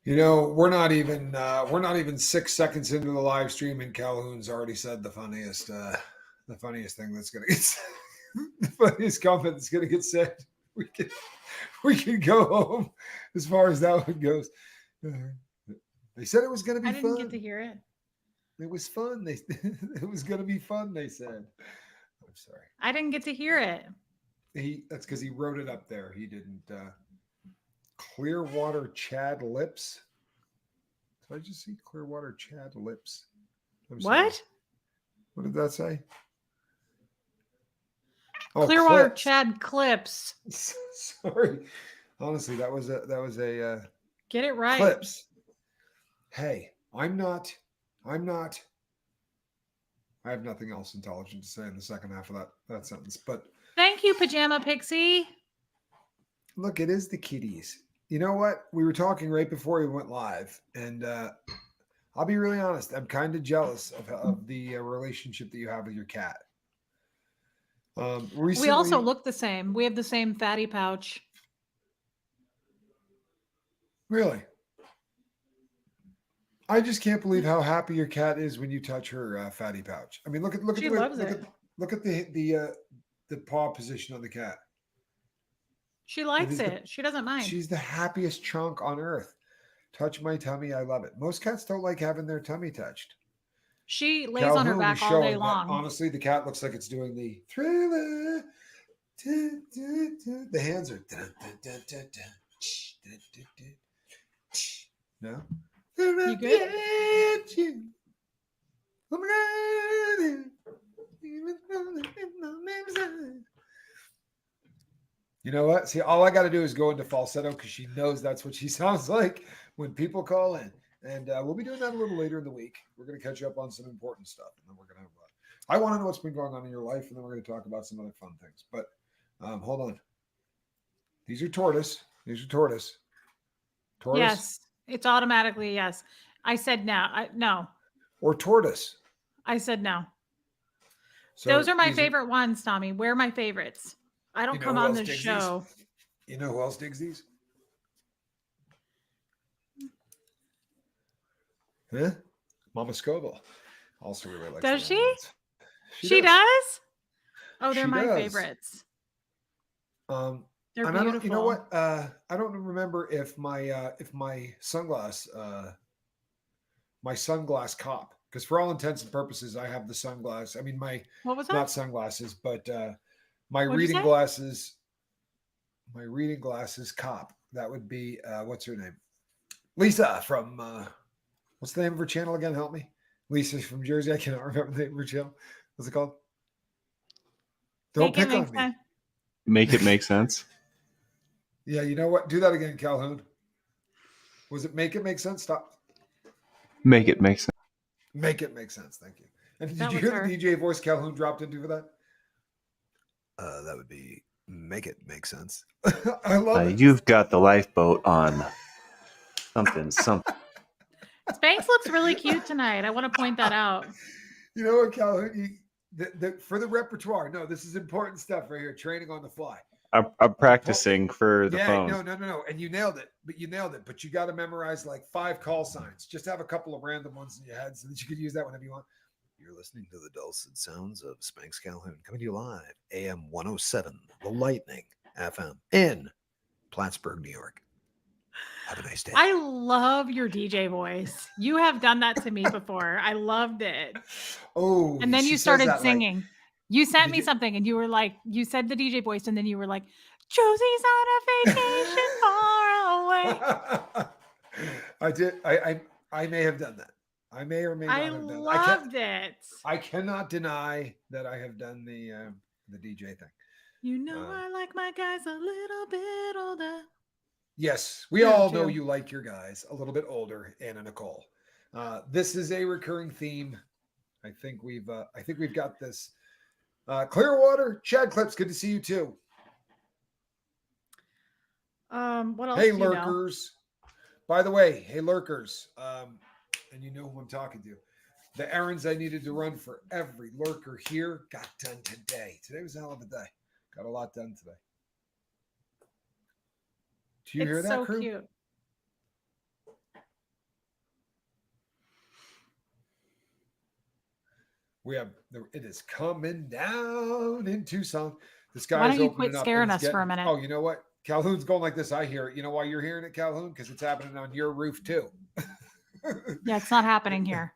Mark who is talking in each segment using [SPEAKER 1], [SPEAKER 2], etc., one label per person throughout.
[SPEAKER 1] We're not even 6 seconds into the live stream, and Calhoun's already said the funniest thing that's gonna get the funniest comment that's gonna get said. We can we can go home as far as that one goes. They said it was gonna be
[SPEAKER 2] I didn't get
[SPEAKER 1] fun.
[SPEAKER 2] to hear it.
[SPEAKER 1] It was fun. They it was gonna be fun. They said. I'm sorry.
[SPEAKER 2] I didn't get to hear it.
[SPEAKER 1] That's because he wrote it up there. He didn't. Clearwater Chad Lips. Did I just see Clearwater Chad Lips? I'm sorry.
[SPEAKER 2] What?
[SPEAKER 1] What did that say? Oh,
[SPEAKER 2] Clearwater
[SPEAKER 1] clips.
[SPEAKER 2] Chad clips.
[SPEAKER 1] Sorry. Honestly, that was a
[SPEAKER 2] Get it right.
[SPEAKER 1] clips. Hey, I'm not. I have nothing else intelligent to say in the second half of that sentence. But
[SPEAKER 2] Thank you, Pajama Pixie.
[SPEAKER 1] look, it is the kitties. You know what? We were talking right before we went live, and I'll be really honest. I'm kind of jealous of the relationship that you have with your cat.
[SPEAKER 2] We also
[SPEAKER 1] Recently,
[SPEAKER 2] look the same. We have the same fatty pouch.
[SPEAKER 1] really, I just can't believe how happy your cat is when you touch her fatty pouch. I mean, look at
[SPEAKER 2] She
[SPEAKER 1] the way,
[SPEAKER 2] loves it.
[SPEAKER 1] look at the paw position on the cat.
[SPEAKER 2] She
[SPEAKER 1] It
[SPEAKER 2] likes
[SPEAKER 1] is the
[SPEAKER 2] it. She doesn't mind.
[SPEAKER 1] she's the happiest chunk on earth. Touch my tummy, I love it. Most cats don't like having their tummy touched.
[SPEAKER 2] She lays on her
[SPEAKER 1] Calhoun is
[SPEAKER 2] back all day
[SPEAKER 1] showing that
[SPEAKER 2] long.
[SPEAKER 1] honestly, the cat looks like it's doing the thriller. The hands are. No.
[SPEAKER 2] You good?
[SPEAKER 1] You know what? See, all I got to do is go into falsetto because she knows that's what she sounds like when people call in. And we'll be doing that a little later in the week. We're going to catch up on some important stuff. And then we're going to have I want to know what's been going on in your life. And then we're going to talk about some other fun things. But hold on. These are tortoise. These are tortoise. Tortoise
[SPEAKER 2] Yes. It's automatically yes. I said no. No.
[SPEAKER 1] or tortoise.
[SPEAKER 2] I said no. Those
[SPEAKER 1] So
[SPEAKER 2] are my
[SPEAKER 1] these are,
[SPEAKER 2] favorite ones, Tommy. We're my favorites. I
[SPEAKER 1] you
[SPEAKER 2] don't
[SPEAKER 1] know
[SPEAKER 2] come
[SPEAKER 1] who
[SPEAKER 2] on
[SPEAKER 1] else
[SPEAKER 2] this
[SPEAKER 1] digs these?
[SPEAKER 2] show.
[SPEAKER 1] You know who else digs these? Huh? Mama Scoville also really likes the
[SPEAKER 2] Does
[SPEAKER 1] long
[SPEAKER 2] she?
[SPEAKER 1] ones. She
[SPEAKER 2] She
[SPEAKER 1] does.
[SPEAKER 2] does? Oh, they're
[SPEAKER 1] She
[SPEAKER 2] my
[SPEAKER 1] does.
[SPEAKER 2] favorites.
[SPEAKER 1] Um,
[SPEAKER 2] They're
[SPEAKER 1] and I don't, you know
[SPEAKER 2] beautiful.
[SPEAKER 1] what? I don't remember if my sunglass cop, because for all intents and purposes, I have the sunglass. I mean, my
[SPEAKER 2] What was that?
[SPEAKER 1] not sunglasses, but my
[SPEAKER 2] What'd you
[SPEAKER 1] reading
[SPEAKER 2] say?
[SPEAKER 1] glasses. My reading glasses cop. That would be what's her name? Lisa from what's the name of her channel again? Help me. Lisa's from Jersey. I cannot remember the name of her channel. What's it called? Don't
[SPEAKER 2] Make it
[SPEAKER 1] pick
[SPEAKER 2] make
[SPEAKER 1] on me.
[SPEAKER 2] sense.
[SPEAKER 3] Make it make sense.
[SPEAKER 1] Yeah, you know what? Do that again, Calhoun. Was it make it make sense? Stop.
[SPEAKER 3] Make it make sense.
[SPEAKER 1] Make it make sense. Thank you. And did
[SPEAKER 2] That
[SPEAKER 1] you
[SPEAKER 2] was
[SPEAKER 1] hear the
[SPEAKER 2] her.
[SPEAKER 1] DJ voice Calhoun dropped into for that? That would be make it make sense. I love it.
[SPEAKER 3] You've got the lifeboat on something.
[SPEAKER 2] Spanx looks really cute tonight. I want to point that out.
[SPEAKER 1] You know what, Calhoun? For the repertoire. No, this is important stuff right here. Training on the fly.
[SPEAKER 3] I'm practicing for the
[SPEAKER 1] Yeah,
[SPEAKER 3] phone.
[SPEAKER 1] no. And you nailed it. But you got to memorize like 5 call signs. Just have a couple of random ones in your head so that you could use that whenever you want. You're listening to the dulcet sounds of Spanx Calhoun coming to you live, AM 107, The Lightning, FM, in Plattsburgh, New York. Have a nice day.
[SPEAKER 2] I love your DJ voice. You have done that to me before. I loved it.
[SPEAKER 1] Oh,
[SPEAKER 2] And then
[SPEAKER 1] she
[SPEAKER 2] you
[SPEAKER 1] says
[SPEAKER 2] started
[SPEAKER 1] that like,
[SPEAKER 2] singing. You sent
[SPEAKER 1] did
[SPEAKER 2] me
[SPEAKER 1] you?
[SPEAKER 2] something and you were like, you said the DJ voice, and then you were like, Josie's on a vacation far away.
[SPEAKER 1] I did. I may have done that. I may or may
[SPEAKER 2] I
[SPEAKER 1] not have done.
[SPEAKER 2] loved it.
[SPEAKER 1] I cannot deny that I have done the DJ thing.
[SPEAKER 2] You know I like my guys a little bit older.
[SPEAKER 1] Yes, we
[SPEAKER 2] You do
[SPEAKER 1] all know
[SPEAKER 2] too.
[SPEAKER 1] you like your guys a little bit older, Anna Nicole. This is a recurring theme. I think we've got this. Clearwater, Chad Clips, good to see you too.
[SPEAKER 2] What else
[SPEAKER 1] Hey
[SPEAKER 2] do you know?
[SPEAKER 1] lurkers. By the way, hey lurkers. And you know who I'm talking to. The errands I needed to run for every lurker here got done today. Today was a hell of a day. Got a lot done today. Do you hear
[SPEAKER 2] It's
[SPEAKER 1] that,
[SPEAKER 2] so
[SPEAKER 1] crew?
[SPEAKER 2] cute.
[SPEAKER 1] It is coming down in Tucson. The
[SPEAKER 2] Why
[SPEAKER 1] sky is
[SPEAKER 2] don't you
[SPEAKER 1] opening
[SPEAKER 2] quit
[SPEAKER 1] up and
[SPEAKER 2] scaring
[SPEAKER 1] it's
[SPEAKER 2] us for a
[SPEAKER 1] getting.
[SPEAKER 2] minute?
[SPEAKER 1] Oh, you know what? Calhoun's going like this. I hear it. You know why you're hearing it, Calhoun? Because it's happening on your roof too.
[SPEAKER 2] Yeah, it's not happening here.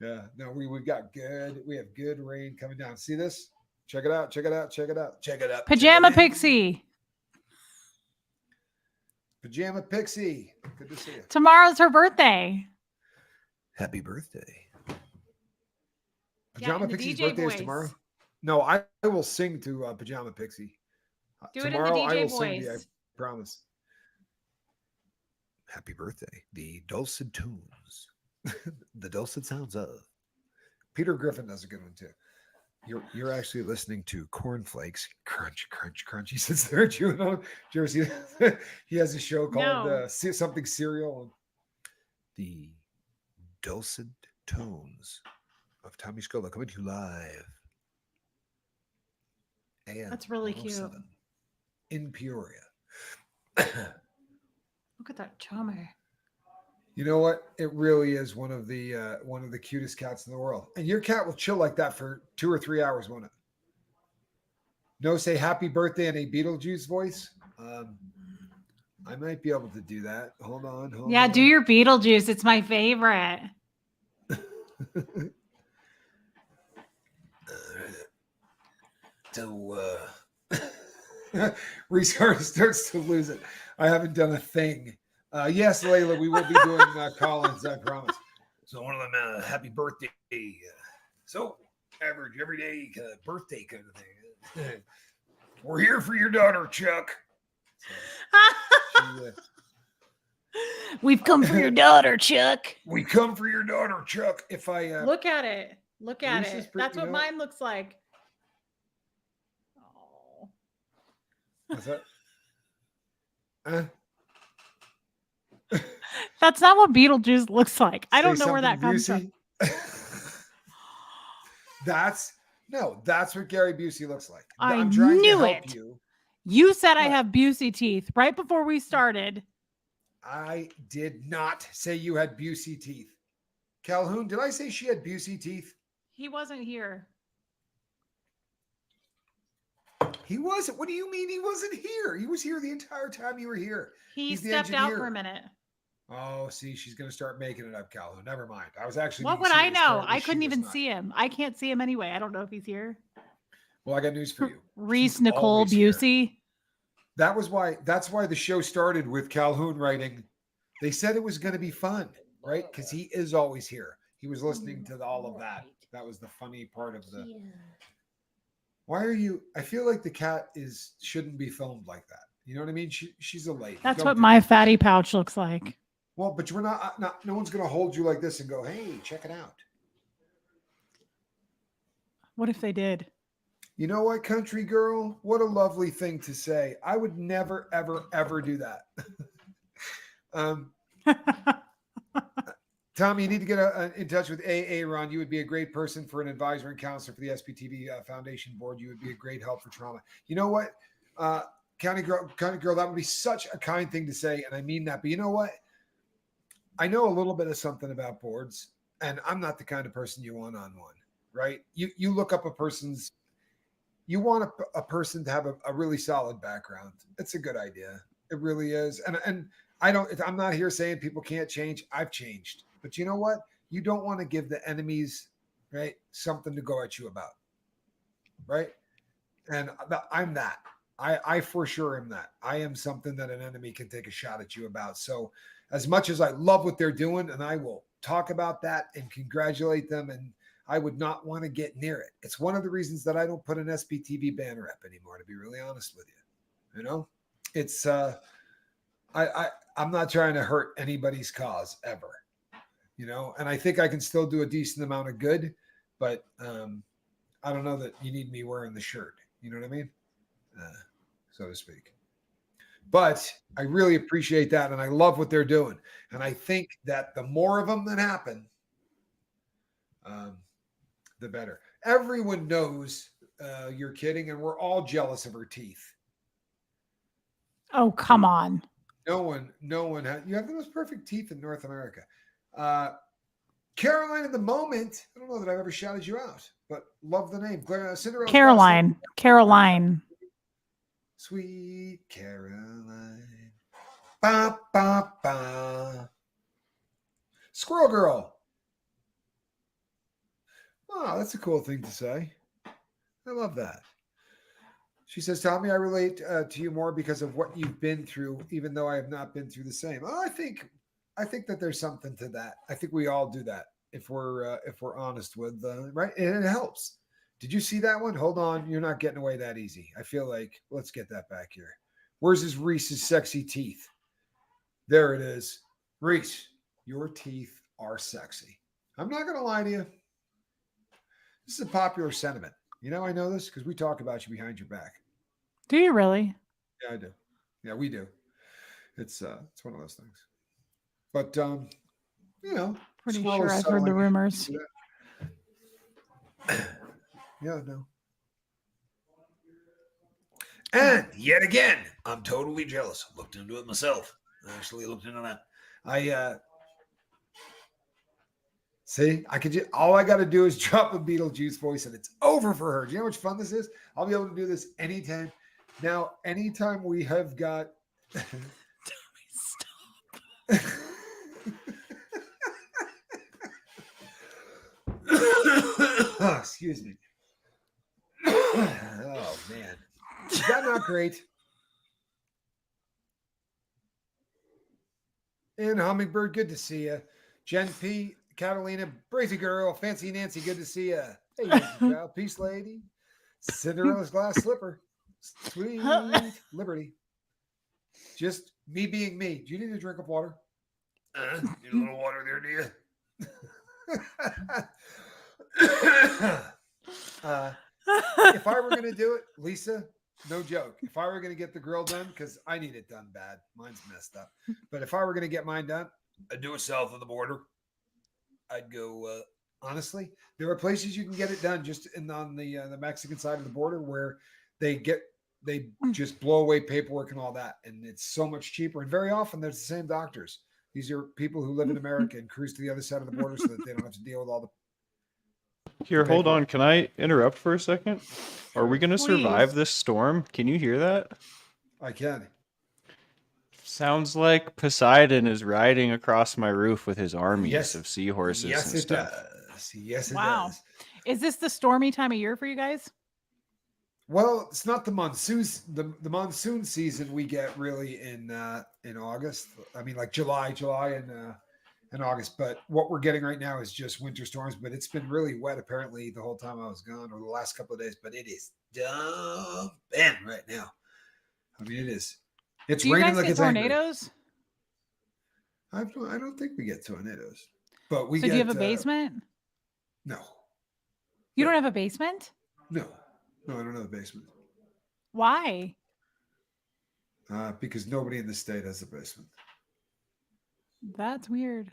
[SPEAKER 1] Yeah. No, we got good. We have good rain coming down. See this? Check it out. Check it out. Check it out. Check it out.
[SPEAKER 2] Pajama
[SPEAKER 1] check it out.
[SPEAKER 2] Pixie.
[SPEAKER 1] Pajama Pixie. Good to see you.
[SPEAKER 2] Tomorrow's her birthday.
[SPEAKER 1] Happy birthday.
[SPEAKER 2] Yeah,
[SPEAKER 1] Pajama
[SPEAKER 2] in the
[SPEAKER 1] Pixie's
[SPEAKER 2] DJ
[SPEAKER 1] birthday is
[SPEAKER 2] voice.
[SPEAKER 1] tomorrow. No, I will sing to Pajama Pixie.
[SPEAKER 2] Do it in the
[SPEAKER 1] Tomorrow I
[SPEAKER 2] DJ
[SPEAKER 1] will sing to you, I
[SPEAKER 2] voice.
[SPEAKER 1] promise. Happy birthday. The dulcet tunes. The dulcet sounds of. Peter Griffin does a good one too. You're actually listening to Cornflakes. Crunch, crunch, crunch. He sits there chewing on Jersey. He has a show called
[SPEAKER 2] No.
[SPEAKER 1] something cereal. The dulcet tones of Tommy Scola coming to you live. AM
[SPEAKER 2] That's really cute.
[SPEAKER 1] 107 in Peoria.
[SPEAKER 2] Look at that chummy.
[SPEAKER 1] You know what? It really is one of the cutest cats in the world. And your cat will chill like that for 2 or 3 hours, won't it? No, say happy birthday in a Beetlejuice voice. I might be able to do that. Hold on.
[SPEAKER 2] Yeah, do your Beetlejuice. It's my favorite.
[SPEAKER 1] So Reese starts to lose it. I haven't done a thing. Yes, Layla, we will be doing Collins, I promise. So one of them, happy birthday. So average everyday birthday kind of thing. We're here for your daughter, Chuck. So,
[SPEAKER 2] We've come for your daughter, Chuck.
[SPEAKER 1] we come for your daughter, Chuck. If I
[SPEAKER 2] Look at it. Look at
[SPEAKER 1] Reese's
[SPEAKER 2] it.
[SPEAKER 1] pretty-
[SPEAKER 2] That's
[SPEAKER 1] you
[SPEAKER 2] what
[SPEAKER 1] know-
[SPEAKER 2] mine looks like. Oh.
[SPEAKER 1] what's that?
[SPEAKER 2] That's not what Beetlejuice looks like. I don't
[SPEAKER 1] Say
[SPEAKER 2] know where that
[SPEAKER 1] something,
[SPEAKER 2] comes from.
[SPEAKER 1] Busey? That's what Gary Busey looks like.
[SPEAKER 2] I
[SPEAKER 1] I'm trying
[SPEAKER 2] knew
[SPEAKER 1] to help
[SPEAKER 2] it.
[SPEAKER 1] you.
[SPEAKER 2] You said I
[SPEAKER 1] What?
[SPEAKER 2] have Busey teeth right before we started.
[SPEAKER 1] I did not say you had Busey teeth. Calhoun, did I say she had Busey teeth?
[SPEAKER 2] He wasn't here.
[SPEAKER 1] He wasn't. What do you mean he wasn't here? He was here the entire time you were here.
[SPEAKER 2] He
[SPEAKER 1] He's the
[SPEAKER 2] stepped out
[SPEAKER 1] engineer.
[SPEAKER 2] for a minute.
[SPEAKER 1] Oh, see, she's going to start making it up, Calhoun. Never mind. I was actually.
[SPEAKER 2] What
[SPEAKER 1] being
[SPEAKER 2] would I
[SPEAKER 1] serious.
[SPEAKER 2] know?
[SPEAKER 1] Apparently
[SPEAKER 2] I
[SPEAKER 1] she
[SPEAKER 2] couldn't
[SPEAKER 1] was
[SPEAKER 2] even
[SPEAKER 1] not.
[SPEAKER 2] see him. I can't see him anyway. I don't know if he's here.
[SPEAKER 1] Well, I got news for you.
[SPEAKER 2] Reese
[SPEAKER 1] He's
[SPEAKER 2] Nicole
[SPEAKER 1] always here.
[SPEAKER 2] Busey.
[SPEAKER 1] That's why the show started with Calhoun writing. They said it was going to be fun, right? Because he is always here. He was listening to all of that. That was the funny part of the. Why are you? I feel like the cat shouldn't be filmed like that. You know what I mean? She's a lady.
[SPEAKER 2] That's
[SPEAKER 1] Don't
[SPEAKER 2] what
[SPEAKER 1] do
[SPEAKER 2] my
[SPEAKER 1] that.
[SPEAKER 2] fatty pouch looks like.
[SPEAKER 1] Well, but we're not. No one's going to hold you like this and go, "Hey, check it out."
[SPEAKER 2] What if they did?
[SPEAKER 1] You know what, country girl? What a lovely thing to say. I would never, ever, ever do that. Tommy, you need to get in touch with AA Ron. You would be a great person for an advisor and counselor for the SPTV Foundation Board. You would be a great help for trauma. You know what, County girl, that would be such a kind thing to say, and I mean that. But you know what? I know a little bit of something about boards, and I'm not the kind of person you want on one, right? You look up a person's. You want a person to have a really solid background. It's a good idea. It really is. And I'm not here saying people can't change. I've changed. But you know what? You don't want to give the enemies, right, something to go at you about. Right? And I'm that. I for sure am that. I am something that an enemy can take a shot at you about. So as much as I love what they're doing, and I will talk about that and congratulate them, and I would not want to get near it. It's one of the reasons that I don't put an SPTV banner up anymore, to be really honest with you. You know, it's I'm not trying to hurt anybody's cause ever, you know, and I think I can still do a decent amount of good, but I don't know that you need me wearing the shirt. You know what I mean? So to speak. But I really appreciate that. And I love what they're doing. And I think that the more of them that happen, the better. Everyone knows you're kidding, and we're all jealous of her teeth.
[SPEAKER 2] Oh, come on.
[SPEAKER 1] No one has. You have the most perfect teeth in North America. Caroline in the moment. I don't know that I've ever shouted you out, but love the name. Cinderella's
[SPEAKER 2] Caroline. Caroline.
[SPEAKER 1] Sweet Caroline. Ba, ba, ba. Squirrel Girl. Oh, that's a cool thing to say. I love that. She says, Tommy, I relate to you more because of what you've been through, even though I have not been through the same. Oh, I think that there's something to that. I think we all do that if we're honest with right, and it helps. Did you see that one? Hold on, you're not getting away that easy. I feel like let's get that back here. Where's his Reese's sexy teeth? There it is. Reese, your teeth are sexy. I'm not gonna lie to you. This is a popular sentiment. You know, I know this because we talk about you behind your back.
[SPEAKER 2] Do you really?
[SPEAKER 1] Yeah, I do. Yeah, we do. It's one of those things. But you know,
[SPEAKER 2] Pretty
[SPEAKER 1] squirrel
[SPEAKER 2] sure
[SPEAKER 1] is
[SPEAKER 2] I've heard the
[SPEAKER 1] settling.
[SPEAKER 2] rumors.
[SPEAKER 1] Yeah, no. And yet again, I'm totally jealous. Looked into it myself. I actually looked into that. I see, I could just, all I got to do is drop a Beetlejuice voice and it's over for her. Do you know how much fun this is? I'll be able to do this anytime. Now, anytime we have got.
[SPEAKER 2] Stop.
[SPEAKER 1] Excuse me. Oh, man. Is that not great? And Hummingbird, good to see you. Jen P, Catalina, Brazy Girl, Fancy Nancy, good to see you. Hey, Yankee Child, Peace Lady, Cinderella's Glass Slipper, Sweet Liberty. Just me being me. Do you need a drink of water? Need a little water there, do you? If I were going to do it, Lisa, no joke. If I were going to get the grill done, because I need it done bad. Mine's messed up. But if I were going to get mine done, I'd do it south of the border. I'd go, honestly, there are places you can get it done just on the Mexican side of the border where they just blow away paperwork and all that. And it's so much cheaper. And very often there's the same doctors. These are people who live in America and cruise to the other side of the border so that they don't have to deal with all the.
[SPEAKER 4] Here, hold on. Can I interrupt for a second? Are we going to survive
[SPEAKER 2] Please.
[SPEAKER 4] this storm? Can you hear that?
[SPEAKER 1] I can.
[SPEAKER 4] Sounds like Poseidon is riding across my roof with his armies of seahorses
[SPEAKER 1] Yes,
[SPEAKER 4] and
[SPEAKER 1] it
[SPEAKER 4] stuff.
[SPEAKER 1] does. Yes, it
[SPEAKER 2] Wow.
[SPEAKER 1] does.
[SPEAKER 2] Is this the stormy time of year for you guys?
[SPEAKER 1] Well, it's not the monsoon. The monsoon season we get really in August. I mean, like July and August. But what we're getting right now is just winter storms. But it's been really wet apparently the whole time I was gone, or the last couple of days. But it is dumping right now. I mean, it is. It's
[SPEAKER 2] Do you
[SPEAKER 1] raining
[SPEAKER 2] guys
[SPEAKER 1] like
[SPEAKER 2] get
[SPEAKER 1] it's angry.
[SPEAKER 2] tornadoes?
[SPEAKER 1] I don't think we get tornadoes, but we
[SPEAKER 2] So
[SPEAKER 1] get.
[SPEAKER 2] do you have a basement?
[SPEAKER 1] No,
[SPEAKER 2] You don't have a basement?
[SPEAKER 1] no, I don't have a basement.
[SPEAKER 2] Why?
[SPEAKER 1] Because nobody in the state has a basement.
[SPEAKER 2] That's weird.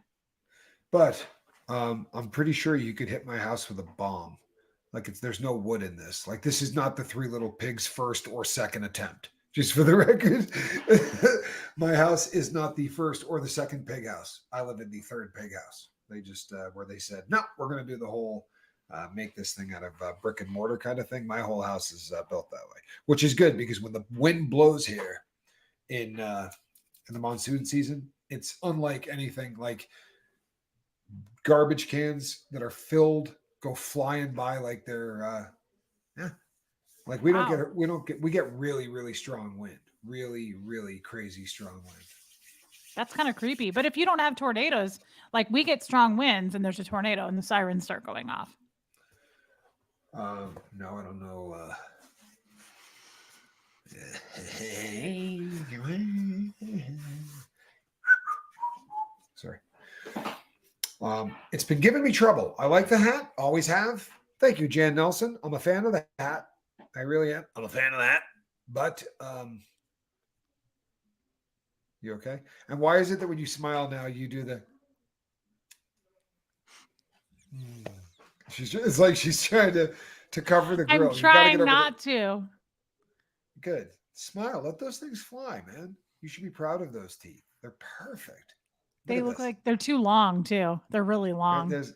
[SPEAKER 1] But I'm pretty sure you could hit my house with a bomb. Like there's no wood in this. Like this is not the Three Little Pigs first or second attempt. Just for the record, my house is not the first or the second pig house. I live in the third pig house. They just where they said, no, we're going to do the whole make this thing out of brick and mortar kind of thing. My whole house is built that way, which is good because when the wind blows here in the monsoon season, it's unlike anything. Like garbage cans that are filled go flying by like they're like we get really, really strong wind, really, really crazy strong wind.
[SPEAKER 2] That's kind of creepy. But if you don't have tornadoes, like we get strong winds and there's a tornado and the sirens start going off.
[SPEAKER 1] No, I don't know. Sorry. It's been giving me trouble. I like the hat. Always have. Thank you, Jan Nelson. I'm a fan of the hat. I really am. I'm a fan of that. But you okay? And why is it that when you smile now, you do the? It's like she's trying to cover the grill.
[SPEAKER 2] I'm trying not to.
[SPEAKER 1] Good. Smile. Let those things fly, man. You should be proud of those teeth. They're perfect.
[SPEAKER 2] They
[SPEAKER 1] at
[SPEAKER 2] look
[SPEAKER 1] this.
[SPEAKER 2] like they're too long too. They're really long.
[SPEAKER 1] There's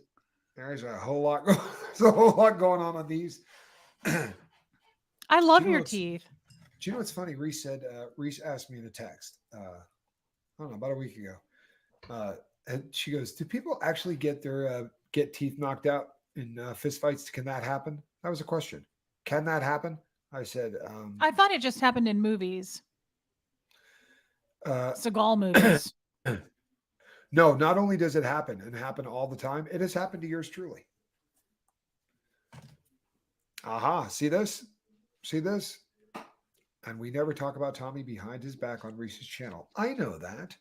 [SPEAKER 1] a whole lot. There's a whole lot going on these.
[SPEAKER 2] I
[SPEAKER 1] Do
[SPEAKER 2] love
[SPEAKER 1] you know
[SPEAKER 2] your
[SPEAKER 1] what's-
[SPEAKER 2] teeth.
[SPEAKER 1] Do you know what's funny? Reese asked me in a text. I don't know, about a week ago. And she goes, "Do people actually get their get teeth knocked out in fist fights? Can that happen?" That was a question. Can that happen? I said,
[SPEAKER 2] I thought it just happened in movies,
[SPEAKER 1] uh,
[SPEAKER 2] Seagal movies.
[SPEAKER 1] no. Not only does it happen and happen all the time, it has happened to yours truly. Aha! See this? See this? And we never talk about Tommy behind his back on Reese's channel. I know that.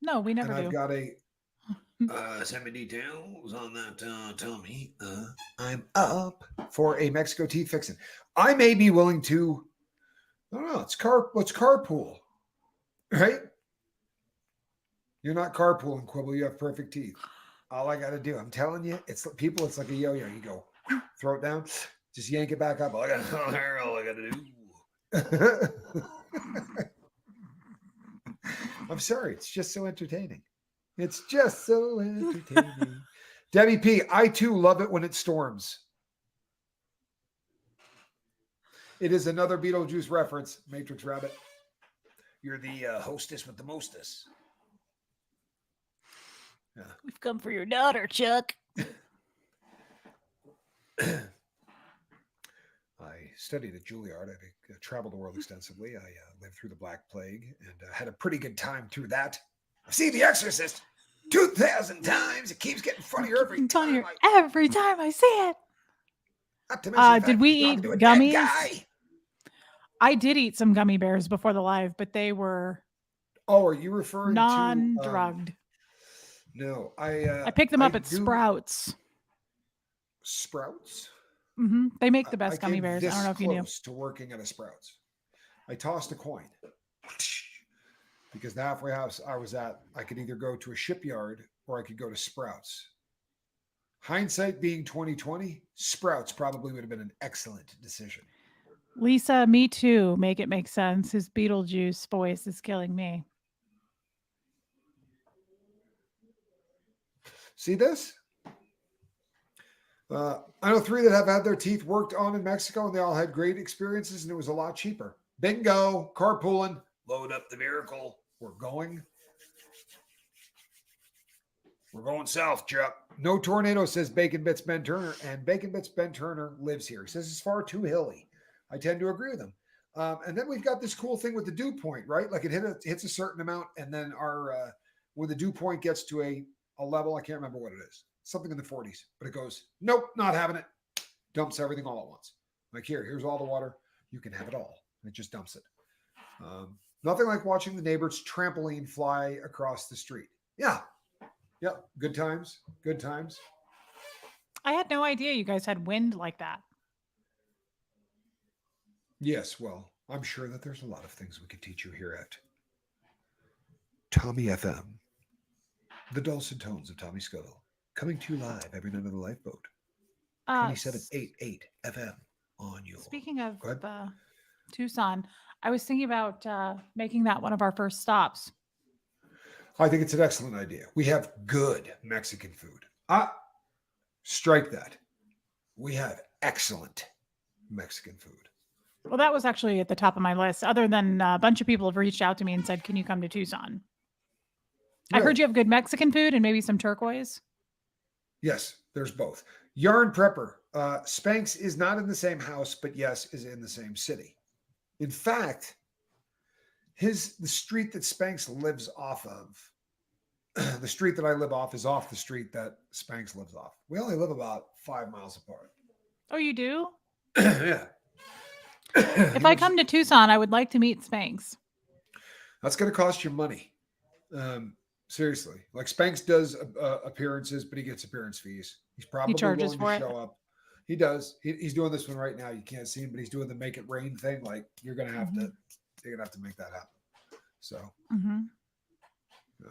[SPEAKER 2] No, we never
[SPEAKER 1] And I've
[SPEAKER 2] do.
[SPEAKER 1] got a some details on that Tommy. I'm up for a Mexico teeth fixing. I may be willing to. I don't know. Let's carpool, right? You're not carpooling, Quibble. You have perfect teeth. All I got to do, I'm telling you, it's like a yo-yo. You go, throw it down, just yank it back up. All I got to do. I'm sorry. It's just so entertaining. It's just so entertaining. Debbie P, I too love it when it storms. It is another Beetlejuice reference, Matrix Rabbit. You're the hostess with the mostess. Yeah.
[SPEAKER 2] We've come for your daughter, Chuck.
[SPEAKER 1] I studied at Juilliard. I traveled the world extensively. I lived through the Black Plague and had a pretty good time through that. I've seen The Exorcist 2,000 times. It keeps getting funnier every time.
[SPEAKER 2] Every time I see it.
[SPEAKER 1] Not to mention the fact
[SPEAKER 2] Did we
[SPEAKER 1] he's
[SPEAKER 2] eat
[SPEAKER 1] talking to a dead
[SPEAKER 2] gummies?
[SPEAKER 1] guy.
[SPEAKER 2] I did eat some gummy bears before the live, but they were
[SPEAKER 1] Oh, are you referring
[SPEAKER 2] non-drugged.
[SPEAKER 1] to? No, I
[SPEAKER 2] picked them up at
[SPEAKER 1] do-
[SPEAKER 2] Sprouts.
[SPEAKER 1] Sprouts.
[SPEAKER 2] They make the best
[SPEAKER 1] I
[SPEAKER 2] gummy
[SPEAKER 1] came
[SPEAKER 2] bears. I
[SPEAKER 1] this
[SPEAKER 2] don't know if you knew.
[SPEAKER 1] close to working at a Sprouts. I tossed a coin because the halfway house I was at, I could either go to a shipyard or I could go to Sprouts. Hindsight being 2020, Sprouts probably would have been an excellent decision.
[SPEAKER 2] Lisa, me too. Make it make sense. His Beetlejuice voice is killing me.
[SPEAKER 1] See this? I know 3 that have had their teeth worked on in Mexico, and they all had great experiences, and it was a lot cheaper. Bingo, carpooling, load up the vehicle. We're going south, Chuck. No tornado, says Bacon Bits Ben Turner, and Bacon Bits Ben Turner lives here. He says it's far too hilly. I tend to agree with him. And then we've got this cool thing with the dew point, right? Like it hits a certain amount, and then when the dew point gets to a level, I can't remember what it is, something in the 40s, but it goes, nope, not having it. Dumps everything all at once. Like here's all the water. You can have it all. And it just dumps it. Nothing like watching the neighbor's trampoline fly across the street. Yeah. Yep. Good times. Good times.
[SPEAKER 2] I had no idea you guys had wind like that.
[SPEAKER 1] Yes. Well, I'm sure that there's a lot of things we could teach you here at Tommy FM. The dulcet tones of Tommy Scuttle. Coming to you live every night on the Lifeboat. 2788 FM on you.
[SPEAKER 2] Speaking of Tucson, I was thinking about making that one of our first stops.
[SPEAKER 1] I think it's an excellent idea. We have good Mexican food. Strike that. We have excellent Mexican food.
[SPEAKER 2] Well, that was actually at the top of my list, other than a bunch of people have reached out to me and said, can you come to Tucson? I heard you have good Mexican food and maybe some turquoise.
[SPEAKER 1] Yes, there's both. Yarn Prepper. Spanx is not in the same house, but yes, is in the same city. In fact, the street that Spanx lives off of, the street that I live off is off the street that Spanx lives off. We only live about 5 miles apart.
[SPEAKER 2] Oh, you do?
[SPEAKER 1] Yeah.
[SPEAKER 2] If I come to Tucson, I would like to meet Spanx.
[SPEAKER 1] That's going to cost you money. Seriously. Like Spanx does appearances, but he gets appearance fees. He's probably
[SPEAKER 2] charges
[SPEAKER 1] willing to
[SPEAKER 2] for it.
[SPEAKER 1] show up. He does. He's doing this one right now. You can't see him, but he's doing the make it rain thing. Like you're going to have to make that happen. So yeah.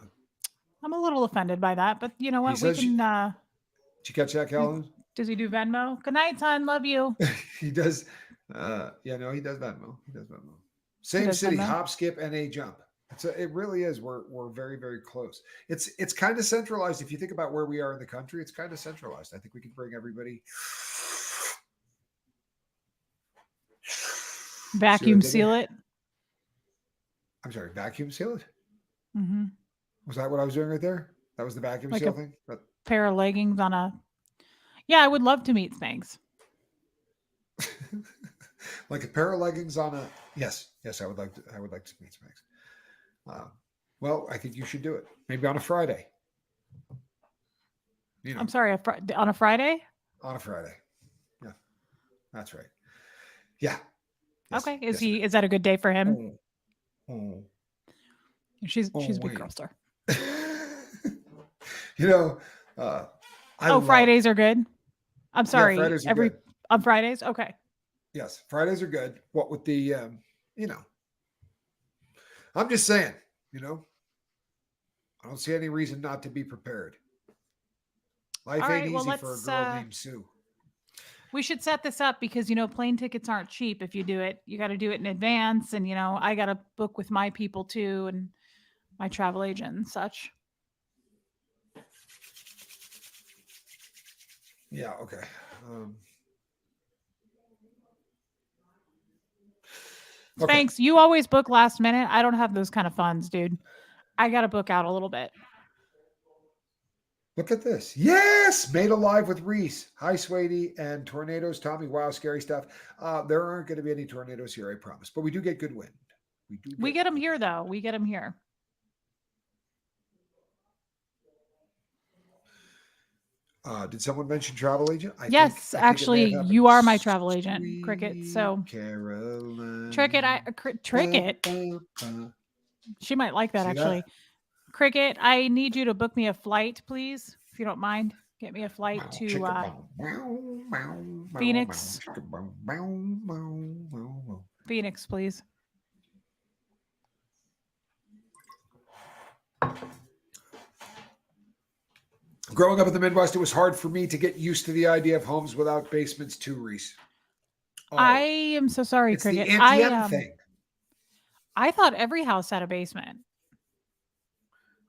[SPEAKER 2] I'm a little offended by that, but you know what? We can.
[SPEAKER 1] Did you catch that, Calvin?
[SPEAKER 2] Does he do Venmo? Good night, son. Love you.
[SPEAKER 1] He does. He does Venmo. He does Venmo. Same city,
[SPEAKER 2] Venmo?
[SPEAKER 1] hop, skip, and a jump. It really is. We're very, very close. It's kind of centralized. If you think about where we are in the country, it's kind of centralized. I think we can bring everybody. See what I
[SPEAKER 2] Vacuum
[SPEAKER 1] did
[SPEAKER 2] seal
[SPEAKER 1] there?
[SPEAKER 2] it.
[SPEAKER 1] I'm sorry, vacuum seal it?
[SPEAKER 2] Hmm.
[SPEAKER 1] Was that what I was doing right there? That was the vacuum
[SPEAKER 2] Like
[SPEAKER 1] seal
[SPEAKER 2] a
[SPEAKER 1] thing?
[SPEAKER 2] pair of leggings on a. Yeah, I would love to meet Spanx.
[SPEAKER 1] Like a pair of leggings on a yes, I would like to meet Spanx. Well, I think you should do it. Maybe on a Friday. You know,
[SPEAKER 2] I'm sorry, on a Friday.
[SPEAKER 1] on a Friday. Yeah, that's right. Yeah. Yes.
[SPEAKER 2] Okay, is
[SPEAKER 1] Yes,
[SPEAKER 2] is that a good day for him?
[SPEAKER 1] ma'am. Oh,
[SPEAKER 2] She's
[SPEAKER 1] oh,
[SPEAKER 2] a big
[SPEAKER 1] wait.
[SPEAKER 2] girl star.
[SPEAKER 1] You know, I
[SPEAKER 2] Oh,
[SPEAKER 1] love.
[SPEAKER 2] Fridays are good. I'm
[SPEAKER 1] Yeah,
[SPEAKER 2] sorry.
[SPEAKER 1] Fridays are good.
[SPEAKER 2] On Fridays. Okay.
[SPEAKER 1] Yes, Fridays are good. What with the, you know, I'm just saying, you know, I don't see any reason not to be prepared. Life
[SPEAKER 2] All
[SPEAKER 1] ain't
[SPEAKER 2] right. Well,
[SPEAKER 1] easy for a girl named Sue.
[SPEAKER 2] we should set this up because plane tickets aren't cheap. If you do it, you got to do it in advance, and I got to book with my people too, and my travel agent and such.
[SPEAKER 1] Yeah. Okay. Okay.
[SPEAKER 2] Thanks. You always book last minute. I don't have those kind of funds, dude. I got to book out a little bit.
[SPEAKER 1] Look at this. Yes, Made Alive with Reese. Hi, Swadey, and tornadoes. Tommy, wow, scary stuff. There aren't going to be any tornadoes here, I promise. But we do get good wind.
[SPEAKER 2] We get them here, though. We get them here.
[SPEAKER 1] Did someone mention travel agent?
[SPEAKER 2] Yes, actually, you are my travel
[SPEAKER 1] Sweet
[SPEAKER 2] agent, Cricket. So
[SPEAKER 1] Caroline.
[SPEAKER 2] Cricket. She might like that,
[SPEAKER 1] See
[SPEAKER 2] actually.
[SPEAKER 1] that?
[SPEAKER 2] Cricket, I need you to book me a flight, please, if you don't mind. Get me a flight to Phoenix. Phoenix, please.
[SPEAKER 1] Growing up in the Midwest, it was hard for me to get used to the idea of homes without basements too, Reese. Oh,
[SPEAKER 2] I am so sorry,
[SPEAKER 1] it's
[SPEAKER 2] Cricket.
[SPEAKER 1] the anti thing.
[SPEAKER 2] I thought every house had a basement.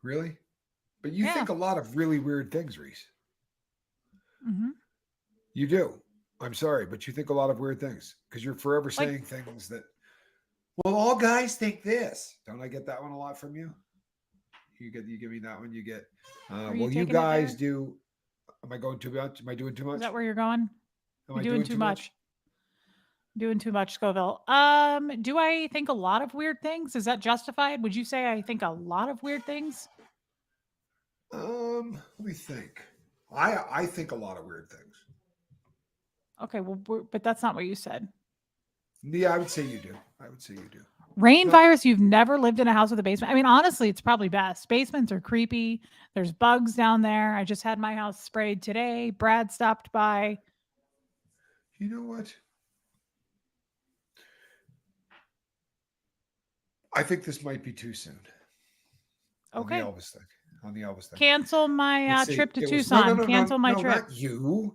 [SPEAKER 1] Really? But you
[SPEAKER 2] Yeah.
[SPEAKER 1] think a lot of really weird things, Reese.
[SPEAKER 2] Mm-hmm.
[SPEAKER 1] You do. I'm sorry, but you think a lot of weird things because you're forever
[SPEAKER 2] Like-
[SPEAKER 1] saying things that, well, all guys think this. Don't I get that one a lot from you? You give me that one. You get,
[SPEAKER 2] Are you
[SPEAKER 1] well, you
[SPEAKER 2] taking it
[SPEAKER 1] guys
[SPEAKER 2] there?
[SPEAKER 1] do. Am I going too much? Am I doing too much?
[SPEAKER 2] Is that where you're going?
[SPEAKER 1] Am
[SPEAKER 2] You're
[SPEAKER 1] I
[SPEAKER 2] doing too much. Doing too much, Scoville. Do I think a lot of weird things? Is that justified? Would you say I think a lot of weird things?
[SPEAKER 1] Let me think. I think a lot of weird things.
[SPEAKER 2] Okay, well, but that's not what you said.
[SPEAKER 1] Yeah, I would say you do.
[SPEAKER 2] Rain
[SPEAKER 1] No.
[SPEAKER 2] virus, you've never lived in a house with a basement. I mean, honestly, it's probably best. Basements are creepy. There's bugs down there. I just had my house sprayed today. Brad stopped by.
[SPEAKER 1] You know what? I think this might be too soon.
[SPEAKER 2] Okay.
[SPEAKER 1] On the Elvis thing.
[SPEAKER 2] Cancel my
[SPEAKER 1] Let's see.
[SPEAKER 2] trip to
[SPEAKER 1] It was-
[SPEAKER 2] Tucson. Cancel my trip.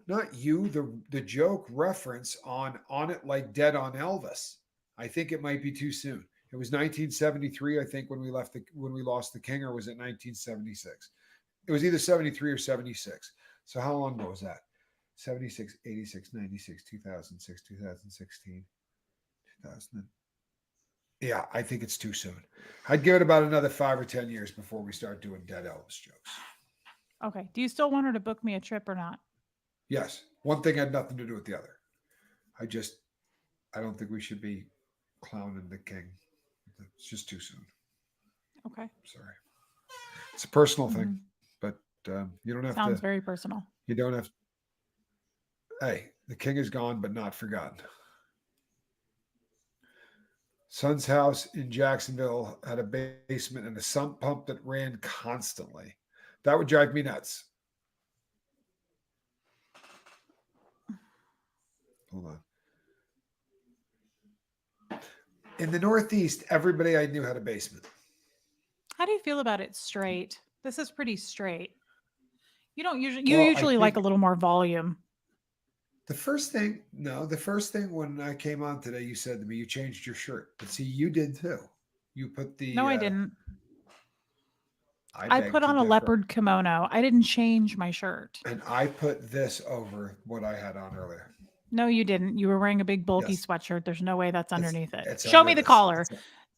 [SPEAKER 1] Not you. The joke reference on it like dead on Elvis. I think it might be too soon. It was 1973, I think, when we lost the King, or was it 1976? It was either 73 or 76. So how long ago was that? 76, 86, 96, 2006, 2016, 2000. Yeah, I think it's too soon. I'd give it about another 5 or 10 years before we start doing dead Elvis jokes.
[SPEAKER 2] Okay. Do you still want her to book me a trip or not?
[SPEAKER 1] Yes. One thing had nothing to do with the other. I don't think we should be clowning the King. It's just too soon.
[SPEAKER 2] Okay.
[SPEAKER 1] Sorry. It's a personal thing, but you don't have to.
[SPEAKER 2] Sounds very personal.
[SPEAKER 1] You don't have. Hey, the King is gone, but not forgotten. Son's house in Jacksonville had a basement and a sump pump that ran constantly. That would drive me nuts. Hold on. In the Northeast, everybody I knew had a basement.
[SPEAKER 2] How do you feel about it straight? This is pretty straight. You don't usually
[SPEAKER 1] Well, I
[SPEAKER 2] usually like a
[SPEAKER 1] think-
[SPEAKER 2] little more volume.
[SPEAKER 1] The first thing when I came on today, you said to me, you changed your shirt. But see, you did too. You put the
[SPEAKER 2] No, I didn't. I
[SPEAKER 1] beg
[SPEAKER 2] put
[SPEAKER 1] to
[SPEAKER 2] on a
[SPEAKER 1] differ.
[SPEAKER 2] leopard kimono. I didn't change my shirt.
[SPEAKER 1] And I put this over what I had on earlier.
[SPEAKER 2] No, you didn't. You were wearing a big bulky
[SPEAKER 1] Yes.
[SPEAKER 2] sweatshirt. There's no way that's underneath it.
[SPEAKER 1] It's
[SPEAKER 2] Show
[SPEAKER 1] under
[SPEAKER 2] me the
[SPEAKER 1] this.
[SPEAKER 2] collar.
[SPEAKER 1] It's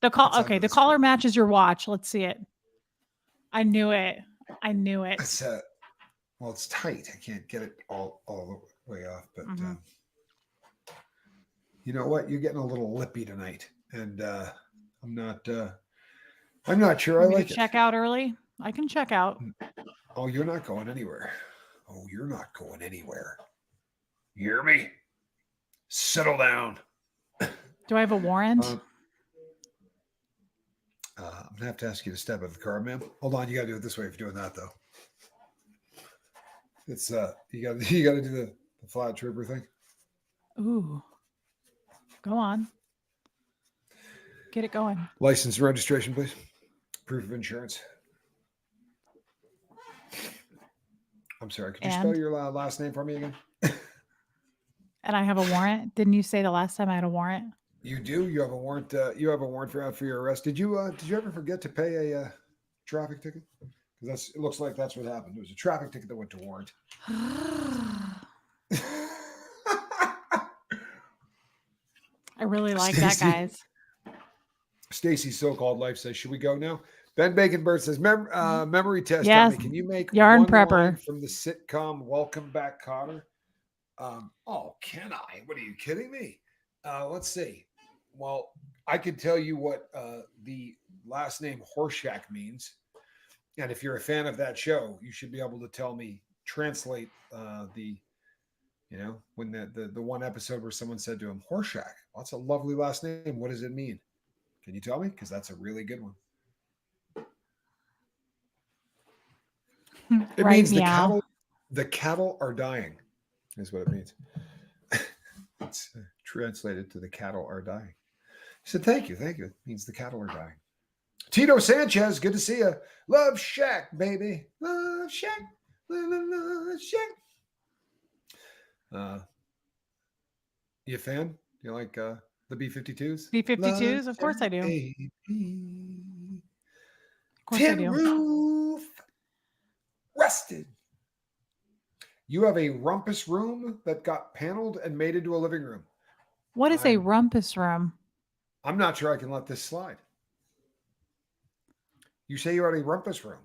[SPEAKER 2] The
[SPEAKER 1] under
[SPEAKER 2] okay, the
[SPEAKER 1] this
[SPEAKER 2] collar
[SPEAKER 1] shirt.
[SPEAKER 2] matches your watch. Let's see it. I knew it. I knew it.
[SPEAKER 1] It's well, it's tight. I can't get it all the way off. But
[SPEAKER 2] Mhm.
[SPEAKER 1] you know what? You're getting a little lippy tonight, and I'm not sure I
[SPEAKER 2] Want me
[SPEAKER 1] like
[SPEAKER 2] to
[SPEAKER 1] it.
[SPEAKER 2] check out early? I can check out.
[SPEAKER 1] Oh, you're not going anywhere. Oh, you're not going anywhere. You hear me? Settle down.
[SPEAKER 2] Do I have a warrant?
[SPEAKER 1] I'm gonna have to ask you to step out of the car, ma'am. Hold on, you gotta do it this way if you're doing that though. It's you gotta do the flat trooper thing.
[SPEAKER 2] Ooh. Go on. Get it going.
[SPEAKER 1] License and registration, please. Proof of insurance. I'm sorry. Could you spell
[SPEAKER 2] And?
[SPEAKER 1] your last name for me again?
[SPEAKER 2] And I have a warrant. Didn't you say the last time I had a warrant?
[SPEAKER 1] You do. You have a warrant. You have a warrant for your arrest. Did you ever forget to pay a traffic ticket? Because it looks like that's what happened. It was a traffic ticket that went to warrant.
[SPEAKER 2] I really like that,
[SPEAKER 1] Stacey.
[SPEAKER 2] guys.
[SPEAKER 1] Stacy's so-called life says, "Should we go now?" Ben Baconbird says, "Memory test.
[SPEAKER 2] Yes.
[SPEAKER 1] Tommy. Can you make
[SPEAKER 2] Yarn
[SPEAKER 1] one line
[SPEAKER 2] prepper.
[SPEAKER 1] from the sitcom Welcome Back, Kotter?" Oh, can I? What are you kidding me? Let's see. Well, I could tell you what the last name Horseshack means, and if you're a fan of that show, you should be able to tell me translate when the one episode where someone said to him Horseshack. Well, that's a lovely last name. What does it mean? Can you tell me? Because that's a really good one. It
[SPEAKER 2] Right,
[SPEAKER 1] means
[SPEAKER 2] meow.
[SPEAKER 1] the cattle are dying, is what it means. It's translated to the cattle are dying. He said, thank you. It means the cattle are dying. Tito Sanchez, good to see you. Love Shack, baby. Love Shack. Love Shack. You a fan? You like the B-52s?
[SPEAKER 2] B-52s? Of course I do.
[SPEAKER 1] Baby.
[SPEAKER 2] Of course I
[SPEAKER 1] Tin
[SPEAKER 2] do.
[SPEAKER 1] roof. Rested. You have a rumpus room that got paneled and made into a living room.
[SPEAKER 2] What is a rumpus room?
[SPEAKER 1] I'm not sure I can let this slide. You say you had a rumpus room.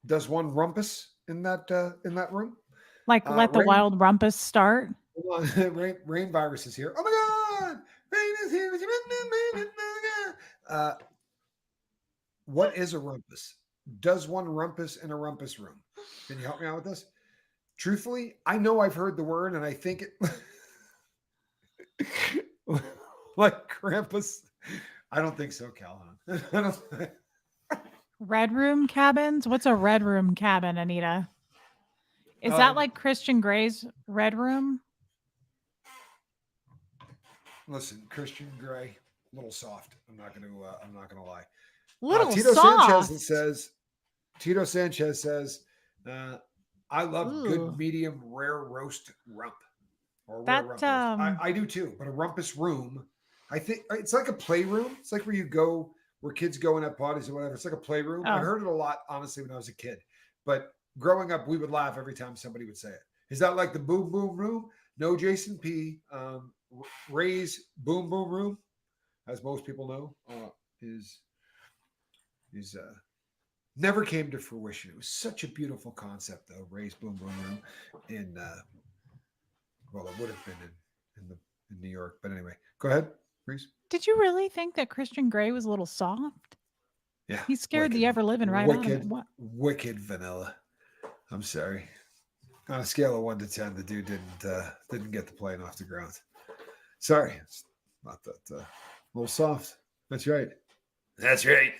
[SPEAKER 1] Does one rumpus in that room?
[SPEAKER 2] Like let the wild rumpus start?
[SPEAKER 1] Hold on. Rain virus is here. Oh my God! Rain is here. What is a rumpus? Does one rumpus in a rumpus room? Can you help me out with this? Truthfully, I know I've heard the word, and I think it like Krampus. I don't think so, Calhoun.
[SPEAKER 2] Red room cabins? What's a red room cabin, Anita? Is that like Christian Grey's red room?
[SPEAKER 1] Listen, Christian Grey, a little soft. I'm not gonna lie.
[SPEAKER 2] Little
[SPEAKER 1] Tito
[SPEAKER 2] soft.
[SPEAKER 1] Tito Sanchez says, I love
[SPEAKER 2] Ooh.
[SPEAKER 1] good medium rare roast rump. Or
[SPEAKER 2] That,
[SPEAKER 1] rare rump roast. I do too, but a rumpus room, I think it's like a playroom. It's like where you go, where kids go and have parties or whatever. It's like a playroom.
[SPEAKER 2] Oh.
[SPEAKER 1] I heard it a lot, honestly, when I was a kid. But growing up, we would laugh every time somebody would say it. Is that like the boom boom room? No, Jason P. Ray's boom boom room, as most people know, is never came to fruition. It was such a beautiful concept, though. Ray's boom boom room in well, it would have been in New York, but anyway, go ahead, Reese.
[SPEAKER 2] Did you really think that Christian Grey was a little soft?
[SPEAKER 1] Yeah,
[SPEAKER 2] He scared the ever living right out of it. What?
[SPEAKER 1] Wicked vanilla. I'm sorry. On a scale of 1 to 10, the dude didn't get the plane off the ground. Sorry, it's not that a little soft. That's right. That's right.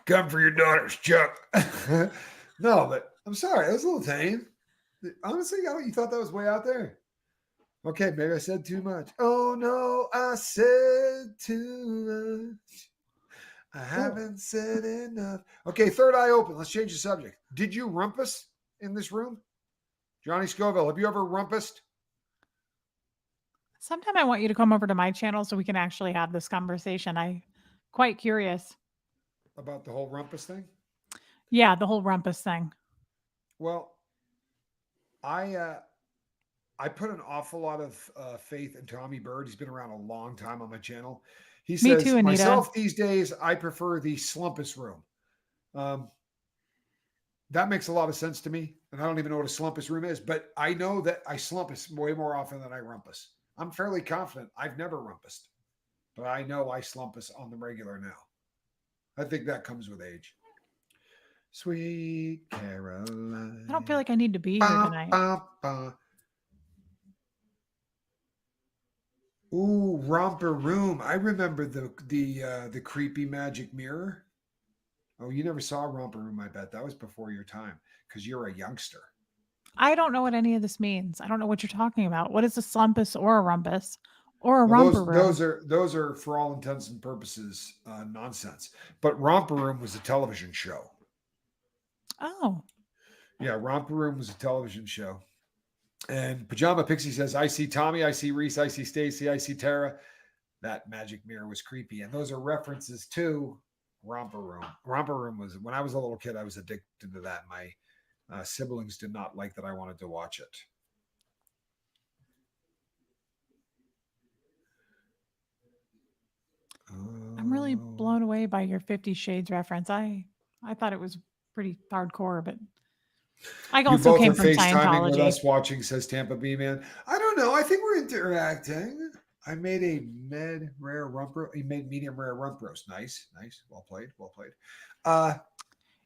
[SPEAKER 1] Come for your daughters, Chuck. No, but I'm sorry. That was a little tame. Honestly, you thought that was way out there. Okay, maybe I said too much. Oh no, I said too much. I haven't said enough. Okay, third eye open. Let's change the subject. Did you rumpus in this room? Johnny Scoville, have you ever rumpused?
[SPEAKER 2] Sometime I want you to come over to my channel so we can actually have this conversation. I'm quite curious.
[SPEAKER 1] About the whole rumpus thing?
[SPEAKER 2] Yeah, the whole rumpus thing.
[SPEAKER 1] Well, I put an awful lot of faith in Tommy Bird. He's been around a long time on my channel. He
[SPEAKER 2] Me too,
[SPEAKER 1] says,
[SPEAKER 2] Anita.
[SPEAKER 1] myself these days, I prefer the slumpus room. That makes a lot of sense to me. And I don't even know what a slumpus room is, but I know that I slumpus way more often than I rumpus. I'm fairly confident I've never rumpused, but I know I slumpus on the regular now. I think that comes with age. Sweet Caroline.
[SPEAKER 2] I don't feel like I need to be here tonight.
[SPEAKER 1] Ooh, Romper Room. I remember the creepy magic mirror. Oh, you never saw Romper Room, I bet. That was before your time because you're a youngster.
[SPEAKER 2] I don't know what any of this means. I don't know what you're talking about. What is a slumpus or a rumpus or a
[SPEAKER 1] Well,
[SPEAKER 2] romper room?
[SPEAKER 1] those are for all intents and purposes nonsense. But Romper Room was a television show.
[SPEAKER 2] Oh,
[SPEAKER 1] Yeah, Romper Room was a television show. And Pajama Pixie says, I see Tommy, I see Reese, I see Stacy, I see Tara. That magic mirror was creepy. And those are references to Romper Room. Romper Room was, when I was a little kid, I was addicted to that. My siblings did not like that I wanted to watch it.
[SPEAKER 2] I'm really blown away by your 50 Shades reference. I thought it was pretty hardcore, but I
[SPEAKER 1] You
[SPEAKER 2] also
[SPEAKER 1] both
[SPEAKER 2] came
[SPEAKER 1] are
[SPEAKER 2] from
[SPEAKER 1] FaceTiming with
[SPEAKER 2] Scientology.
[SPEAKER 1] us watching, says Tampa B Man. I don't know. I think we're interacting. I made a rare rump roast. You made medium rare rump roast. Nice, nice. Well played, well played.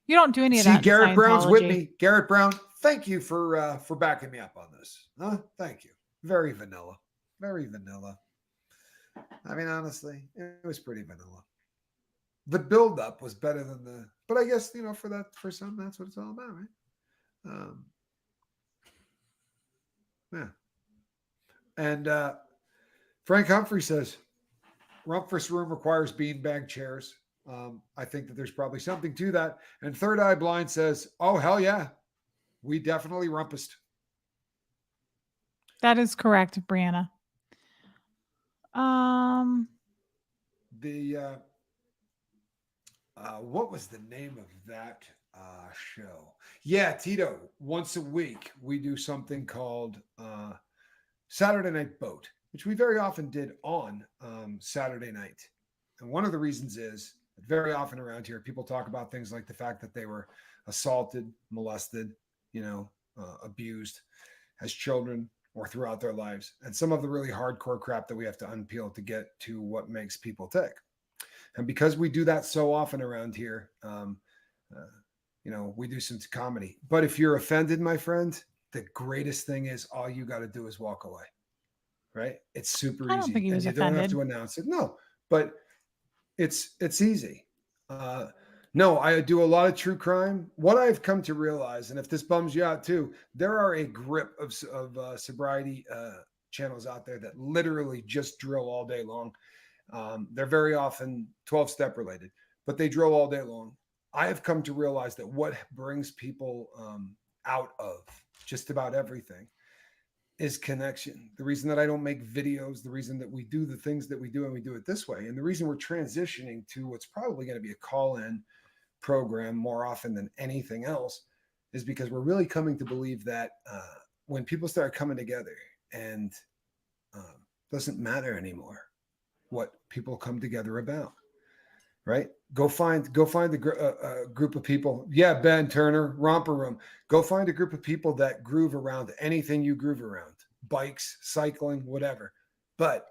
[SPEAKER 2] You don't do any of
[SPEAKER 1] See,
[SPEAKER 2] that in
[SPEAKER 1] Garrett Brown's with
[SPEAKER 2] Scientology.
[SPEAKER 1] me. Garrett Brown, thank you for backing me up on this. Thank you. Very vanilla. Very vanilla. I mean, honestly, it was pretty vanilla. The build-up was better than the, but I guess, you know, for some, that's what it's all about, right? Yeah. And Frank Humphrey says, Rumpus Room requires beanbag chairs. I think that there's probably something to that. And Third Eye Blind says, oh, hell yeah. We definitely rumpused.
[SPEAKER 2] That is correct, Brianna.
[SPEAKER 1] What was the name of that show? Yeah, Tito, once a week we do something called Saturday Night Boat, which we very often did on Saturday night. And one of the reasons is that very often around here, people talk about things like the fact that they were assaulted, molested, abused as children or throughout their lives. And some of the really hardcore crap that we have to unpeel to get to what makes people tick. And because we do that so often around here, we do some comedy. But if you're offended, my friend, the greatest thing is all you got to do is walk away. Right? It's super easy.
[SPEAKER 2] I don't think he was
[SPEAKER 1] and you don't have
[SPEAKER 2] offended.
[SPEAKER 1] to announce it. No, but it's easy. No, I do a lot of true crime. What I've come to realize, and if this bums you out too, there are a grip of sobriety channels out there that literally just drill all day long. They're very often 12-step related, but they drill all day long. I have come to realize that what brings people out of just about everything is connection. The reason that I don't make videos, the reason that we do the things that we do and we do it this way, and the reason we're transitioning to what's probably going to be a call-in program more often than anything else is because we're really coming to believe that when people start coming together and doesn't matter anymore what people come together about, right? Go find a group of people. Yeah, Ben Turner, Romper Room. Go find a group of people that groove around anything you groove around, bikes, cycling, whatever. But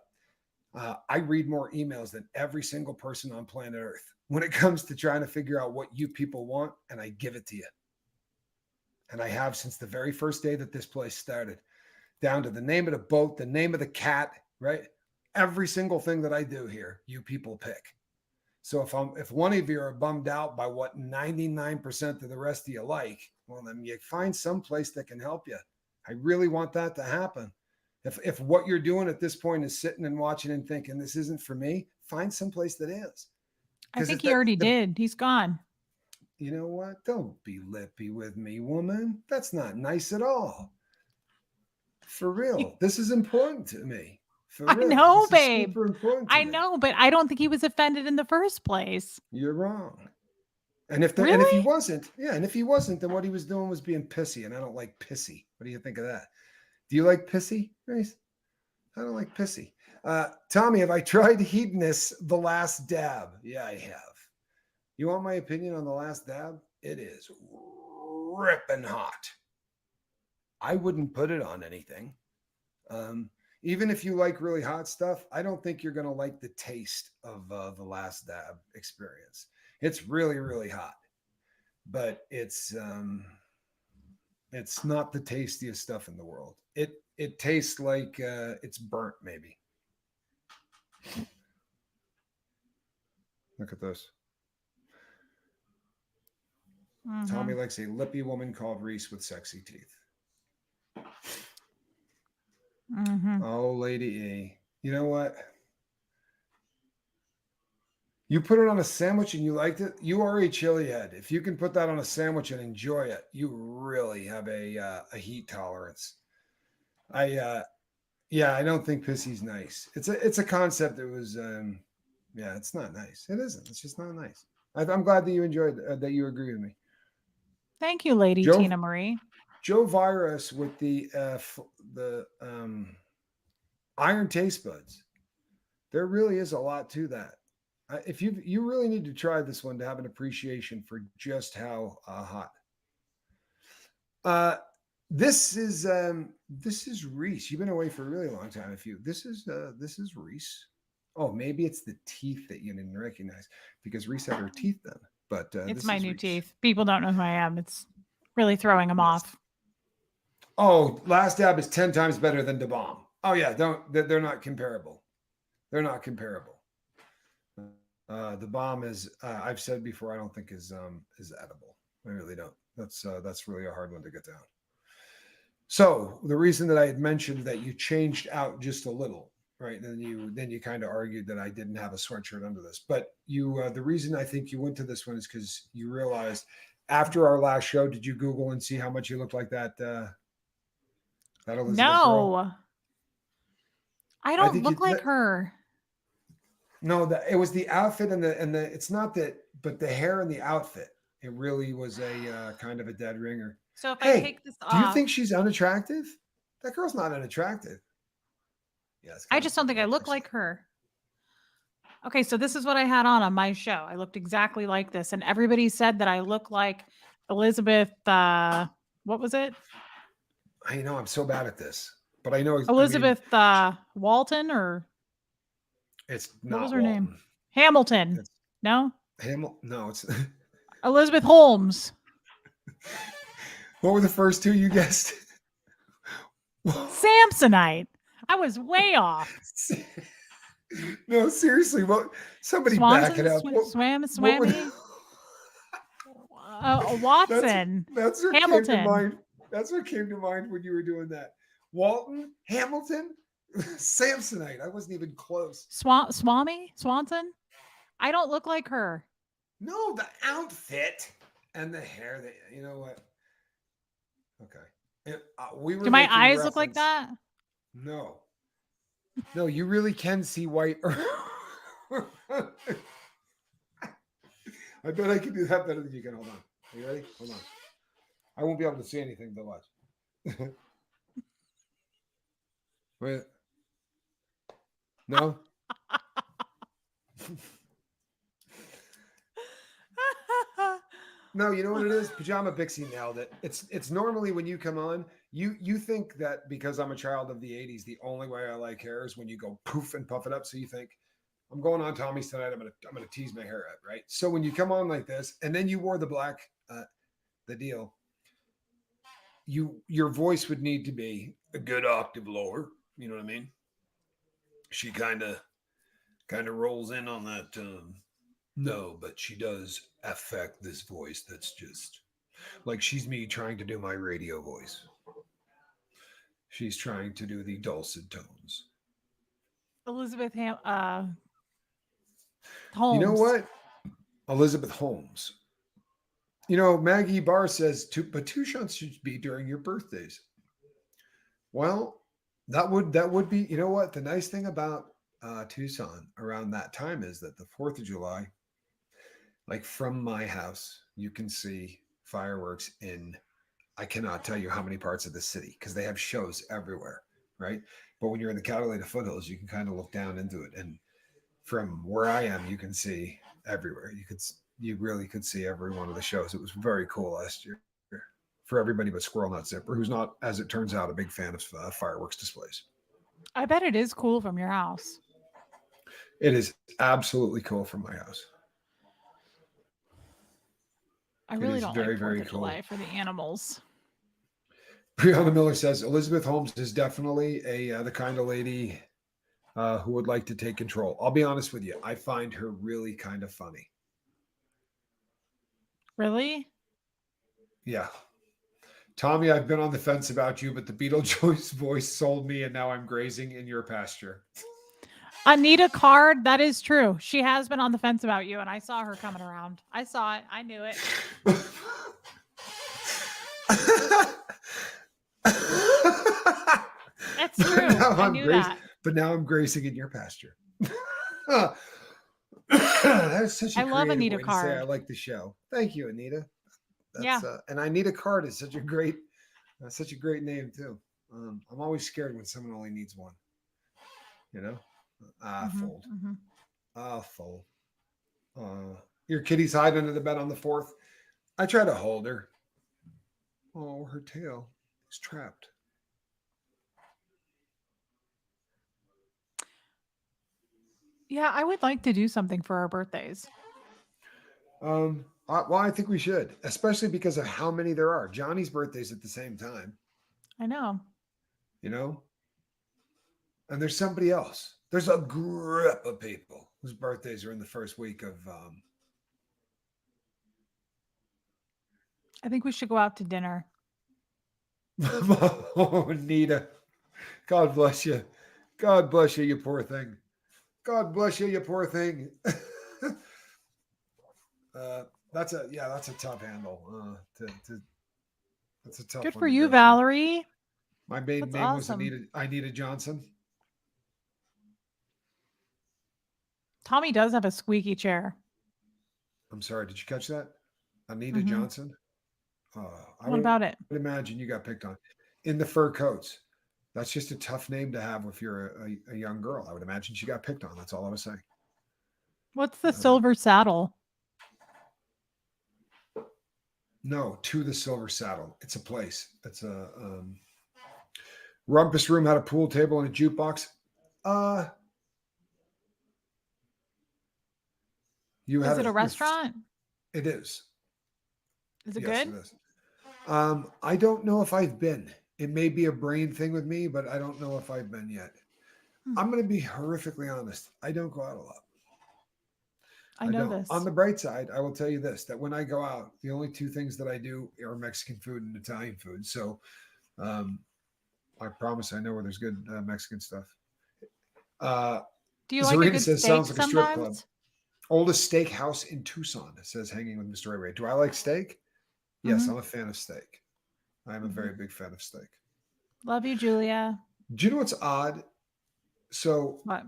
[SPEAKER 1] I read more emails than every single person on planet Earth when it comes to trying to figure out what you people want, and I give it to you. And I have since the very first day that this place started, down to the name of the boat, the name of the cat, right? Every single thing that I do here, you people pick. So if one of you are bummed out by what 99% of the rest of you like, well, then you find some place that can help you. I really want that to happen. If what you're doing at this point is sitting and watching and thinking this isn't for me, find some place that is.
[SPEAKER 2] I think he already did. He's gone.
[SPEAKER 1] You know what? Don't be lippy with me, woman. That's not nice at all. For real. This is important to me.
[SPEAKER 2] I know,
[SPEAKER 1] this
[SPEAKER 2] babe.
[SPEAKER 1] Super important to
[SPEAKER 2] I
[SPEAKER 1] me.
[SPEAKER 2] know, but I don't think he was offended in the first place.
[SPEAKER 1] You're wrong. And if he
[SPEAKER 2] Really?
[SPEAKER 1] wasn't, then what he was doing was being pissy, and I don't like pissy. What do you think of that? Do you like pissy, Grace? I don't like pissy. Tommy, have I tried Hedonist, The Last Dab? Yeah, I have. You want my opinion on The Last Dab? It is ripping hot. I wouldn't put it on anything. Even if you like really hot stuff, I don't think you're going to like the taste of The Last Dab experience. It's really, really hot, but it's not the tastiest stuff in the world. It tastes like it's burnt, maybe. Look at this. Tommy likes a lippy woman called Reese with sexy teeth. Oh, Lady E. You know what? You put it on a sandwich and you liked it. You are a chili head. If you can put that on a sandwich and enjoy it, you really have a heat tolerance. I don't think pissy's nice. It's a concept that was it's not nice. It isn't. It's just not nice. I'm glad that you enjoyed that you agree with me.
[SPEAKER 2] Thank you, Lady Tina Marie.
[SPEAKER 1] Joe Virus with the iron taste buds. There really is a lot to that. If you really need to try this one to have an appreciation for just how hot. This is Reese. You've been away for a really long time. This is Reese. Oh, maybe it's the teeth that you didn't recognize because Reese had her teeth done. But
[SPEAKER 2] it's my new teeth. People don't know who I am. It's really throwing them off.
[SPEAKER 1] Oh, Last Dab is 10 times better than Da Bomb. Oh yeah, they're not comparable. They're not comparable. The Bomb is I've said before, I don't think is edible. I really don't. That's really a hard one to get down. So the reason that I had mentioned that you changed out just a little, right? Then you kind of argued that I didn't have a sweatshirt under this, but the reason I think you went to this one is because you realized after our last show, did you Google and see how much you look like that Elizabeth
[SPEAKER 2] No,
[SPEAKER 1] girl?
[SPEAKER 2] I don't look like her.
[SPEAKER 1] No, it was the outfit and the it's not that, but the hair and the outfit. It really was a kind of a dead ringer.
[SPEAKER 2] So if I take this off,
[SPEAKER 1] do you think she's unattractive? That girl's not unattractive. Yeah,
[SPEAKER 2] I just don't think I look like her. Okay, so this is what I had on my show. I looked exactly like this, and everybody said that I look like Elizabeth. What was it?
[SPEAKER 1] I know I'm so bad at this, but I know
[SPEAKER 2] Elizabeth Walton, or
[SPEAKER 1] it's not.
[SPEAKER 2] What was her
[SPEAKER 1] Walton.
[SPEAKER 2] name? Hamilton. No,
[SPEAKER 1] no, it's
[SPEAKER 2] Elizabeth Holmes.
[SPEAKER 1] What were the first two you guessed?
[SPEAKER 2] Samsonite. I was way off.
[SPEAKER 1] No, seriously. What? Somebody
[SPEAKER 2] Swanson,
[SPEAKER 1] back it up.
[SPEAKER 2] Swammy. Watson.
[SPEAKER 1] That's what
[SPEAKER 2] Hamilton.
[SPEAKER 1] came to mind. That's what came to mind when you were doing that. Walton, Hamilton, Samsonite. I wasn't even close.
[SPEAKER 2] Swanson. I don't look like her.
[SPEAKER 1] No, the outfit and the hair. You know what? Okay.
[SPEAKER 2] Do my eyes look like that?
[SPEAKER 1] No. No, you really can see white. I bet I can do that better than you can. Hold on. Are you ready? Hold on. I won't be able to see anything, but watch. Wait. No? No, you know what it is? Pajama Bixie nailed it. It's normally when you come on, you think that because I'm a child of the 80s, the only way I like hair is when you go poof and puff it up. So you think, I'm going on Tommy's tonight. I'm gonna tease my hair out, right? So when you come on like this, and then you wore the black, the deal, your voice would need to be a good octave lower. You know what I mean? She kind of rolls in on that. No, but she does affect this voice that's just like she's me trying to do my radio voice. She's trying to do the dulcet tones.
[SPEAKER 2] Elizabeth Holmes.
[SPEAKER 1] You know what? Elizabeth Holmes. You know, Maggie Barr says, but 2 shots should be during your birthdays. Well, that would be, you know what? The nice thing about Tucson around that time is that the 4th of July, Like from my house, you can see fireworks in, I cannot tell you how many parts of the city because they have shows everywhere, right? But when you're in the Catalina foothills, you can kind of look down into it. And from where I am, you can see everywhere. You really could see every one of the shows. It was very cool last year for everybody but Squirrel Nut Zipper, who's not, as it turns out, a big fan of fireworks displays.
[SPEAKER 2] I bet it is cool from your house.
[SPEAKER 1] It is absolutely cool from my house.
[SPEAKER 2] I
[SPEAKER 1] It
[SPEAKER 2] really
[SPEAKER 1] is
[SPEAKER 2] don't
[SPEAKER 1] very,
[SPEAKER 2] like 4th
[SPEAKER 1] very
[SPEAKER 2] of
[SPEAKER 1] cool.
[SPEAKER 2] July for the animals.
[SPEAKER 1] Brianna Miller says Elizabeth Holmes is definitely the kind of lady who would like to take control. I'll be honest with you. I find her really kind of funny.
[SPEAKER 2] Really?
[SPEAKER 1] Yeah. Tommy, I've been on the fence about you, but the Beetlejuice voice sold me, and now I'm grazing in your pasture.
[SPEAKER 2] Anita Card, that is true. She has been on the fence about you, and I saw her coming around. I saw it. I knew it. That's true. I knew that.
[SPEAKER 1] But now I'm grazing in your pasture. That is such a
[SPEAKER 2] I love
[SPEAKER 1] creative
[SPEAKER 2] Anita
[SPEAKER 1] way to say I
[SPEAKER 2] Card.
[SPEAKER 1] like the show. Thank you, Anita.
[SPEAKER 2] Yeah.
[SPEAKER 1] And Anita Card is such a great name too. I'm always scared when someone only needs one. You know, fold. Fold. Your kitty's hiding under the bed on the 4th. I try to hold her. Oh, her tail is trapped.
[SPEAKER 2] Yeah, I would like to do something for our birthdays.
[SPEAKER 1] Well, I think we should, especially because of how many there are. Johnny's birthday's at the same time,
[SPEAKER 2] I know.
[SPEAKER 1] you know, and there's somebody else. There's a group of people whose birthdays are in the first week of.
[SPEAKER 2] I think we should go out to dinner.
[SPEAKER 1] Oh, Anita, God bless you. God bless you, you poor thing. God bless you, you poor thing. That's a tough handle. That's a tough
[SPEAKER 2] Good
[SPEAKER 1] one
[SPEAKER 2] for
[SPEAKER 1] to
[SPEAKER 2] you,
[SPEAKER 1] go
[SPEAKER 2] Valerie.
[SPEAKER 1] My maiden
[SPEAKER 2] That's
[SPEAKER 1] name was
[SPEAKER 2] awesome.
[SPEAKER 1] Anita Johnson.
[SPEAKER 2] Tommy does have a squeaky chair.
[SPEAKER 1] I'm sorry, did you catch that? Anita Johnson. I
[SPEAKER 2] What about it?
[SPEAKER 1] would imagine you got picked on in the fur coats. That's just a tough name to have if you're a young girl. I would imagine she got picked on. That's all I was saying.
[SPEAKER 2] What's the silver saddle?
[SPEAKER 1] No, to the Silver Saddle. It's a place. It's a Rumpus Room had a pool table and a jukebox.
[SPEAKER 2] Is it a restaurant?
[SPEAKER 1] It is.
[SPEAKER 2] Is it
[SPEAKER 1] Yes,
[SPEAKER 2] good?
[SPEAKER 1] it is. I don't know if I've been. It may be a brain thing with me, but I don't know if I've been yet. I'm going to be horrifically honest. I don't go out a lot.
[SPEAKER 2] I know
[SPEAKER 1] don't.
[SPEAKER 2] this.
[SPEAKER 1] On the bright side, I will tell you this, that when I go out, the only two things that I do are Mexican food and Italian food. So I promise I know where there's good Mexican stuff.
[SPEAKER 2] Do you like a good steak
[SPEAKER 1] sounds like a strip club.
[SPEAKER 2] sometimes?
[SPEAKER 1] Oldest steakhouse in Tucson. It says hanging with Mr. Ray Ray. Do I like steak? Yes, I'm a fan of steak. I'm a very big fan of steak.
[SPEAKER 2] Love you, Julia.
[SPEAKER 1] Do you know what's odd? So
[SPEAKER 2] What?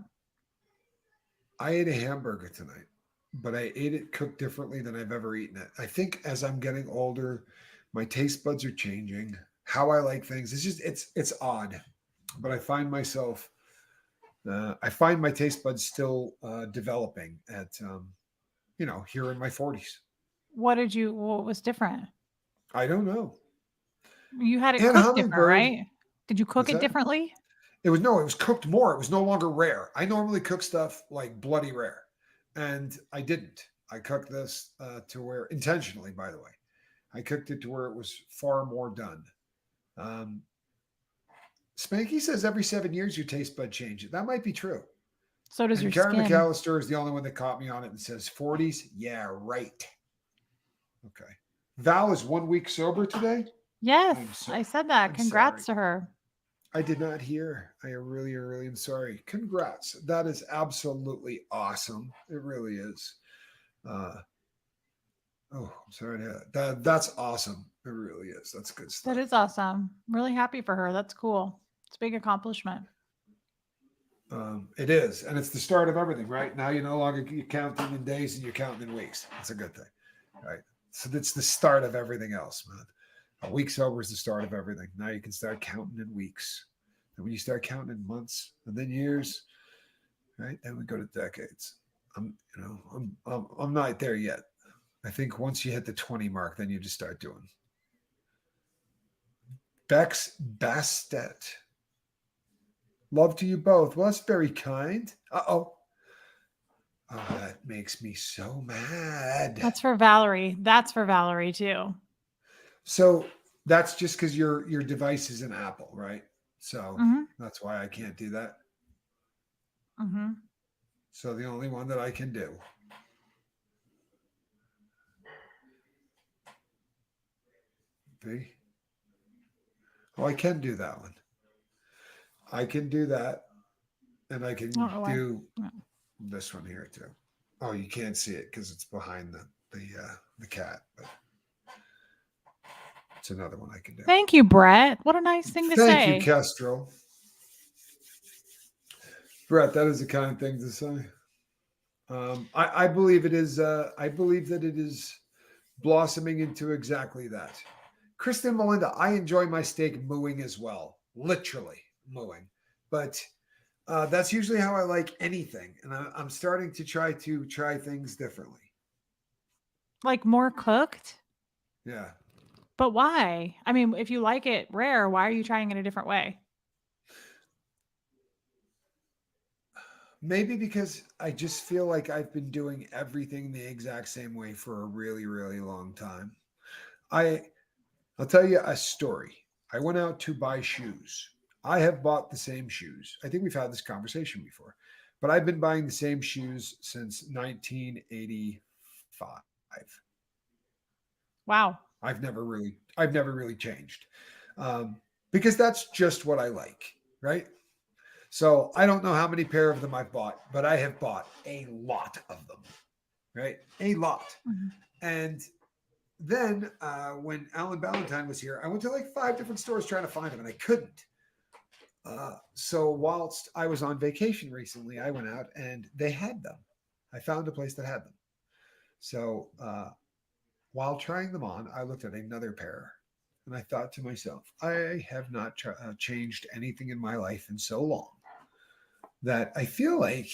[SPEAKER 1] I ate a hamburger tonight, but I ate it cooked differently than I've ever eaten it. I think as I'm getting older, my taste buds are changing. How I like things. It's odd, but I find myself, I find my taste buds still developing at, here in my 40s.
[SPEAKER 2] What was different?
[SPEAKER 1] I don't know.
[SPEAKER 2] You had it
[SPEAKER 1] And
[SPEAKER 2] cooked different,
[SPEAKER 1] hummingbird.
[SPEAKER 2] right? Did you cook
[SPEAKER 1] What's
[SPEAKER 2] it
[SPEAKER 1] that?
[SPEAKER 2] differently?
[SPEAKER 1] It was cooked more. It was no longer rare. I normally cook stuff like bloody rare, and I didn't. I cooked this to where intentionally, by the way, I cooked it to where it was far more done. Spanky says every 7 years your taste bud changes. That might be true.
[SPEAKER 2] So does
[SPEAKER 1] And
[SPEAKER 2] your
[SPEAKER 1] Karen
[SPEAKER 2] skin.
[SPEAKER 1] McAllister is the only one that caught me on it and says 40s. Yeah, right. Okay. Val is 1 week sober today.
[SPEAKER 2] Yes, I said that.
[SPEAKER 1] I'm
[SPEAKER 2] Congrats
[SPEAKER 1] sorry.
[SPEAKER 2] to her.
[SPEAKER 1] I did not hear. I really, really am sorry. Congrats. That is absolutely awesome. It really is. I'm sorry to hear that. That's awesome. It really is. That's good stuff.
[SPEAKER 2] That is awesome. I'm really happy for her. That's cool. It's a big accomplishment.
[SPEAKER 1] It is, and it's the start of everything, right? Now you're no longer you're counting in days and you're counting in weeks. That's a good thing, right? So that's the start of everything else, man. A week sober is the start of everything. Now you can start counting in weeks, and when you start counting in months and then years, right? Then we go to decades. I'm not there yet. I think once you hit the 20 mark, then you just start doing. Bex Bastet. Love to you both. Well, that's very kind. Uh-oh. Oh, that makes me so mad.
[SPEAKER 2] That's for Valerie. That's for Valerie too.
[SPEAKER 1] So that's just because your device is an Apple, right? So
[SPEAKER 2] Mm-hmm.
[SPEAKER 1] that's why I can't do that.
[SPEAKER 2] Mm-hmm.
[SPEAKER 1] So the only one that I can do. See? Oh, I can do that one. I can do that. And I can do this one here too. Oh, you can't see it because it's behind the cat, but it's another one I can do.
[SPEAKER 2] Thank you, Brett. What a nice thing to say.
[SPEAKER 1] Thank you, Kestrel. Brett, that is a kind thing to say. I believe it is. I believe that it is blossoming into exactly that. Kristen Melinda, I enjoy my steak mooing as well, literally mooing, but that's usually how I like anything, and I'm starting to try things differently.
[SPEAKER 2] Like more cooked?
[SPEAKER 1] Yeah.
[SPEAKER 2] But why? I mean, if you like it rare, why are you trying it a different way?
[SPEAKER 1] Maybe because I just feel like I've been doing everything the exact same way for a really, really long time. I'll tell you a story. I went out to buy shoes. I have bought the same shoes. I think we've had this conversation before, but I've been buying the same shoes since 1985.
[SPEAKER 2] Wow.
[SPEAKER 1] I've never really changed because that's just what I like, right? So I don't know how many pair of them I've bought, but I have bought a lot of them, right? A lot.
[SPEAKER 2] Mm-hmm.
[SPEAKER 1] And then when Alan Ballantyne was here, I went to like 5 different stores trying to find them, and I couldn't. So whilst I was on vacation recently, I went out and they had them. I found a place that had them. So while trying them on, I looked at another pair and I thought to myself, I have not changed anything in my life in so long that I feel like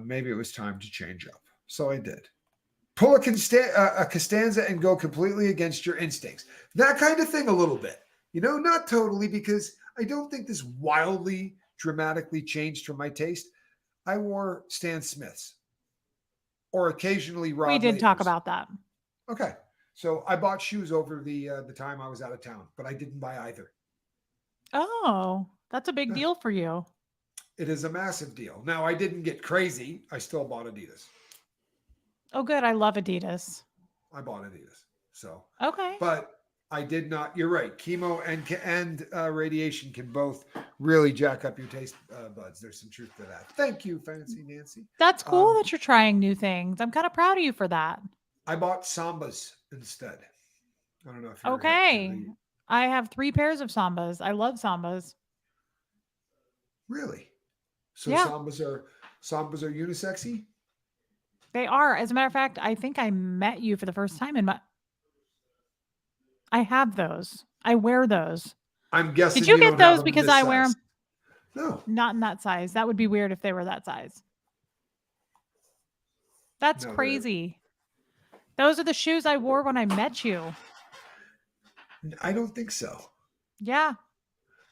[SPEAKER 1] maybe it was time to change up. So I did. Pull a Costanza and go completely against your instincts. That kind of thing a little bit. Not totally, because I don't think this wildly, dramatically changed from my taste. I wore Stan Smiths or occasionally Rod
[SPEAKER 2] We did
[SPEAKER 1] Lavers.
[SPEAKER 2] talk about that.
[SPEAKER 1] Okay. So I bought shoes over the time I was out of town, but I didn't buy either.
[SPEAKER 2] Oh, that's a big deal for you.
[SPEAKER 1] It is a massive deal. Now, I didn't get crazy. I still bought Adidas.
[SPEAKER 2] Oh, good. I love Adidas.
[SPEAKER 1] I bought Adidas. So,
[SPEAKER 2] okay.
[SPEAKER 1] But I did not. You're right. Chemo and radiation can both really jack up your taste buds. There's some truth to that. Thank you, Fancy Nancy.
[SPEAKER 2] That's cool that you're trying new things. I'm kind of proud of you for that.
[SPEAKER 1] I bought Sambas instead. I don't know if you're
[SPEAKER 2] okay. I have 3 pairs of Sambas. I love Sambas.
[SPEAKER 1] Really? So
[SPEAKER 2] yeah.
[SPEAKER 1] Sambas are unisexy?
[SPEAKER 2] They are. As a matter of fact, I think I met you for the first time in my. I have those. I wear those.
[SPEAKER 1] I'm guessing.
[SPEAKER 2] Did you get those because I wear them?
[SPEAKER 1] No.
[SPEAKER 2] Not in that size. That would be weird if they were that size. That's crazy. Those are the shoes I wore when I met you.
[SPEAKER 1] I don't think so.
[SPEAKER 2] Yeah.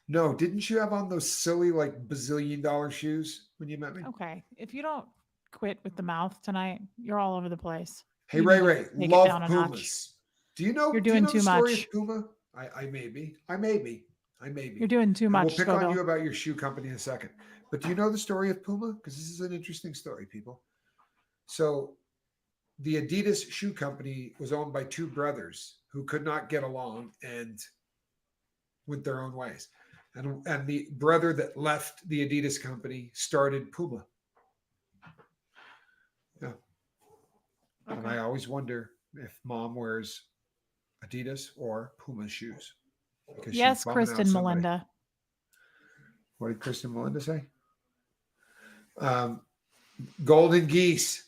[SPEAKER 1] No, didn't you have on those silly like bazillion-dollar shoes when you met me?
[SPEAKER 2] Okay. If you don't quit with the mouth tonight, you're all over the place.
[SPEAKER 1] Hey, Ray, love Pumas. Do you know?
[SPEAKER 2] You're doing too much.
[SPEAKER 1] Of Puma? I may be.
[SPEAKER 2] You're doing too much.
[SPEAKER 1] We'll pick on you about your shoe company in a second. But do you know the story of Puma? Because this is an interesting story, people. So the Adidas shoe company was owned by 2 brothers who could not get along and went their own ways. And the brother that left the Adidas company started Puma. Yeah. Okay. And I always wonder if Mom wears Adidas or Puma shoes.
[SPEAKER 2] Yes, Kristen Melinda.
[SPEAKER 1] What did Kristen Melinda say? Golden geese.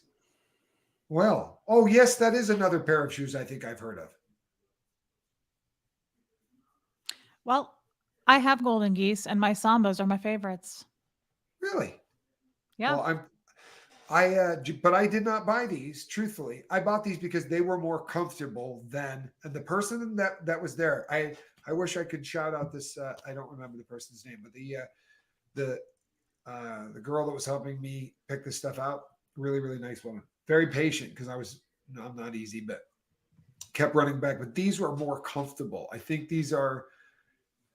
[SPEAKER 1] Well, oh yes, that is another pair of shoes I think I've heard of.
[SPEAKER 2] Well, I have golden geese, and my Sambas are my favorites.
[SPEAKER 1] Really?
[SPEAKER 2] Yeah.
[SPEAKER 1] Well, but I did not buy these. Truthfully, I bought these because they were more comfortable than, and the person that was there. I wish I could shout out this. I don't remember the person's name, but the girl that was helping me pick this stuff out, really really nice woman, very patient because I'm not easy, but kept running back. But these were more comfortable. I think these are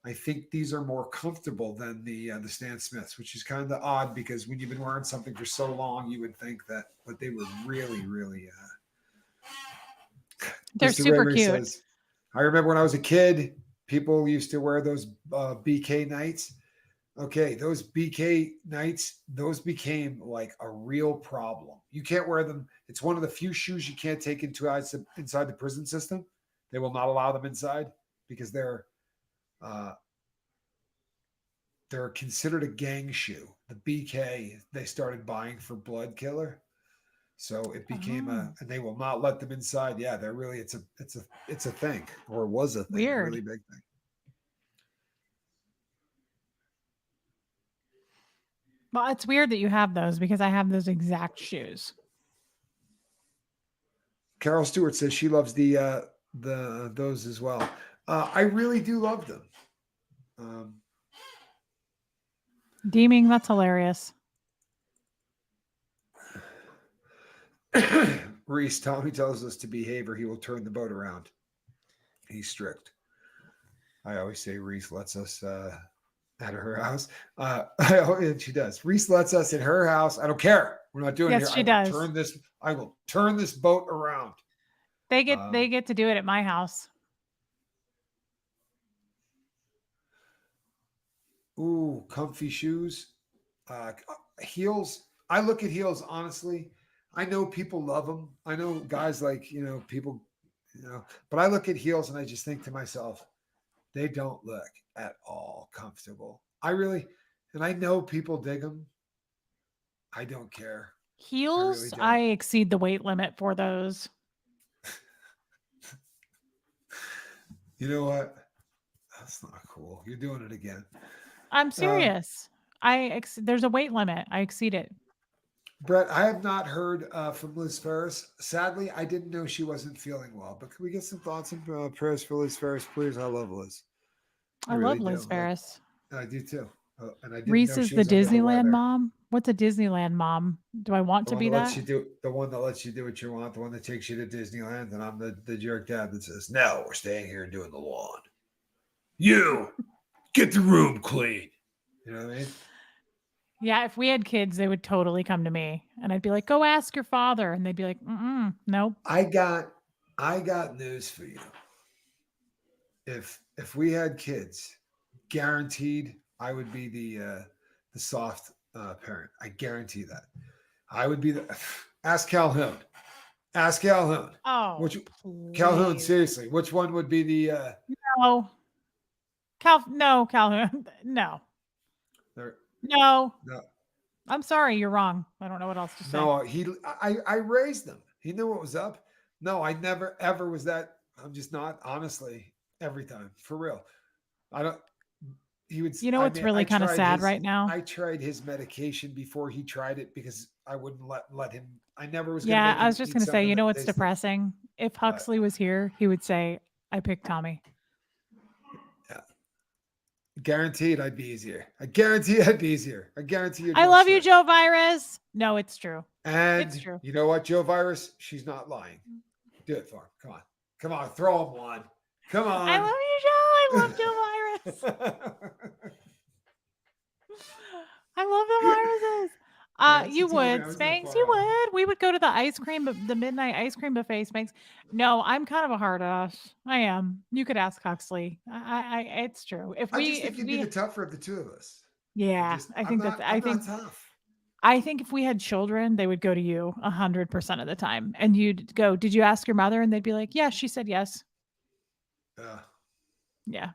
[SPEAKER 1] more comfortable than the Stan Smiths, which is kind of odd because when you've been wearing something for so long, you would think that, but they were really, really.
[SPEAKER 2] They're
[SPEAKER 1] Mr.
[SPEAKER 2] super
[SPEAKER 1] Ray
[SPEAKER 2] cute.
[SPEAKER 1] Says, I remember when I was a kid, people used to wear those BK Nights. Okay, those BK Nights, those became like a real problem. You can't wear them. It's one of the few shoes you can't take inside the prison system. They will not allow them inside because they're considered a gang shoe. The BK they started buying for blood killer, so it became and they will not let them inside. Yeah, they're really it's a thing, or was a thing,
[SPEAKER 2] Weird.
[SPEAKER 1] a really big thing.
[SPEAKER 2] Well, it's weird that you have those because I have those exact shoes.
[SPEAKER 1] Carol Stewart says she loves those as well. I really do love them.
[SPEAKER 2] Deeming, that's hilarious.
[SPEAKER 1] Reese, Tommy tells us to behave or he will turn the boat around. He's strict. I always say Reese lets us at her house. And she does. Reese lets us in her house. I don't care. We're not doing it
[SPEAKER 2] Yes,
[SPEAKER 1] here.
[SPEAKER 2] she does.
[SPEAKER 1] I will turn this boat around.
[SPEAKER 2] They get to do it at my house.
[SPEAKER 1] Ooh, comfy shoes. Heels. I look at heels, honestly. I know people love them. I know guys like, people, but I look at heels and I just think to myself, they don't look at all comfortable. And I know people dig them. I don't care.
[SPEAKER 2] Heels,
[SPEAKER 1] don't.
[SPEAKER 2] I exceed the weight limit for those.
[SPEAKER 1] You know what? That's not cool. You're doing it again.
[SPEAKER 2] I'm serious. There's a weight limit. I exceed it.
[SPEAKER 1] Brett, I have not heard from Liz Ferris. Sadly, I didn't know she wasn't feeling well. But can we get some thoughts and prayers for Liz Ferris, please? I love Liz.
[SPEAKER 2] I love Liz Ferris.
[SPEAKER 1] I do too. And I didn't
[SPEAKER 2] Reese
[SPEAKER 1] know
[SPEAKER 2] is
[SPEAKER 1] she
[SPEAKER 2] the
[SPEAKER 1] was under
[SPEAKER 2] Disneyland
[SPEAKER 1] weather.
[SPEAKER 2] mom. What's a Disneyland mom? Do I want to be that?
[SPEAKER 1] The one that lets you do what you want, the one that takes you to Disneyland, and I'm the jerk dad that says, "No, we're staying here and doing the lawn. You get the room clean." You know what I mean?
[SPEAKER 2] Yeah, if we had kids, they would totally come to me, and I'd be like, "Go ask your father," and they'd be like, "Nope."
[SPEAKER 1] I got news for you. If we had kids, guaranteed I would be the soft parent. I guarantee that. I would be ask Calhoun. Ask Calhoun.
[SPEAKER 2] Oh,
[SPEAKER 1] Calhoun, seriously, which one would be the
[SPEAKER 2] no. Calhoun. No. No. I'm sorry, you're wrong. I don't know what else to say.
[SPEAKER 1] No, I raised them. He knew what was up. No, I never ever was that. I'm just not, honestly, every time. For real. I don't he would
[SPEAKER 2] what's really kind of sad right now?
[SPEAKER 1] I tried his medication before he tried it because I wouldn't let him. I never was
[SPEAKER 2] Yeah, I was just gonna say, what's depressing? If Huxley was here, he would say, I picked Tommy.
[SPEAKER 1] Yeah. Guaranteed I'd be easier. I guarantee I'd be easier. I guarantee you.
[SPEAKER 2] I love you, Joe Virus. No, it's true.
[SPEAKER 1] And
[SPEAKER 2] it's true.
[SPEAKER 1] You know what, Joe Virus? She's not lying. Do it for him. Come on. Come on. Throw him one. Come on.
[SPEAKER 2] I love you, Joe. I love Joe Virus. I love the viruses. You would, Spanx. You would. We would go to the midnight ice cream buffet, Spanx. No, I'm kind of a hard ass. I am. You could ask Huxley. It's true. If
[SPEAKER 1] you'd be the tougher of the two of us.
[SPEAKER 2] Yeah, I think
[SPEAKER 1] tough.
[SPEAKER 2] I think if we had children, they would go to you 100% of the time, and you'd go, "Did you ask your mother?" And they'd be like, "Yeah, she said yes." Yeah.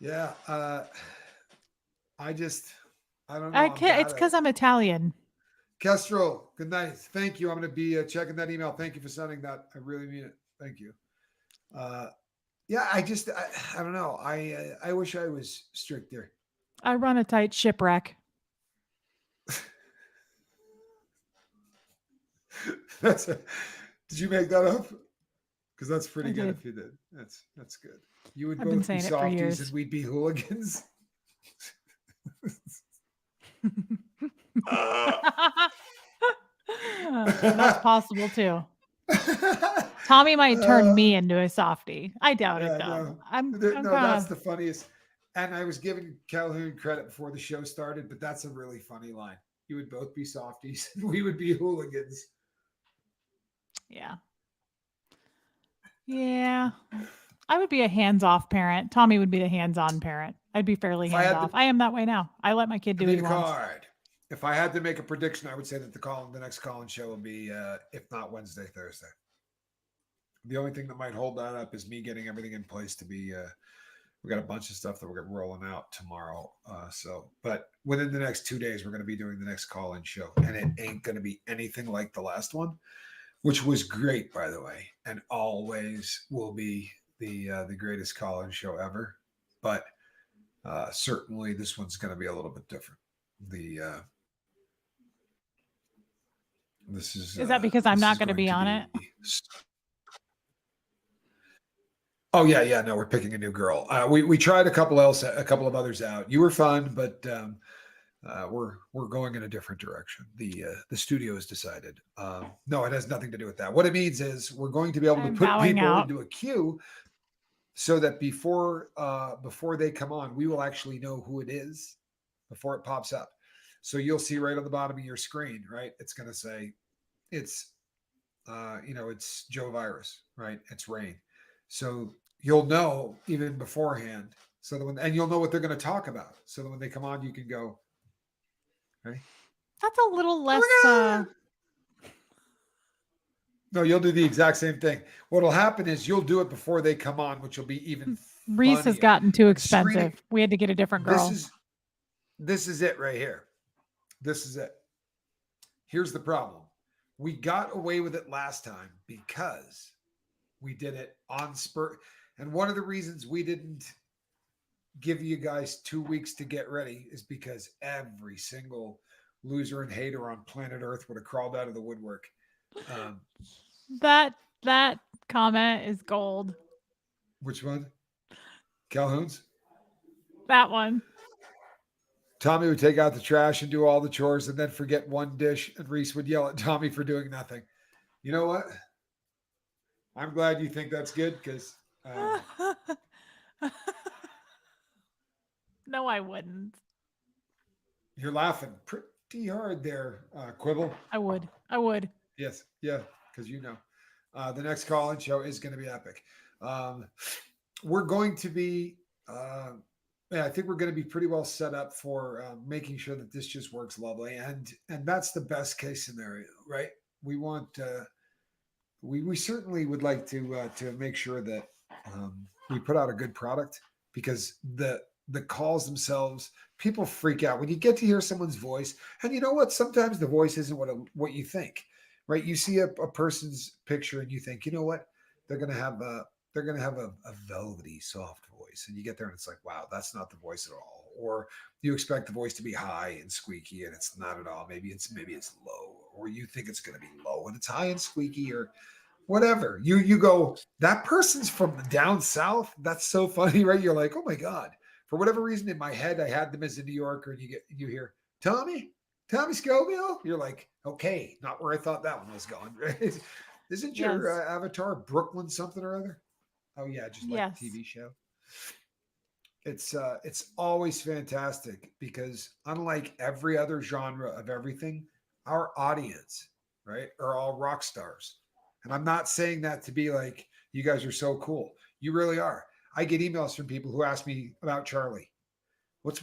[SPEAKER 1] Yeah. I don't know.
[SPEAKER 2] I
[SPEAKER 1] I'm
[SPEAKER 2] can't.
[SPEAKER 1] bad
[SPEAKER 2] It's
[SPEAKER 1] at
[SPEAKER 2] because
[SPEAKER 1] it.
[SPEAKER 2] I'm Italian.
[SPEAKER 1] Kestrel, good night. Thank you. I'm going to be checking that email. Thank you for sending that. I really mean it. Thank you. Yeah, I don't know. I wish I was stricter.
[SPEAKER 2] I run a tight shipwreck.
[SPEAKER 1] Did you make that up? Because that's pretty
[SPEAKER 2] I
[SPEAKER 1] good
[SPEAKER 2] did.
[SPEAKER 1] if you did. That's good. You would
[SPEAKER 2] I've been
[SPEAKER 1] both be
[SPEAKER 2] saying it for
[SPEAKER 1] softies
[SPEAKER 2] years.
[SPEAKER 1] and we'd be hooligans.
[SPEAKER 2] That's possible too. Tommy might turn me into a softie. I doubt it
[SPEAKER 1] Yeah,
[SPEAKER 2] though.
[SPEAKER 1] no.
[SPEAKER 2] I'm
[SPEAKER 1] No, that's
[SPEAKER 2] kind
[SPEAKER 1] the funniest. And I was giving Calhoun credit before the show started, but that's a really funny line. You would both be softies and we would be hooligans.
[SPEAKER 2] yeah. Yeah. I would be a hands-off parent. Tommy would be the hands-on parent. I'd be fairly
[SPEAKER 1] If I had
[SPEAKER 2] hands-off.
[SPEAKER 1] to,
[SPEAKER 2] I am that way now. I let my kid
[SPEAKER 1] I
[SPEAKER 2] do what
[SPEAKER 1] need
[SPEAKER 2] he
[SPEAKER 1] a
[SPEAKER 2] wants.
[SPEAKER 1] card. If I had to make a prediction, I would say that the next call-in show will be, if not Wednesday, Thursday. The only thing that might hold that up is me getting everything in place to be. We got a bunch of stuff that we're rolling out tomorrow. But within the next 2 days, we're going to be doing the next call-in show, and it ain't going to be anything like the last one, which was great, by the way, and always will be the greatest call-in show ever. But certainly, this one's going to be a little bit different. This is
[SPEAKER 2] Is that because I'm
[SPEAKER 1] this
[SPEAKER 2] not
[SPEAKER 1] is
[SPEAKER 2] going to be on it?
[SPEAKER 1] Oh yeah. No, we're picking a new girl. We tried a couple of others out. You were fun, but we're going in a different direction. The studio has decided. No, it has nothing to do with that. What it means is we're going to be able to
[SPEAKER 2] I'm
[SPEAKER 1] put
[SPEAKER 2] bowing
[SPEAKER 1] people
[SPEAKER 2] out.
[SPEAKER 1] into a queue so that before they come on, we will actually know who it is before it pops up. So you'll see right on the bottom of your screen, right? It's going to say it's it's Joe Virus, right? It's Rain. So you'll know even beforehand. So that you'll know what they're going to talk about. So that when they come on, you can go, right?
[SPEAKER 2] That's a little less.
[SPEAKER 1] No, you'll do the exact same thing. What'll happen is you'll do it before they come on, which will be even
[SPEAKER 2] Reese has
[SPEAKER 1] funnier.
[SPEAKER 2] gotten too
[SPEAKER 1] And screening-
[SPEAKER 2] expensive. We had to get a different girl.
[SPEAKER 1] This is it right here. This is it. Here's the problem. We got away with it last time because we did it on spur. And one of the reasons we didn't give you guys 2 weeks to get ready is because every single loser and hater on planet Earth would have crawled out of the woodwork.
[SPEAKER 2] That comment is gold.
[SPEAKER 1] Which one? Calhoun's?
[SPEAKER 2] That one.
[SPEAKER 1] Tommy would take out the trash and do all the chores and then forget one dish, and Reese would yell at Tommy for doing nothing. You know what? I'm glad you think that's good because
[SPEAKER 2] no, I wouldn't.
[SPEAKER 1] You're laughing pretty hard there, Quibble.
[SPEAKER 2] I would.
[SPEAKER 1] Yes, yeah, because the next call-in show is going to be epic. We're going to be, I think we're going to be pretty well set up for making sure that this just works lovely, and that's the best case scenario, right? We want, we certainly would like to make sure that we put out a good product because the calls themselves, people freak out when you get to hear someone's voice, and you know what? Sometimes the voice isn't what you think. Right, you see a person's picture and you think, you know what, they're gonna have a velvety, soft voice, and you get there and it's like, wow, that's not the voice at all. Or you expect the voice to be high and squeaky, and it's not at all. Maybe it's low, or you think it's gonna be low and it's high and squeaky, or whatever. You go, that person's from down south. That's so funny, right? You're like, oh my god. For whatever reason, in my head, I had them as a New Yorker, and you hear Tommy Scoville. You're like, okay, not where I thought that one was going. Right? Isn't your avatar Brooklyn something or other? Oh yeah, just like a TV show. It's always fantastic because unlike every other genre of everything, our audience, right, are all rock stars. And I'm not saying that to be like, you guys are so cool. You really are. I get emails from people who ask me about Charlie. What's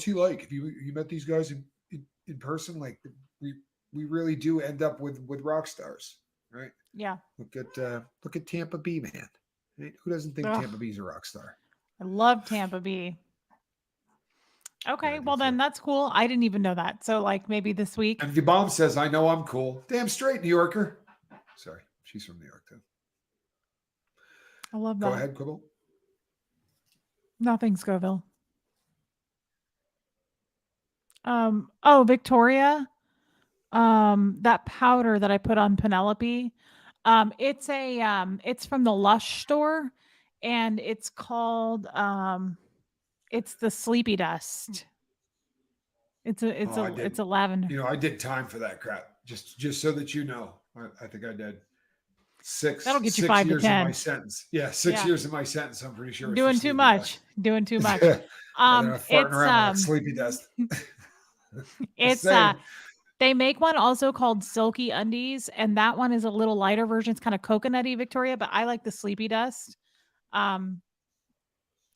[SPEAKER 1] he like? If you met these guys in person, like we really do end up with rock stars, right?
[SPEAKER 2] Yeah.
[SPEAKER 1] Look at Tampa B, man. Right? Who doesn't think Tampa B's a rock star?
[SPEAKER 2] I love Tampa B. Okay, well then that's cool. I didn't even know that. So like maybe this week.
[SPEAKER 1] And the bomb says, "I know I'm cool." Damn straight, New Yorker. Sorry, she's from New York too.
[SPEAKER 2] I love that.
[SPEAKER 1] Go ahead, Quibble.
[SPEAKER 2] Nothing, Scoville. Oh, Victoria. That powder that I put on Penelope. It's from the Lush store, and it's called it's the Sleepy Dust. It's a lavender.
[SPEAKER 1] You know, I did time for that crap. Just so that you know, I think I did
[SPEAKER 2] That'll get you
[SPEAKER 1] 6
[SPEAKER 2] 5 to
[SPEAKER 1] years in
[SPEAKER 2] 10.
[SPEAKER 1] my sentence. Yeah, 6
[SPEAKER 2] Yeah.
[SPEAKER 1] years in my sentence. I'm pretty sure.
[SPEAKER 2] Doing too much. Doing too much.
[SPEAKER 1] And then I'm farting around like Sleepy Dust.
[SPEAKER 2] It's they make one also called Silky Undies, and that one is a little lighter version. It's kind of coconutty, Victoria, but I like the Sleepy Dust. And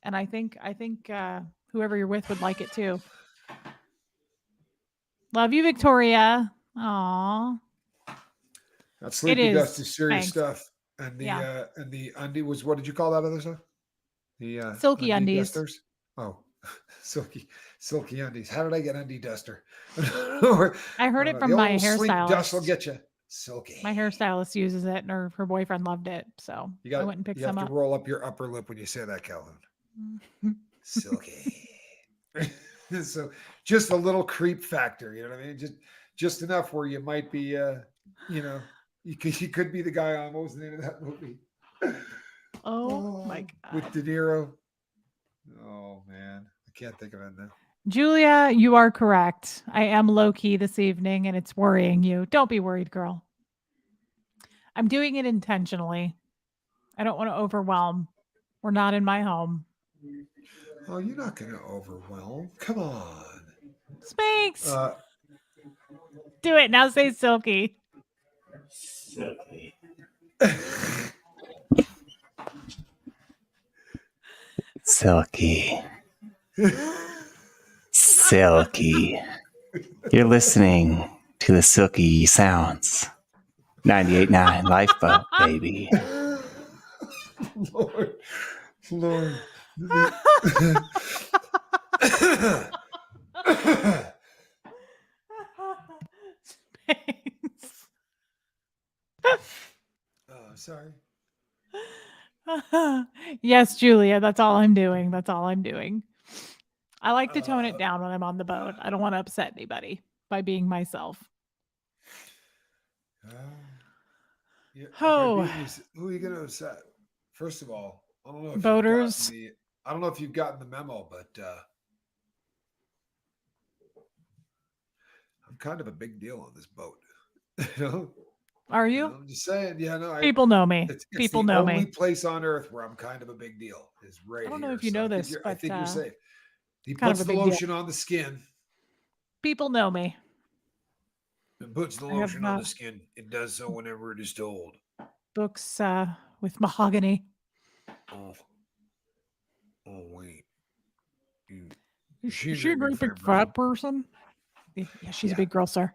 [SPEAKER 2] I think whoever you're with would like it too. Love you, Victoria. Aw.
[SPEAKER 1] That Sleepy Dust is serious
[SPEAKER 2] Thanks.
[SPEAKER 1] stuff. And the undie was, what did you call that other stuff? The
[SPEAKER 2] Silky Undies.
[SPEAKER 1] Dusters? Oh, silky undies. How did I get undie duster?
[SPEAKER 2] I heard it from my hairstylist.
[SPEAKER 1] Dust will get you. Silky.
[SPEAKER 2] My hairstylist uses it, and her boyfriend loved it, so I went and picked some up.
[SPEAKER 1] You have to roll up your upper lip when you say that, Calhoun. Silky. So just a little creep factor, you know what I mean? Just enough where you might be, you could be the guy on, what was the name of that movie?
[SPEAKER 2] Oh my God.
[SPEAKER 1] With De Niro. Oh man, I can't think of it now.
[SPEAKER 2] Julia, you are correct. I am low key this evening, and it's worrying you. Don't be worried, girl. I'm doing it intentionally. I don't want to overwhelm. We're not in my home.
[SPEAKER 1] Oh, you're not going to overwhelm. Come on.
[SPEAKER 2] Spanx. Do it. Now say Silky.
[SPEAKER 3] Silky. Silky. Silky. You're listening to the Silky Sounds. 98.9 Lifeboat, baby.
[SPEAKER 1] Lord. Oh, sorry.
[SPEAKER 2] Yes, Julia, that's all I'm doing. That's all I'm doing. I like to tone it down when I'm on the boat. I don't want to upset anybody by being myself.
[SPEAKER 1] Who are you going to upset? First of all, I don't know if
[SPEAKER 2] boaters.
[SPEAKER 1] I don't know if you've gotten the memo, but I'm kind of a big deal on this boat. You know?
[SPEAKER 2] Are you?
[SPEAKER 1] I'm just saying. Yeah, no.
[SPEAKER 2] People know me. People know me.
[SPEAKER 1] The only place on earth where I'm kind of a big deal is right here.
[SPEAKER 2] I don't know if you know this, but
[SPEAKER 1] I think you're safe. He
[SPEAKER 2] kind
[SPEAKER 1] puts
[SPEAKER 2] of a
[SPEAKER 1] the
[SPEAKER 2] big
[SPEAKER 1] lotion on the skin.
[SPEAKER 2] People know me.
[SPEAKER 1] It puts the lotion on the skin. It does so whenever it is told.
[SPEAKER 2] Books with mahogany.
[SPEAKER 1] Oh wait.
[SPEAKER 2] Is she a great big fat person? Yeah, she's a big girl, sir.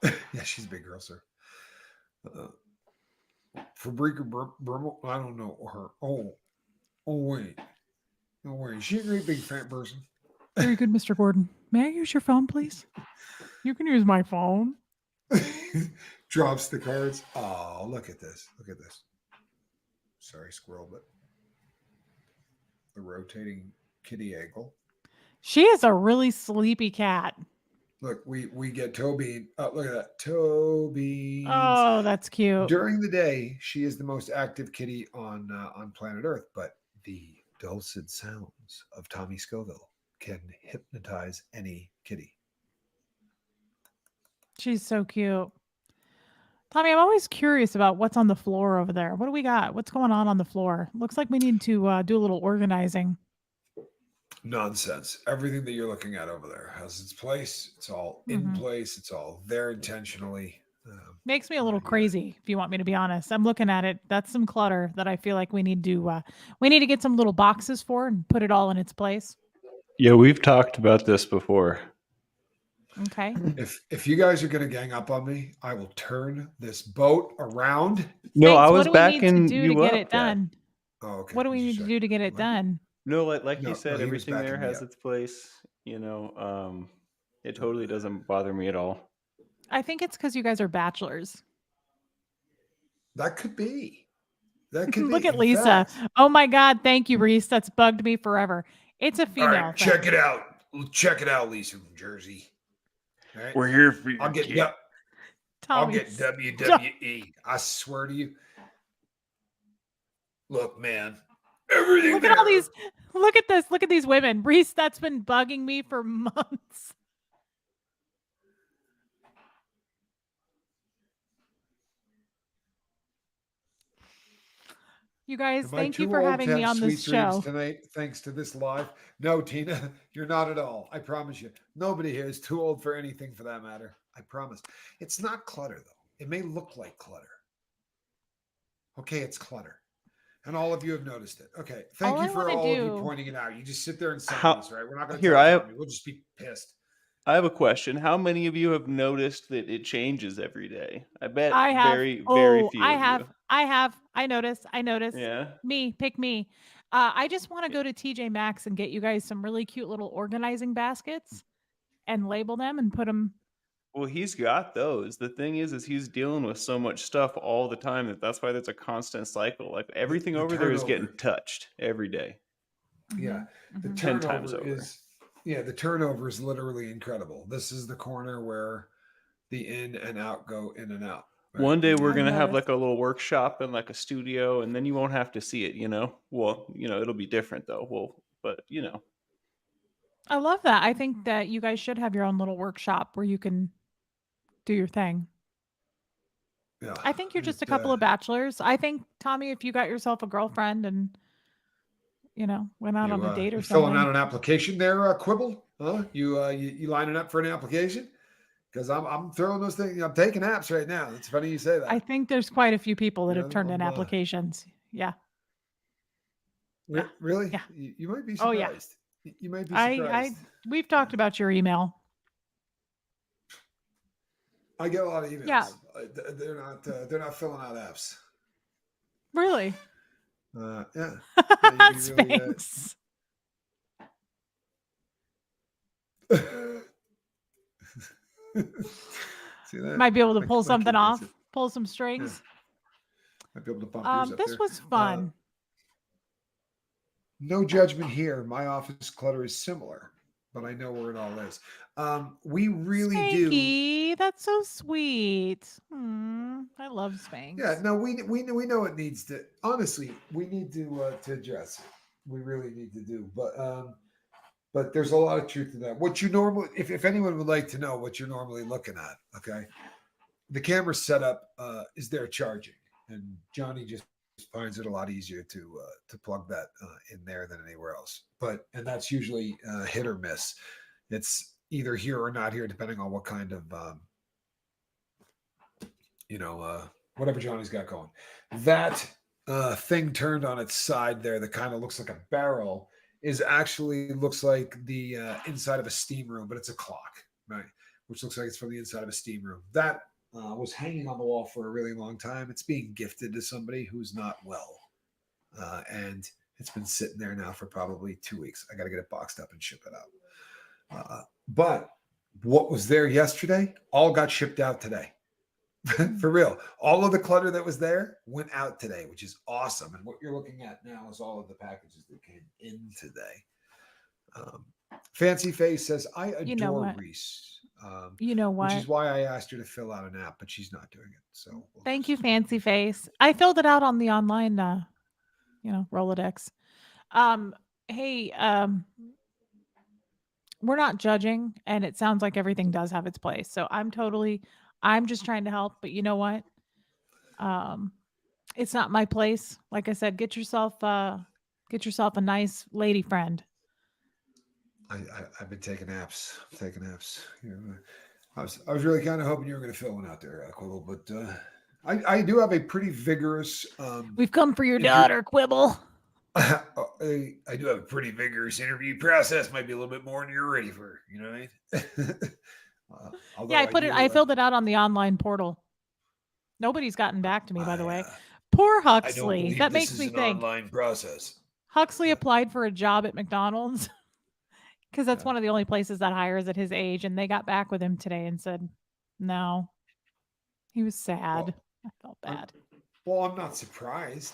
[SPEAKER 1] Yeah, she's a big girl, sir. Fabrica Burmo, I don't know her. Oh wait. No way. Is she a great big fat person?
[SPEAKER 2] Very good, Mr. Gordon. May I use your phone, please? You can use my phone.
[SPEAKER 1] Drops the cards. Oh, look at this. Look at this. Sorry, squirrel, but the rotating kitty ankle.
[SPEAKER 2] She is a really sleepy cat.
[SPEAKER 1] Look, we get Toby. Oh, look at that. Toby.
[SPEAKER 2] Oh, that's cute.
[SPEAKER 1] During the day, she is the most active kitty on planet Earth, but the dulcet sounds of Tommy Scoville can hypnotize any kitty.
[SPEAKER 2] She's so cute. Tommy, I'm always curious about what's on the floor over there. What do we got? What's going on the floor? Looks like we need to do a little organizing.
[SPEAKER 1] Nonsense. Everything that you're looking at over there has its place. It's all in place. It's all there intentionally.
[SPEAKER 2] Makes me a little crazy, if you want me to be honest. I'm looking at it. That's some clutter that I feel like we need to get some little boxes for and put it all in its place.
[SPEAKER 4] Yeah, we've talked about this before.
[SPEAKER 2] Okay.
[SPEAKER 1] If you guys are going to gang up on me, I will turn this boat around.
[SPEAKER 4] No,
[SPEAKER 2] Thanks.
[SPEAKER 4] I was backing
[SPEAKER 2] you
[SPEAKER 4] up.
[SPEAKER 2] Get it done?
[SPEAKER 1] Oh, okay.
[SPEAKER 2] What do we need to do to get it done?
[SPEAKER 4] No, like
[SPEAKER 1] No,
[SPEAKER 4] you said,
[SPEAKER 1] no, he was
[SPEAKER 4] everything there
[SPEAKER 1] backing me
[SPEAKER 4] has
[SPEAKER 1] up.
[SPEAKER 4] its place. It totally doesn't bother me at all.
[SPEAKER 2] I think it's because you guys are bachelors.
[SPEAKER 1] That could be. That could
[SPEAKER 2] Look
[SPEAKER 1] be.
[SPEAKER 2] at
[SPEAKER 1] In
[SPEAKER 2] Lisa.
[SPEAKER 1] fact,
[SPEAKER 2] Oh my God. Thank you, Reese. That's bugged me forever. It's a
[SPEAKER 1] all
[SPEAKER 2] female
[SPEAKER 1] right,
[SPEAKER 2] thing.
[SPEAKER 1] check it out. Check it out, Lisa from Jersey. All right,
[SPEAKER 4] We're here for
[SPEAKER 1] I'll
[SPEAKER 4] your
[SPEAKER 1] get
[SPEAKER 4] kid.
[SPEAKER 1] I'll
[SPEAKER 2] Tommy,
[SPEAKER 1] get
[SPEAKER 2] stop.
[SPEAKER 1] WWE. I swear to you. Look, man, everything
[SPEAKER 2] Look
[SPEAKER 1] there.
[SPEAKER 2] at all these. Look at this. Look at these women. Reese, that's been bugging me for months. You guys,
[SPEAKER 1] Am I
[SPEAKER 2] thank you
[SPEAKER 1] too
[SPEAKER 2] for
[SPEAKER 1] old
[SPEAKER 2] having
[SPEAKER 1] to
[SPEAKER 2] me
[SPEAKER 1] have
[SPEAKER 2] on
[SPEAKER 1] sweet
[SPEAKER 2] this
[SPEAKER 1] dreams
[SPEAKER 2] show.
[SPEAKER 1] tonight? Thanks to this live. No, Tina, you're not at all. I promise you. Nobody here is too old for anything, for that matter. I promise. It's not clutter though. It may look like clutter. Okay, it's clutter. And all of you have noticed it. Okay. Thank
[SPEAKER 2] All
[SPEAKER 1] you
[SPEAKER 2] I
[SPEAKER 1] for
[SPEAKER 2] wanna
[SPEAKER 1] all of you
[SPEAKER 2] do-
[SPEAKER 1] pointing it out. You just sit there and
[SPEAKER 4] How-
[SPEAKER 1] silence, right? We're not going to
[SPEAKER 4] Here,
[SPEAKER 1] tell
[SPEAKER 4] I
[SPEAKER 1] you.
[SPEAKER 4] have-
[SPEAKER 1] We'll just be pissed.
[SPEAKER 4] I have a question. How many of you have noticed that it changes every day? I bet
[SPEAKER 2] I have.
[SPEAKER 4] very, very few
[SPEAKER 2] I
[SPEAKER 4] of
[SPEAKER 2] have.
[SPEAKER 4] you.
[SPEAKER 2] I have. I noticed.
[SPEAKER 4] Yeah.
[SPEAKER 2] Me, pick me. I just want to go to TJ Maxx and get you guys some really cute little organizing baskets and label them and put them.
[SPEAKER 4] Well, he's got those. The thing is he's dealing with so much stuff all the time that's why there's a constant cycle. Like everything
[SPEAKER 1] the
[SPEAKER 4] over there is getting
[SPEAKER 1] turnover.
[SPEAKER 4] touched every day.
[SPEAKER 1] Yeah. The
[SPEAKER 4] 10 times
[SPEAKER 1] turnover
[SPEAKER 4] over.
[SPEAKER 1] the turnover is literally incredible. This is the corner where the in and out go in and out. right?
[SPEAKER 4] One day we're
[SPEAKER 2] I've
[SPEAKER 4] gonna have
[SPEAKER 2] noticed.
[SPEAKER 4] like a little workshop and like a studio, and then you won't have to see it, Well, it'll be different though. But
[SPEAKER 2] I love that. I think that you guys should have your own little workshop where you can do your thing.
[SPEAKER 1] Yeah.
[SPEAKER 2] I think you're just a couple of bachelors. I think, Tommy, if you got yourself a girlfriend and, went out on a date or
[SPEAKER 1] you filling out
[SPEAKER 2] something.
[SPEAKER 1] an application there, Quibble? Huh? You lining up for an application? Because I'm throwing those things. I'm taking apps right now. It's funny you say that.
[SPEAKER 2] I think there's quite a few people that
[SPEAKER 1] Yeah,
[SPEAKER 2] have turned in
[SPEAKER 1] I'm,
[SPEAKER 2] applications. Yeah. Yeah.
[SPEAKER 1] Really?
[SPEAKER 2] Yeah.
[SPEAKER 1] You might be
[SPEAKER 2] Oh, yeah.
[SPEAKER 1] surprised. You might be surprised.
[SPEAKER 2] We've talked about your email.
[SPEAKER 1] I get a lot of emails.
[SPEAKER 2] Yeah.
[SPEAKER 1] They're not filling out apps.
[SPEAKER 2] Really?
[SPEAKER 1] Yeah. Yeah, you can really,
[SPEAKER 2] Spanx.
[SPEAKER 1] See that?
[SPEAKER 2] Might be able to pull
[SPEAKER 1] My kid
[SPEAKER 2] something
[SPEAKER 1] gets
[SPEAKER 2] off,
[SPEAKER 1] it.
[SPEAKER 2] pull some strings.
[SPEAKER 1] Might be able to bump yours up
[SPEAKER 2] This
[SPEAKER 1] there.
[SPEAKER 2] was fun.
[SPEAKER 1] No judgment here. My office clutter is similar, but I know where it all is. We really do.
[SPEAKER 2] Spanky, that's so sweet. I love Spanx.
[SPEAKER 1] Yeah, no, we know it needs to. Honestly, we need to address it. We really need to do, but there's a lot of truth to that. What you normally, if anyone would like to know what you're normally looking at, okay, the camera setup is there charging, and Johnny just finds it a lot easier to plug that in there than anywhere else. And that's usually hit or miss. It's either here or not here, depending on what kind of whatever Johnny's got going. That thing turned on its side there that kind of looks like a barrel is actually looks like the inside of a steam room, but it's a clock, right? Which looks like it's from the inside of a steam room. That was hanging on the wall for a really long time. It's being gifted to somebody who's not well. And it's been sitting there now for probably 2 weeks. I got to get it boxed up and ship it out. But what was there yesterday all got shipped out today. For real. All of the clutter that was there went out today, which is awesome. And what you're looking at now is all of the packages that came in today. Fancy Face says, I adore Reese.
[SPEAKER 2] You know what?
[SPEAKER 1] Which is why I asked her to fill out an app, but she's not doing it. So
[SPEAKER 2] Thank you, Fancy Face. I filled it out on the online, Rolodex. Hey, we're not judging, and it sounds like everything does have its place. So I'm just trying to help, but you know what? It's not my place. Like I said, get yourself a nice lady friend.
[SPEAKER 1] I've been taking apps. I was really kind of hoping you were going to fill one out there, Quibble, but I do have a pretty vigorous.
[SPEAKER 2] We've come for your daughter, Quibble.
[SPEAKER 1] I do have a pretty vigorous interview process. Might be a little bit more than you're ready for. You know what I mean?
[SPEAKER 2] I filled it out on the online portal. Nobody's gotten back to me, by the way. Poor Huxley. That makes me think.
[SPEAKER 1] Online process.
[SPEAKER 2] Huxley applied for a job at McDonald's because that's
[SPEAKER 1] Yeah.
[SPEAKER 2] one of the only places that hires at his age. And they got back with him today and said, no. He was sad. I felt bad.
[SPEAKER 1] Well, I'm not surprised.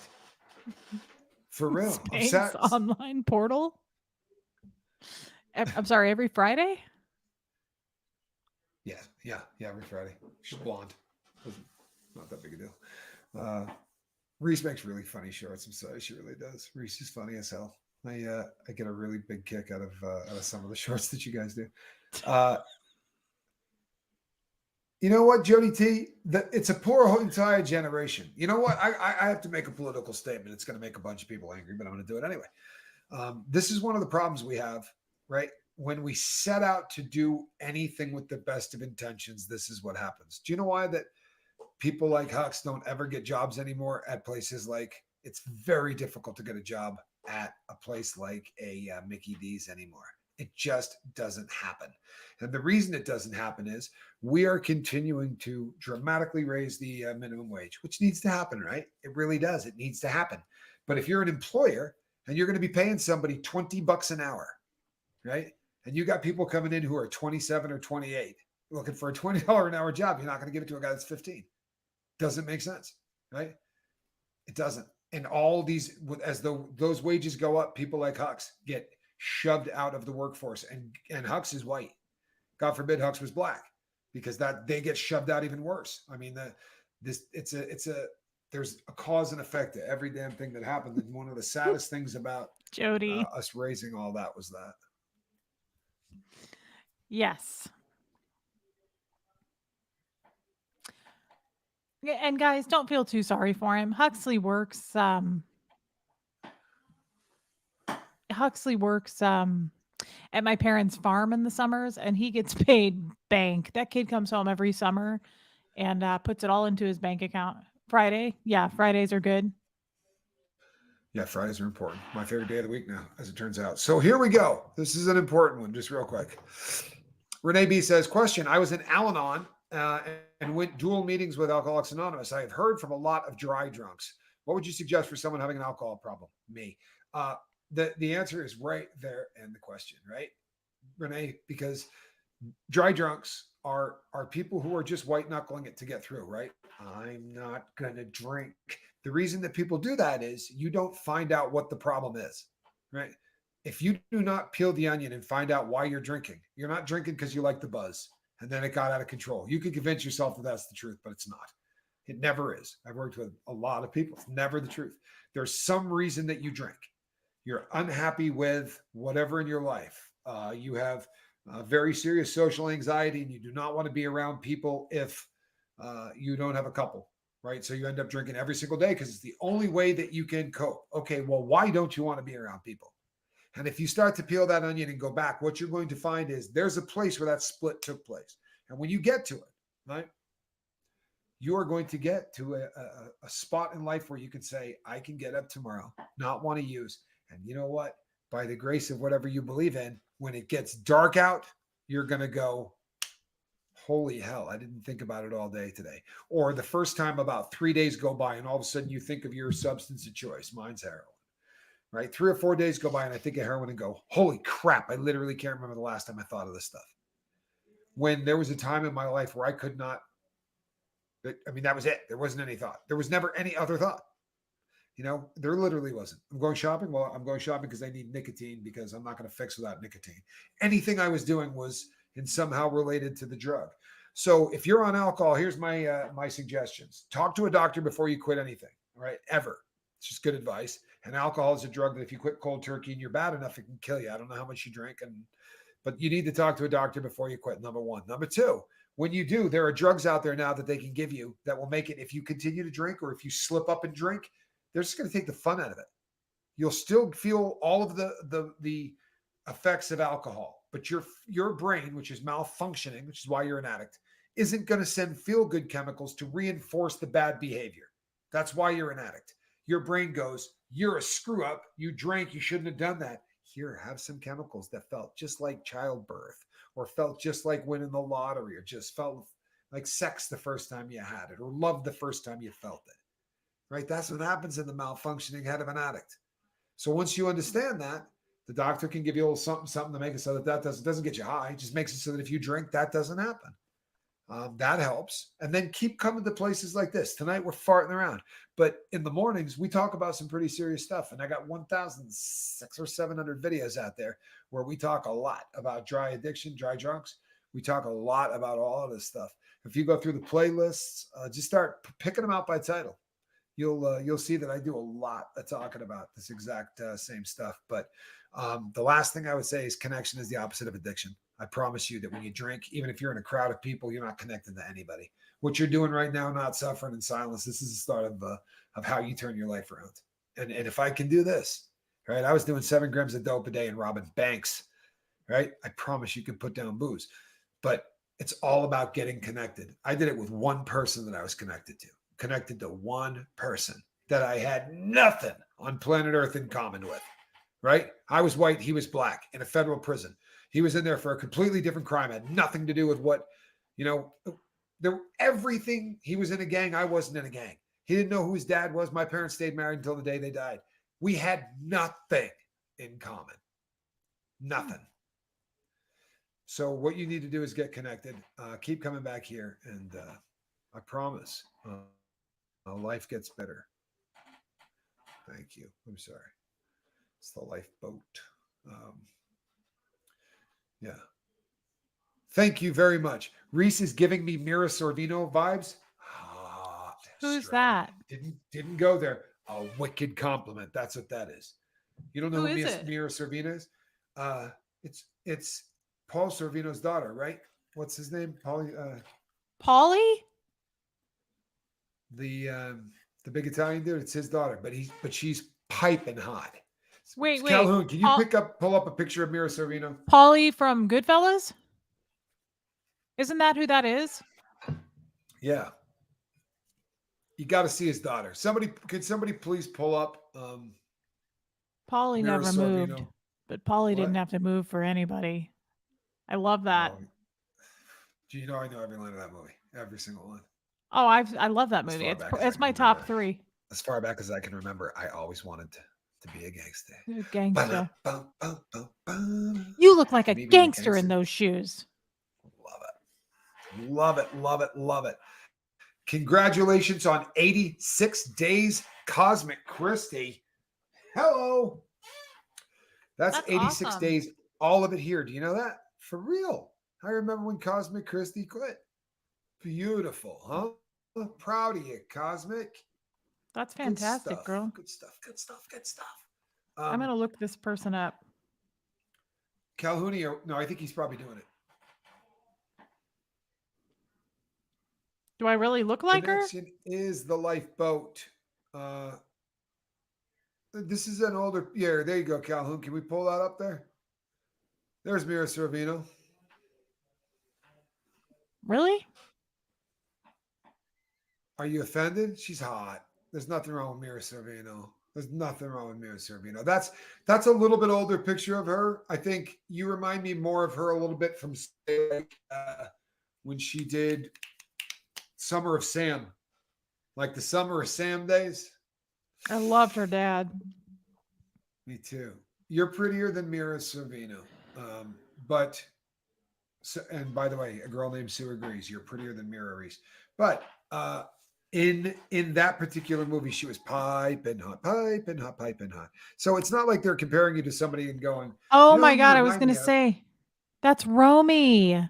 [SPEAKER 1] For real. I'm
[SPEAKER 2] Spanx
[SPEAKER 1] sad.
[SPEAKER 2] online portal. I'm sorry, every Friday?
[SPEAKER 1] Yeah, every Friday. She's blonde. Not that big a deal. Reese makes really funny shorts. I'm sorry, she really does. Reese is funny as hell. I get a really big kick out of some of the shorts that you guys do. You know what, Jody T? It's a poor entire generation. You know what? I have to make a political statement. It's going to make a bunch of people angry, but I'm going to do it anyway. This is one of the problems we have, right? When we set out to do anything with the best of intentions, this is what happens. Do you know why that people like Hux don't ever get jobs anymore at places like, it's very difficult to get a job at a place like a Mickey D's anymore. It just doesn't happen. And the reason it doesn't happen is we are continuing to dramatically raise the minimum wage, which needs to happen, right? It really does. It needs to happen. But if you're an employer and you're going to be paying somebody $20 an hour, right? And you got people coming in who are 27 or 28 looking for a $20 an hour job, you're not going to give it to a guy that's 15. Doesn't make sense, right? It doesn't. And all these, as those wages go up, people like Hux get shoved out of the workforce. And Hux is white. God forbid Hux was black, because that they get shoved out even worse. I mean, there's a cause and effect to every damn thing that happened. And one of the saddest things about
[SPEAKER 2] Jody.
[SPEAKER 1] us raising all that was that.
[SPEAKER 2] Yes. And guys, don't feel too sorry for him. Huxley works at my parents' farm in the summers, and he gets paid bank. That kid comes home every summer and puts it all into his bank account. Fridays are good.
[SPEAKER 1] Yeah, Fridays are important. My favorite day of the week now, as it turns out. So here we go. This is an important one, just real quick. Renee B says, question, I was in Al-Anon and went dual meetings with Alcoholics Anonymous. I have heard from a lot of dry drunks. What would you suggest for someone having an alcohol problem? Me. The answer is right there in the question, right, Renee? Because dry drunks are people who are just white knuckling it to get through, right? I'm not going to drink. The reason that people do that is you don't find out what the problem is, right? If you do not peel the onion and find out why you're drinking, you're not drinking because you like the buzz and then it got out of control. You can convince yourself that that's the truth, but it's not. It never is. I've worked with a lot of people. It's never the truth. There's some reason that you drink. You're unhappy with whatever in your life. You have very serious social anxiety and you do not want to be around people if you don't have a couple, right? So you end up drinking every single day because it's the only way that you can cope. Okay, well, why don't you want to be around people? And if you start to peel that onion and go back, what you're going to find is there's a place where that split took place. And when you get to it, right, you are going to get to a spot in life where you can say, I can get up tomorrow, not want to use. And you know what? By the grace of whatever you believe in, when it gets dark out, you're going to go, holy hell, I didn't think about it all day today. Or the first time about 3 days go by and all of a sudden you think of your substance of choice. Mine's heroin, right? 3 or 4 days go by and I think of heroin and go, holy crap, I literally can't remember the last time I thought of this stuff. When there was a time in my life where I could not, I mean, that was it. There wasn't any thought. There was never any other thought. You know, there literally wasn't. I'm going shopping. Well, I'm going shopping because I need nicotine because I'm not going to fix without nicotine. Anything I was doing was in somehow related to the drug. So if you're on alcohol, here's my my suggestions. Talk to a doctor before you quit anything, all right? Ever. It's just good advice. And alcohol is a drug that if you quit cold turkey and you're bad enough, it can kill you. I don't know how much you drink, but you need to talk to a doctor before you quit, number one. Number two, when you do, there are drugs out there now that they can give you that will make it, if you continue to drink or if you slip up and drink, they're just going to take the fun out of it. You'll still feel all of the effects of alcohol, but your brain, which is malfunctioning, which is why you're an addict, isn't going to send feel-good chemicals to reinforce the bad behavior. That's why you're an addict. Your brain goes, you're a screw up. You drank. You shouldn't have done that. Here, have some chemicals that felt just like childbirth or felt just like winning the lottery or just felt like sex the first time you had it or loved the first time you felt it. Right? That's what happens in the malfunctioning head of an addict. So once you understand that, the doctor can give you a little something to make it so that doesn't get you high. It just makes it so that if you drink, that doesn't happen. That helps. And then keep coming to places like this. Tonight we're farting around, but in the mornings we talk about some pretty serious stuff. And I got 1,600 or 700 videos out there where we talk a lot about dry addiction, dry drunks. We talk a lot about all of this stuff. If you go through the playlists, just start picking them out by title. You'll see that I do a lot of talking about this exact same stuff. But the last thing I would say is connection is the opposite of addiction. I promise you that when you drink, even if you're in a crowd of people, you're not connected to anybody. What you're doing right now, not suffering in silence, this is the start of how you turn your life around. And if I can do this, right? I was doing 7 grams of dope a day and robbing banks, right? I promise you can put down booze. But it's all about getting connected. I did it with one person that I was connected to one person that I had nothing on planet Earth in common with, right? I was white. He was black in a federal prison. He was in there for a completely different crime. It had nothing to do with what, everything. He was in a gang. I wasn't in a gang. He didn't know who his dad was. My parents stayed married until the day they died. We had nothing in common. Nothing. So what you need to do is get connected. Keep coming back here. And I promise life gets better. Thank you. I'm sorry. It's the lifeboat. Yeah. Thank you very much. Reese is giving me Mira Sorvino vibes.
[SPEAKER 2] Who's that?
[SPEAKER 1] Didn't go there. A wicked compliment. That's what that is. You don't know who Mira Sorvino is? It's Paul Sorvino's daughter, right? What's his name?
[SPEAKER 2] Paulie?
[SPEAKER 1] The big Italian dude. It's his daughter, but she's piping hot.
[SPEAKER 2] Wait.
[SPEAKER 1] Calhoun, can you pull up a picture of Mira Sorvino?
[SPEAKER 2] Paulie from Goodfellas? Isn't that who that is?
[SPEAKER 1] Yeah. You got to see his daughter. Could somebody please pull up?
[SPEAKER 2] Paulie
[SPEAKER 1] Mira
[SPEAKER 2] never
[SPEAKER 1] Sorvino.
[SPEAKER 2] moved, but Paulie didn't have to move for anybody. I love that.
[SPEAKER 1] Do you know I know every line of that movie, every single one.
[SPEAKER 2] Oh, I love that movie. It's my top 3.
[SPEAKER 1] As far back as I can remember, I always wanted to be a gangster.
[SPEAKER 2] Gangster.
[SPEAKER 1] You
[SPEAKER 2] look like a gangster in those shoes.
[SPEAKER 1] Love it. Congratulations on 86 days, Cosmic Christie. Hello. That's 86 awesome. Days, all of it here. Do you know that? For real. I remember when Cosmic Christie quit. Beautiful, huh? Proud of you, Cosmic.
[SPEAKER 2] That's fantastic, girl.
[SPEAKER 1] Good stuff.
[SPEAKER 2] I'm going to look this person up.
[SPEAKER 1] Calhoun, no, I think he's probably doing it.
[SPEAKER 2] Do I really look like her?
[SPEAKER 1] Connection is the lifeboat. This is an older. Yeah, there you go, Calhoun. Can we pull that up there? There's Mira Sorvino.
[SPEAKER 2] Really?
[SPEAKER 1] Are you offended? She's hot. There's nothing wrong with Mira Sorvino. That's a little bit older picture of her. I think you remind me more of her a little bit from when she did Summer of Sam, like the Summer of Sam days.
[SPEAKER 2] I loved her dad.
[SPEAKER 1] Me too. You're prettier than Mira Sorvino. And by the way, a girl named Sue agrees. You're prettier than Mira Reese. But in that particular movie, she was piping hot. So it's not like they're comparing you to somebody and going,
[SPEAKER 2] oh my God, I was going to say, that's Romy.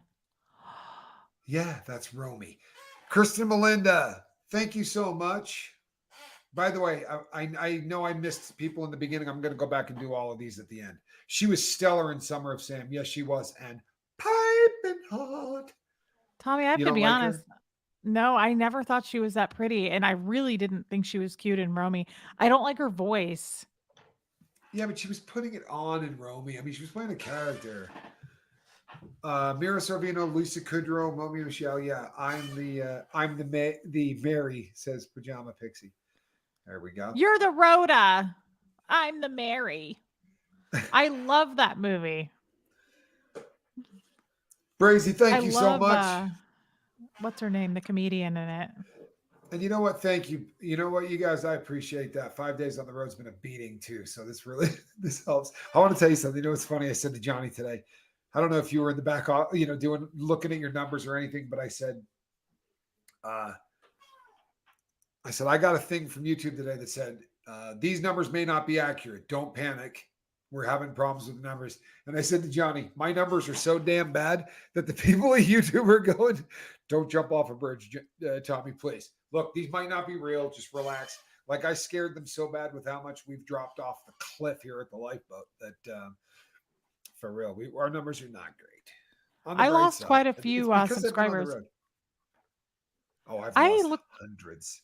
[SPEAKER 1] Yeah, that's Romy. Kristen Melinda, thank you so much. By the way, I know I missed people in the beginning. I'm going to go back and do all of these at the end. She was stellar in Summer of Sam. Yes, she was. And piping hot.
[SPEAKER 2] Tommy, I have to be honest. No, I never thought she was that pretty. And I really didn't think she was cute in Romy. I don't like her voice.
[SPEAKER 1] Yeah, but she was putting it on in Romy. I mean, she was playing a character. Mira Sorvino, Lisa Kudrow, Momi Michelle. Yeah, I'm the Mary, says Pajama Pixie. There we go.
[SPEAKER 2] You're the Rhoda. I'm the Mary. I love that movie.
[SPEAKER 1] Brazy, thank you so much.
[SPEAKER 2] What's her name? The comedian in it.
[SPEAKER 1] And you know what? Thank you. You know what, you guys, I appreciate that. 5 days on the road's been a beating too. So this really, this helps. I want to tell you something. You know, it's funny. I said to Johnny today, I don't know if you were in the back, looking at your numbers or anything, but I said, I got a thing from YouTube today that said, these numbers may not be accurate. Don't panic. We're having problems with numbers. And I said to Johnny, my numbers are so damn bad that the people at YouTube are going, don't jump off a bridge, Tommy, please. Look, these might not be real. Just relax. Like, I scared them so bad with how much we've dropped off the cliff here at the lifeboat that for real, our numbers are not great. On the
[SPEAKER 2] I
[SPEAKER 1] bright
[SPEAKER 2] lost
[SPEAKER 1] side,
[SPEAKER 2] quite a
[SPEAKER 1] it's
[SPEAKER 2] few
[SPEAKER 1] because I've been on the
[SPEAKER 2] subscribers.
[SPEAKER 1] road. Oh, I've
[SPEAKER 2] I
[SPEAKER 1] lost
[SPEAKER 2] look.
[SPEAKER 1] hundreds.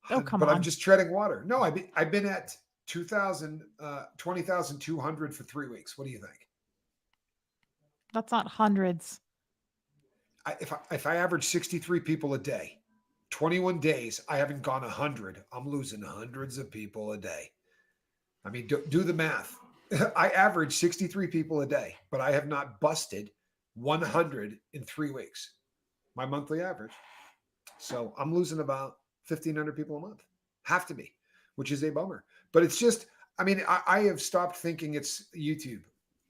[SPEAKER 2] Oh, come
[SPEAKER 1] But
[SPEAKER 2] on.
[SPEAKER 1] I'm just treading water. No, I've been at 20,200 for 3 weeks. What do you think?
[SPEAKER 2] That's not hundreds.
[SPEAKER 1] If I average 63 people a day, 21 days, I haven't gone 100. I'm losing hundreds of people a day. I mean, do the math. I average 63 people a day, but I have not busted 100 in 3 weeks. My monthly average. So I'm losing about 1,500 people a month. Have to be, which is a bummer. But it's just, I mean, I have stopped thinking it's YouTube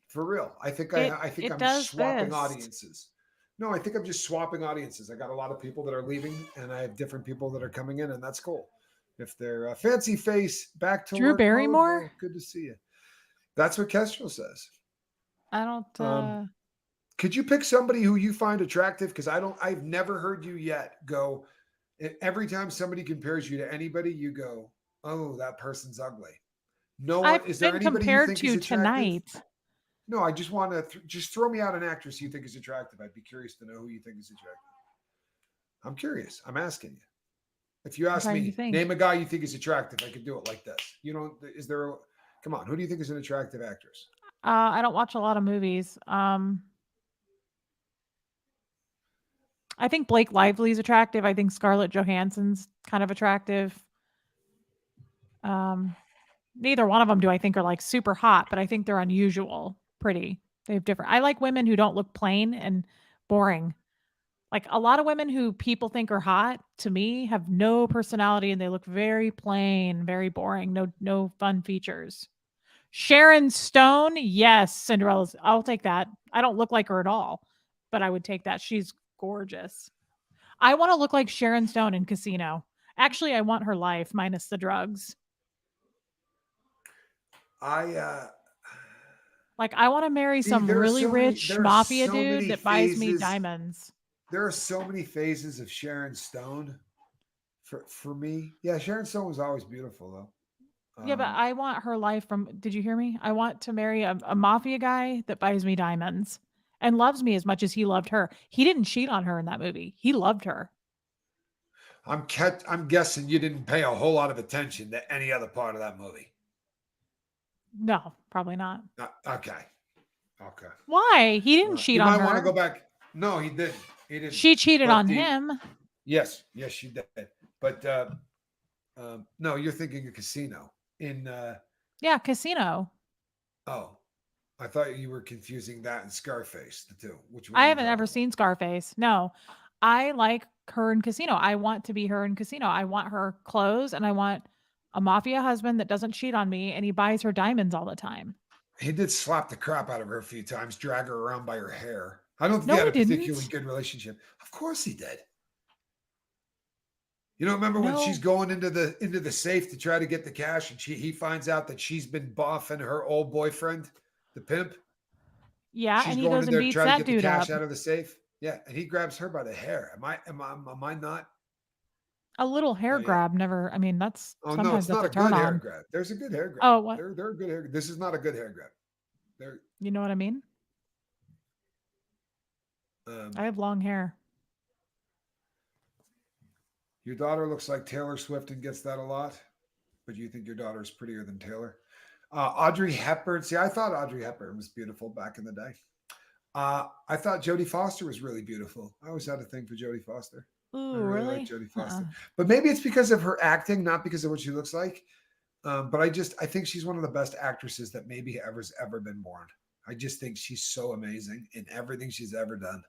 [SPEAKER 1] for real. I think I'm
[SPEAKER 2] does
[SPEAKER 1] swapping
[SPEAKER 2] this.
[SPEAKER 1] audiences. No, I think I'm just swapping audiences. I got a lot of people that are leaving, and I have different people that are coming in, and that's cool. If they're fancy face, back to
[SPEAKER 2] Drew
[SPEAKER 1] work
[SPEAKER 2] Barrymore?
[SPEAKER 1] mode, well, good to see you. That's what Kestrel says.
[SPEAKER 2] I don't.
[SPEAKER 1] Could you pick somebody who you find attractive? Because I've never heard you yet go. Every time somebody compares you to anybody, you go, "Oh, that person's ugly." No one.
[SPEAKER 2] I've
[SPEAKER 1] Is there
[SPEAKER 2] been
[SPEAKER 1] anybody you
[SPEAKER 2] compared
[SPEAKER 1] think
[SPEAKER 2] to
[SPEAKER 1] is attractive?
[SPEAKER 2] tonight.
[SPEAKER 1] No, I just want to just throw me out an actress you think is attractive. I'd be curious to know who you think is attractive. I'm curious. I'm asking you. If you ask
[SPEAKER 2] trying to
[SPEAKER 1] me,
[SPEAKER 2] think.
[SPEAKER 1] name a guy you think is attractive, I could do it like this. You know, is there? Come on, who do you think is an attractive actress?
[SPEAKER 2] I don't watch a lot of movies. I think Blake Lively's attractive. I think Scarlett Johansson's kind of attractive. Neither one of them do I think are like super hot, but I think they're unusual, pretty. They have different. I like women who don't look plain and boring. Like a lot of women who people think are hot to me have no personality and they look very plain, very boring, no fun features. Sharon Stone, yes, Cinderella's. I'll take that. I don't look like her at all, but I would take that. She's gorgeous. I want to look like Sharon Stone in Casino. Actually, I want her life minus the drugs. Like I want to marry some really rich mafia dude that buys me diamonds.
[SPEAKER 1] There are so many phases of Sharon Stone for me. Yeah, Sharon Stone was always beautiful though.
[SPEAKER 2] Yeah, but I want her life from. Did you hear me? I want to marry a mafia guy that buys me diamonds and loves me as much as he loved her. He didn't cheat on her in that movie. He loved her.
[SPEAKER 1] I'm guessing you didn't pay a whole lot of attention to any other part of that movie.
[SPEAKER 2] No, probably not.
[SPEAKER 1] Okay.
[SPEAKER 2] Why? He didn't cheat on her.
[SPEAKER 1] You might want to go back. No, he didn't. He didn't.
[SPEAKER 2] She cheated on him.
[SPEAKER 1] Yes, she did. But no, you're thinking of Casino.
[SPEAKER 2] Yeah, Casino.
[SPEAKER 1] Oh, I thought you were confusing that and Scarface, the two. Which one?
[SPEAKER 2] I haven't ever seen Scarface. No, I like her in Casino. I want to be her in Casino. I want her clothes and I want a mafia husband that doesn't cheat on me and he buys her diamonds all the time.
[SPEAKER 1] He did slap the crap out of her a few times, drag her around by her hair. I don't think
[SPEAKER 2] No,
[SPEAKER 1] they had a
[SPEAKER 2] he
[SPEAKER 1] particularly
[SPEAKER 2] didn't.
[SPEAKER 1] good relationship. Of course he did. You don't remember when she's going into the safe to try to get the cash and he finds out that she's been boffing her old boyfriend, the pimp?
[SPEAKER 2] Yeah,
[SPEAKER 1] she's
[SPEAKER 2] and he
[SPEAKER 1] going
[SPEAKER 2] goes
[SPEAKER 1] in
[SPEAKER 2] and
[SPEAKER 1] there
[SPEAKER 2] beats
[SPEAKER 1] trying
[SPEAKER 2] that
[SPEAKER 1] to get the
[SPEAKER 2] dude
[SPEAKER 1] cash
[SPEAKER 2] up.
[SPEAKER 1] out of the safe. Yeah, and he grabs her by the hair. Am I not?
[SPEAKER 2] A little hair grab never. I mean, that's sometimes
[SPEAKER 1] no, it's
[SPEAKER 2] that's
[SPEAKER 1] not
[SPEAKER 2] a
[SPEAKER 1] a
[SPEAKER 2] turn
[SPEAKER 1] good
[SPEAKER 2] on.
[SPEAKER 1] hair grab. There's a good hair grab.
[SPEAKER 2] Oh, what?
[SPEAKER 1] They're a good hair. This is not a good hair grab.
[SPEAKER 2] You know what I mean? I have long hair.
[SPEAKER 1] Your daughter looks like Taylor Swift and gets that a lot, but you think your daughter is prettier than Taylor. Audrey Hepburn. See, I thought Audrey Hepburn was beautiful back in the day. I thought Jodie Foster was really beautiful. I always had a thing for Jodie Foster.
[SPEAKER 2] Ooh,
[SPEAKER 1] I really
[SPEAKER 2] really?
[SPEAKER 1] like Jodie Foster. But maybe it's because of her acting, not because of what she looks like. But I think she's one of the best actresses that maybe ever been born. I just think she's so amazing in everything she's ever done.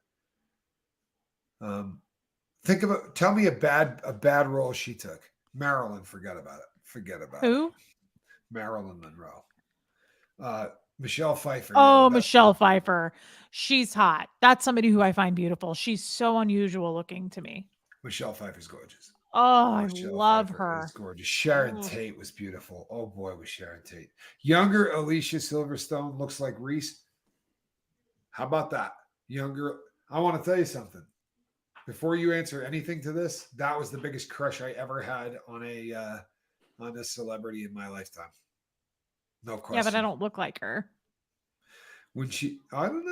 [SPEAKER 1] Think about. Tell me a bad role she took. Marilyn, forget about it. Forget about it.
[SPEAKER 2] Who?
[SPEAKER 1] Marilyn Monroe. Michelle Pfeiffer. Yeah,
[SPEAKER 2] Oh,
[SPEAKER 1] the best.
[SPEAKER 2] Michelle Pfeiffer. She's hot. That's somebody who I find beautiful. She's so unusual looking to me.
[SPEAKER 1] Michelle Pfeiffer's gorgeous.
[SPEAKER 2] Oh, I
[SPEAKER 1] Michelle
[SPEAKER 2] love
[SPEAKER 1] Pfeiffer is
[SPEAKER 2] her.
[SPEAKER 1] gorgeous. Sharon
[SPEAKER 2] Ugh.
[SPEAKER 1] Tate was beautiful. Oh boy, was Sharon Tate. Younger Alicia Silverstone looks like Reese. How about that? Younger. I want to tell you something. Before you answer anything to this, that was the biggest crush I ever had on a celebrity in my lifetime. No question.
[SPEAKER 2] Yeah, but I don't look like her.
[SPEAKER 1] When I don't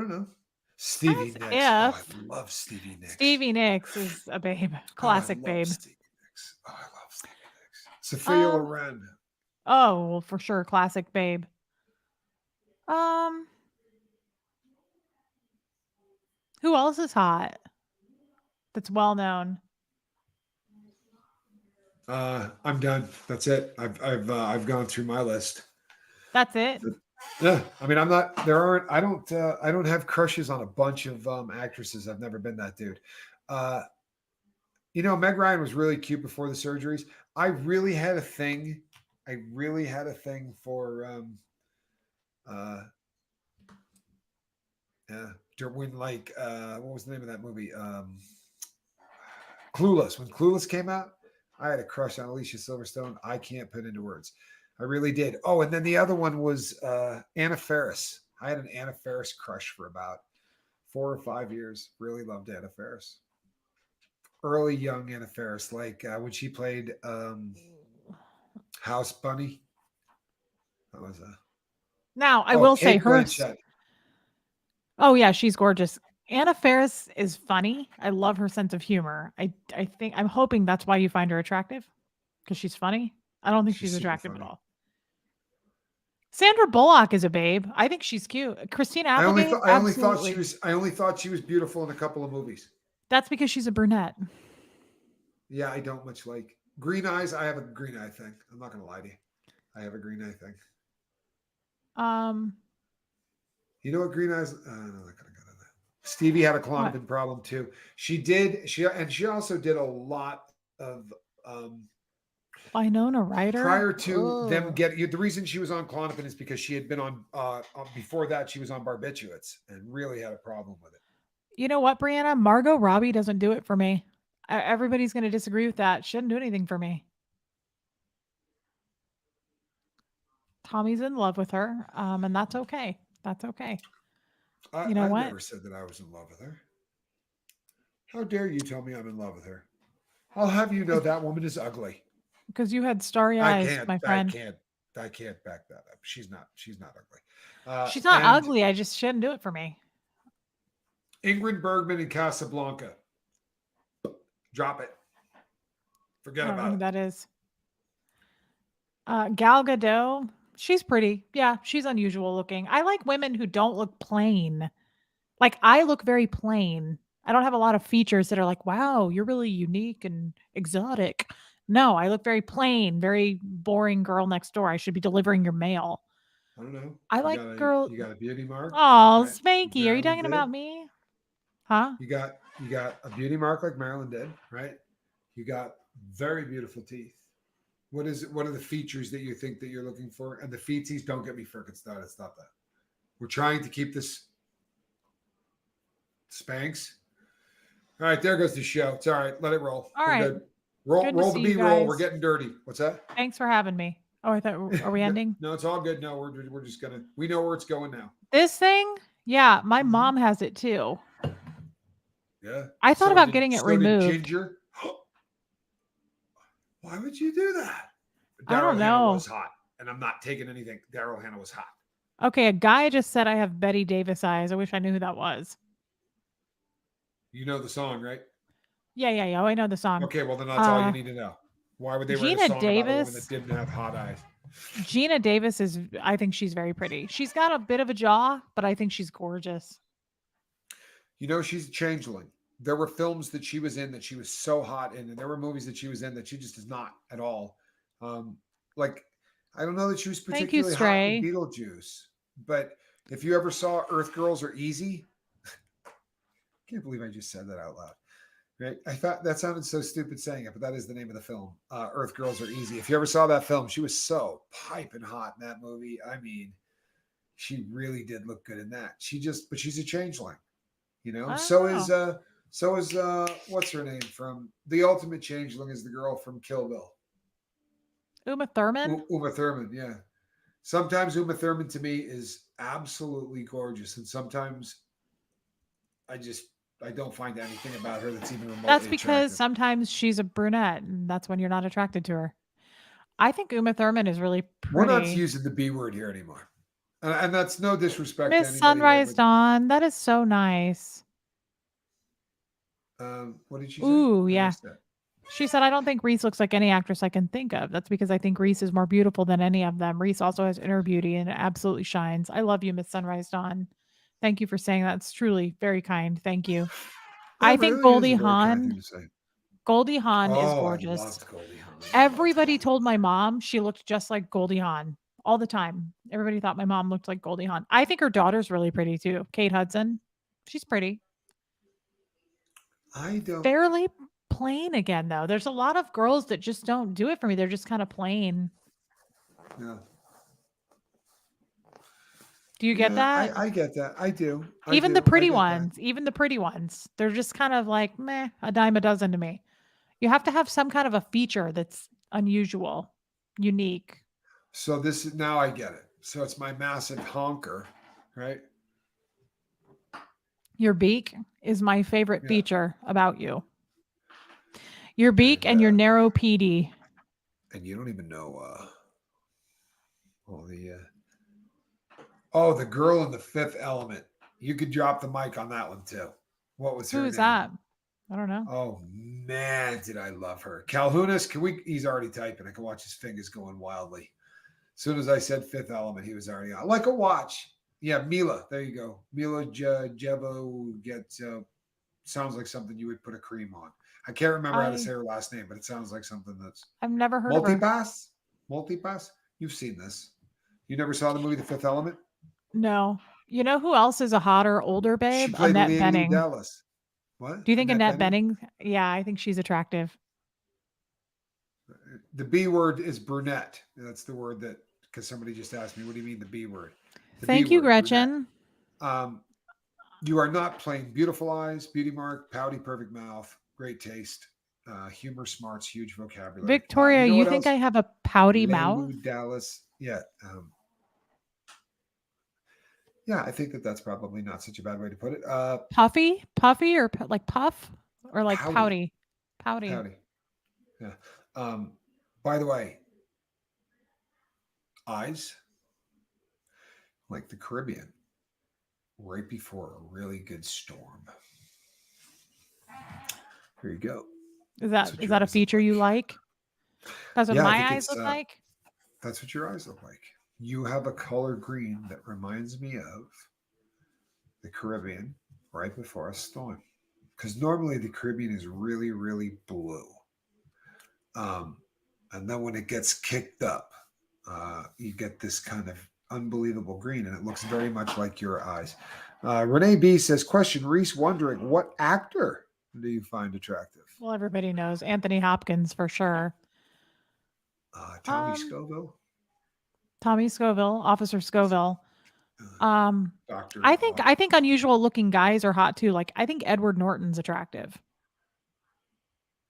[SPEAKER 1] know. Stevie
[SPEAKER 2] As
[SPEAKER 1] Nicks. Oh, I
[SPEAKER 2] if.
[SPEAKER 1] love Stevie Nicks.
[SPEAKER 2] Stevie Nicks is a babe. Classic
[SPEAKER 1] I love
[SPEAKER 2] babe.
[SPEAKER 1] Stevie Nicks. Oh, I love Stevie Nicks. Sophia Loren.
[SPEAKER 2] Oh, well, for sure. Classic babe. Who else is hot? That's well known.
[SPEAKER 1] I'm done. That's it. I've gone through my list.
[SPEAKER 2] That's it.
[SPEAKER 1] Yeah, I mean, I'm not. There aren't. I don't have crushes on a bunch of actresses. I've never been that dude. Meg Ryan was really cute before the surgeries. I really had a thing. For when what was the name of that movie? Clueless. When Clueless came out, I had a crush on Alicia Silverstone. I can't put into words. I really did. Oh, and then the other one was Anna Faris. I had an Anna Faris crush for about 4 or 5 years. Really loved Anna Faris. Early young Anna Faris, like when she played House Bunny. That was
[SPEAKER 2] Now, I will say
[SPEAKER 1] Kate
[SPEAKER 2] her.
[SPEAKER 1] Blanchett.
[SPEAKER 2] Oh, yeah, she's gorgeous. Anna Faris is funny. I love her sense of humor. I'm hoping that's why you find her attractive, because she's funny. I don't think she's
[SPEAKER 1] super
[SPEAKER 2] attractive
[SPEAKER 1] funny.
[SPEAKER 2] at all. Sandra Bullock is a babe. I think she's cute. Christina Applegate.
[SPEAKER 1] I only thought she was beautiful in a couple of movies.
[SPEAKER 2] That's because she's a brunette.
[SPEAKER 1] Yeah, I don't much like green eyes. I have a green eye thing. I'm not gonna lie to you. I have a green eye thing. You know what green eyes? No, I'm not gonna go to that. Stevie had a Klonopin problem too. She also did a lot of
[SPEAKER 2] Winona Ryder.
[SPEAKER 1] Prior to them getting the reason she was on Klonopin is because she had been on before that she was on barbiturates and really had a problem with it.
[SPEAKER 2] You know what, Brianna? Margot Robbie doesn't do it for me. Everybody's going to disagree with that. She didn't do anything for me. Tommy's in love with her, and that's okay. That's okay.
[SPEAKER 1] I never said that I was in love with her. How dare you tell me I'm in love with her? I'll have you know that woman is ugly.
[SPEAKER 2] Because you had starry eyes, my friend.
[SPEAKER 1] I can't back that up. She's not ugly.
[SPEAKER 2] She's not ugly. She didn't do it for me.
[SPEAKER 1] Ingrid Bergman in Casablanca. Drop it. Forget about it. I don't know
[SPEAKER 2] who that is. Gal Gadot. She's pretty. Yeah, she's unusual looking. I like women who don't look plain. Like, I look very plain. I don't have a lot of features that are like, wow, you're really unique and exotic. No, I look very plain, very boring girl next door. I should be delivering your mail.
[SPEAKER 1] I don't know.
[SPEAKER 2] I like girl.
[SPEAKER 1] You got a beauty mark.
[SPEAKER 2] Oh, right? Spanky, are you talking about me? Huh?
[SPEAKER 1] You got a beauty mark like Marilyn did, right? You got very beautiful teeth. What are the features that you think that you're looking for? And the feeties, don't get me frickin' started. It's not that. We're trying to keep this Spanx. All right, there goes the show. It's all right. Let it roll.
[SPEAKER 2] All right. Good.
[SPEAKER 1] Roll the B-roll. We're getting dirty. What's that?
[SPEAKER 2] Thanks for having me. Oh, I thought, are we ending?
[SPEAKER 1] No, it's all good. No, we're just gonna. We know where it's going now.
[SPEAKER 2] This thing, yeah, my mom has it too.
[SPEAKER 1] Yeah.
[SPEAKER 2] I thought about getting it removed.
[SPEAKER 1] Ginger. Why would you do that?
[SPEAKER 2] I don't know.
[SPEAKER 1] Hannah was hot, and I'm not taking anything. Daryl Hannah was hot.
[SPEAKER 2] Okay, a guy just said I have Betty Davis eyes. I wish I knew who that was.
[SPEAKER 1] You know the song, right?
[SPEAKER 2] Yeah. Oh, I know the song.
[SPEAKER 1] Okay, well then that's all you need to know. Why would they write a song about a woman that didn't have hot eyes?
[SPEAKER 2] Gina Davis I think she's very pretty. She's got a bit of a jaw, but I think she's gorgeous.
[SPEAKER 1] You know, she's a changeling. There were films that she was in that she was so hot in, and there were movies that she was in that she just is not at all. Like, I don't know that she was particularly hot in Beetlejuice, but if you ever saw Earth Girls Are Easy, I can't believe I just said that out loud. Right? I thought that sounded so stupid saying it, but that is the name of the film. Earth Girls Are Easy. If you ever saw that film, she was so piping hot in that movie. I mean, she really did look good in that. But she's a changeling, you know.
[SPEAKER 2] I
[SPEAKER 1] So
[SPEAKER 2] don't
[SPEAKER 1] is
[SPEAKER 2] know.
[SPEAKER 1] what's her name from The Ultimate Changeling is the girl from Kill Bill.
[SPEAKER 2] Uma Thurman.
[SPEAKER 1] Uma Thurman, yeah. Sometimes Uma Thurman to me is absolutely gorgeous, and sometimes I just I don't find anything about her that's even remotely
[SPEAKER 2] That's because
[SPEAKER 1] attractive.
[SPEAKER 2] sometimes she's a brunette, and that's when you're not attracted to her. I think Uma Thurman is really
[SPEAKER 1] We're not
[SPEAKER 2] pretty.
[SPEAKER 1] using the B word here anymore, and that's no disrespect to
[SPEAKER 2] Miss
[SPEAKER 1] anybody here.
[SPEAKER 2] Sunrise Dawn. That is so nice.
[SPEAKER 1] But what did she say?
[SPEAKER 2] Ooh,
[SPEAKER 1] I
[SPEAKER 2] yeah.
[SPEAKER 1] missed that.
[SPEAKER 2] She said, I don't think Reese looks like any actress I can think of. That's because I think Reese is more beautiful than any of them. Reese also has inner beauty and it absolutely shines. I love you, Miss Sunrise Dawn. Thank you for saying that. It's truly very kind. Thank you. I
[SPEAKER 1] That
[SPEAKER 2] think
[SPEAKER 1] really is
[SPEAKER 2] Goldie
[SPEAKER 1] a very kind thing
[SPEAKER 2] Hawn.
[SPEAKER 1] to say.
[SPEAKER 2] Goldie Hawn is
[SPEAKER 1] Oh, I
[SPEAKER 2] gorgeous.
[SPEAKER 1] loved Goldie Hawn.
[SPEAKER 2] Everybody told my mom she looked just like Goldie Hawn all the time. Everybody thought my mom looked like Goldie Hawn. I think her daughter's really pretty too. Kate Hudson. She's pretty.
[SPEAKER 1] I don't.
[SPEAKER 2] Fairly plain again, though. There's a lot of girls that just don't do it for me. They're just kind of plain.
[SPEAKER 1] Yeah.
[SPEAKER 2] Do you get that?
[SPEAKER 1] I get that. I do.
[SPEAKER 2] Even
[SPEAKER 1] I
[SPEAKER 2] the pretty
[SPEAKER 1] get that.
[SPEAKER 2] ones, even the pretty ones, they're just kind of like meh, a dime a dozen to me. You have to have some kind of a feature that's unusual, unique.
[SPEAKER 1] So this is now I get it. So it's my massive honker, right?
[SPEAKER 2] Your beak is my favorite
[SPEAKER 1] Yeah.
[SPEAKER 2] feature about you. Your beak and your narrow PD.
[SPEAKER 1] And you don't even know all the the girl in The Fifth Element. You could drop the mic on that one too. What was her name?
[SPEAKER 2] Who's that? I don't know.
[SPEAKER 1] Oh man, did I love her. Calhounis, he's already typing. I can watch his fingers going wildly. As soon as I said Fifth Element, he was already on. Like a watch. Yeah, Mila. There you go. Mila Jevo sounds like something you would put a cream on. I can't remember how to say her last name, but it sounds like something that's
[SPEAKER 2] I've never heard of her.
[SPEAKER 1] Multipass? You've seen this. You never saw the movie The Fifth Element?
[SPEAKER 2] No. You know who else is a hotter, older babe?
[SPEAKER 1] She played
[SPEAKER 2] Annette
[SPEAKER 1] Leah
[SPEAKER 2] Bening.
[SPEAKER 1] Dallas. What?
[SPEAKER 2] Do you think Annette Bening? Yeah, I think she's attractive.
[SPEAKER 1] The B word is brunette. That's the word that, because somebody just asked me, what do you mean the B word?
[SPEAKER 2] Thank you, Gretchen.
[SPEAKER 1] You are not plain. Beautiful eyes, beauty mark, pouty, perfect mouth, great taste, humor, smarts, huge vocabulary.
[SPEAKER 2] Victoria, you think I have a pouty mouth?
[SPEAKER 1] Dallas. Yeah. Yeah, I think that's probably not such a bad way to put it.
[SPEAKER 2] Puffy, or like puff, or like pouty.
[SPEAKER 1] Yeah. By the way, eyes like the Caribbean, right before a really good storm. Here you go.
[SPEAKER 2] Is that a feature you like? That's what my eyes look like.
[SPEAKER 1] That's what your eyes look like. You have a color green that reminds me of the Caribbean right before a storm. Because normally the Caribbean is really, really blue. And then when it gets kicked up, you get this kind of unbelievable green, and it looks very much like your eyes. Renee B says, question, Reese wondering, what actor do you find attractive?
[SPEAKER 2] Well, everybody knows Anthony Hopkins for sure.
[SPEAKER 1] Tommy Scoville.
[SPEAKER 2] Officer Scoville. I think unusual looking guys are hot too. Like I think Edward Norton's attractive.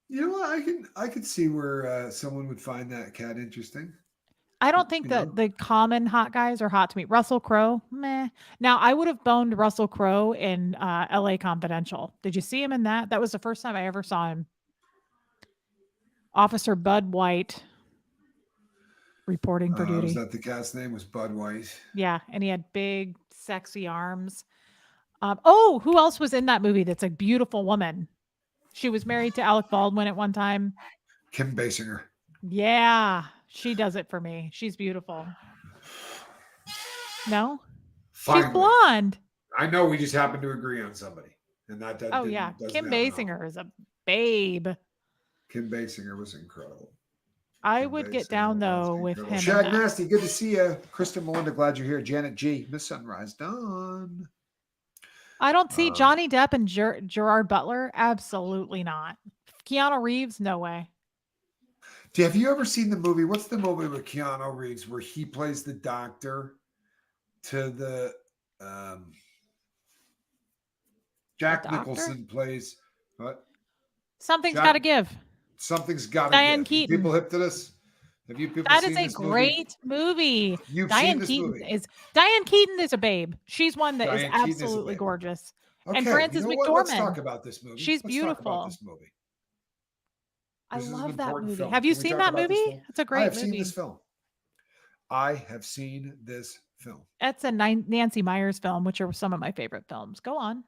[SPEAKER 1] You know, I could see where someone would find that cat interesting.
[SPEAKER 2] I don't think that the common hot guys are hot to me. Russell Crowe, meh. Now I would have boned Russell Crowe in L.A. Confidential. Did you see him in that? That was the first time I ever saw him. Officer Bud White reporting for duty.
[SPEAKER 1] Was that the cat's name? Was Bud White?
[SPEAKER 2] Yeah, and he had big, sexy arms. Who else was in that movie? That's a beautiful woman. She was married to Alec Baldwin at one time.
[SPEAKER 1] Kim Basinger.
[SPEAKER 2] Yeah, she does it for me. She's beautiful. No? Finally. She's blonde.
[SPEAKER 1] I know we just happened to agree on somebody. And that
[SPEAKER 2] Kim Basinger is a babe.
[SPEAKER 1] Kim Basinger was incredible.
[SPEAKER 2] I would get down, though, with him.
[SPEAKER 1] Shag Nasty, good to see you. Kristen Melinda, glad you're here. Janet G, Miss Sunrise Dawn.
[SPEAKER 2] I don't see Johnny Depp and Gerard Butler. Absolutely not. Keanu Reeves, no way.
[SPEAKER 1] Have you ever seen the movie? What's the movie with Keanu Reeves where he plays the doctor to the Jack Nicholson plays what?
[SPEAKER 2] Something's got to give.
[SPEAKER 1] Something's got to
[SPEAKER 2] Diane
[SPEAKER 1] give.
[SPEAKER 2] Keaton.
[SPEAKER 1] People hip to this? Have you people
[SPEAKER 2] That
[SPEAKER 1] seen
[SPEAKER 2] is a
[SPEAKER 1] this
[SPEAKER 2] great movie.
[SPEAKER 1] You've
[SPEAKER 2] Diane
[SPEAKER 1] seen this
[SPEAKER 2] Keaton
[SPEAKER 1] movie.
[SPEAKER 2] Diane Keaton is a babe. She's one that
[SPEAKER 1] Diane
[SPEAKER 2] is
[SPEAKER 1] Keaton is a
[SPEAKER 2] absolutely
[SPEAKER 1] babe.
[SPEAKER 2] gorgeous.
[SPEAKER 1] Okay,
[SPEAKER 2] And Frances
[SPEAKER 1] you know what? Let's
[SPEAKER 2] McDormand.
[SPEAKER 1] talk about this movie.
[SPEAKER 2] She's
[SPEAKER 1] Let's
[SPEAKER 2] beautiful.
[SPEAKER 1] talk about this movie.
[SPEAKER 2] I
[SPEAKER 1] This is an
[SPEAKER 2] love that
[SPEAKER 1] important
[SPEAKER 2] movie.
[SPEAKER 1] film.
[SPEAKER 2] Have you
[SPEAKER 1] Can we
[SPEAKER 2] seen
[SPEAKER 1] talk
[SPEAKER 2] that
[SPEAKER 1] about this
[SPEAKER 2] movie?
[SPEAKER 1] film?
[SPEAKER 2] It's a great
[SPEAKER 1] I have
[SPEAKER 2] movie.
[SPEAKER 1] seen this film. I have seen this film.
[SPEAKER 2] That's a Nancy Meyers film, which are some of my favorite films. Go on.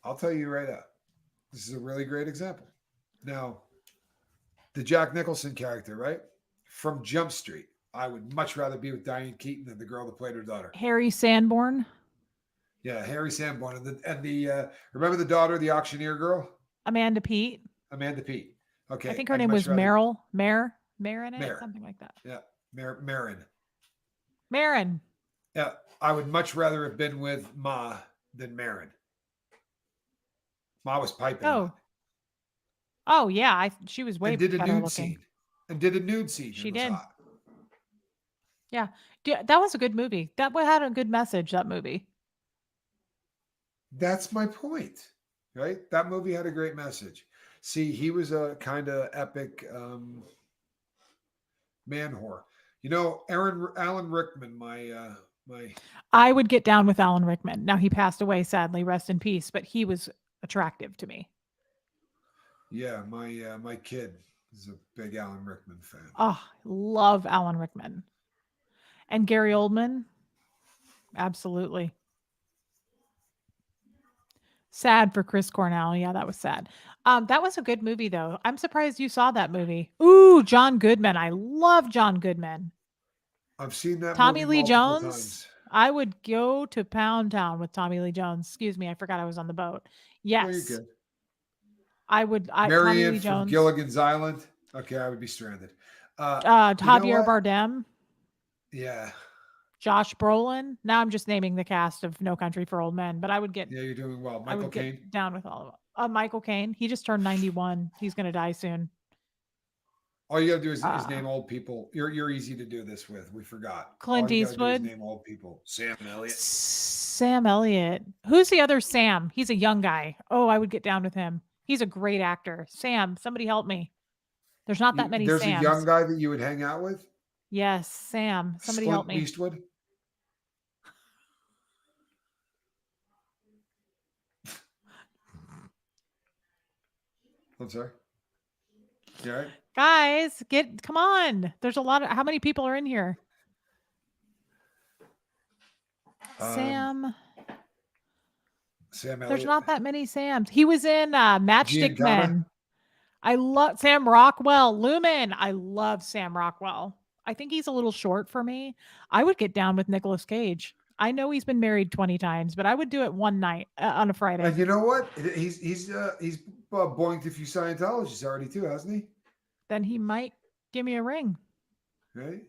[SPEAKER 1] I'll tell you right out. This is a really great example. Now, the Jack Nicholson character, right? From Jump Street. I would much rather be with Diane Keaton than the girl that played her daughter.
[SPEAKER 2] Harry Sanborn.
[SPEAKER 1] Yeah, Harry Sanborn. And the remember the daughter, the auctioneer girl?
[SPEAKER 2] Amanda Peet.
[SPEAKER 1] Amanda Peet. Okay.
[SPEAKER 2] I think her name was Meryl. Marin, something like that.
[SPEAKER 1] Yeah, Marin.
[SPEAKER 2] Marin.
[SPEAKER 1] Yeah, I would much rather have been with Ma than Marin. Ma was piping.
[SPEAKER 2] Oh yeah, she was way
[SPEAKER 1] better
[SPEAKER 2] better looking.
[SPEAKER 1] Scene. And did a nude scene.
[SPEAKER 2] She did. Hot. Yeah, that was a good movie. That had a good message. That movie.
[SPEAKER 1] That's my point, right? That movie had a great message. See, he was a kind of epic man whore. You know, Alan Rickman, my.
[SPEAKER 2] I would get down with Alan Rickman. Now he passed away, sadly, rest in peace. But he was attractive to me.
[SPEAKER 1] Yeah, my kid is a big Alan Rickman fan.
[SPEAKER 2] Oh, love Alan Rickman. And Gary Oldman, absolutely. Sad for Chris Cornell. Yeah, that was sad. That was a good movie, though. I'm surprised you saw that movie. Ooh, John Goodman. I love John Goodman.
[SPEAKER 1] I've seen that
[SPEAKER 2] Tommy
[SPEAKER 1] movie
[SPEAKER 2] Lee Jones.
[SPEAKER 1] Times.
[SPEAKER 2] I would go to Pound Town with Tommy Lee Jones. Excuse me, I forgot I was on the boat. Yes.
[SPEAKER 1] Oh, you're good.
[SPEAKER 2] I would.
[SPEAKER 1] Marianne from Gilligan's Island. Okay, I would be stranded.
[SPEAKER 2] Javier Bardem.
[SPEAKER 1] Yeah.
[SPEAKER 2] Josh Brolin. Now I'm just naming the cast of No Country for Old Men, but I would get.
[SPEAKER 1] Yeah, you're doing well.
[SPEAKER 2] Michael Caine. Down with all of them. Michael Caine. He just turned 91. He's going to die soon.
[SPEAKER 1] All you got to do is name old people. You're easy to do this with. We forgot.
[SPEAKER 2] Clint Eastwood.
[SPEAKER 1] Name old people. Sam Elliott.
[SPEAKER 2] Sam Elliott. Who's the other Sam? He's a young guy. Oh, I would get down with him. He's a great actor. Sam, somebody help me. There's not that many Sams.
[SPEAKER 1] There's a young guy that you would hang out with?
[SPEAKER 2] Yes, Sam. Somebody help me.
[SPEAKER 1] Eastwood? I'm sorry. You all right?
[SPEAKER 2] Guys, come on. There's a lot of, how many people are in here? Sam
[SPEAKER 1] Elliott.
[SPEAKER 2] There's not that many Sams. He was in Matchstick Men. I love Sam Rockwell. Lumen. I love Sam Rockwell. I think he's a little short for me. I would get down with Nicolas Cage. I know he's been married 20 times, but I would do it one night on a Friday.
[SPEAKER 1] And you know what? He's boinked a few Scientologists already too, hasn't he?
[SPEAKER 2] Then he might give me a ring.
[SPEAKER 1] Right?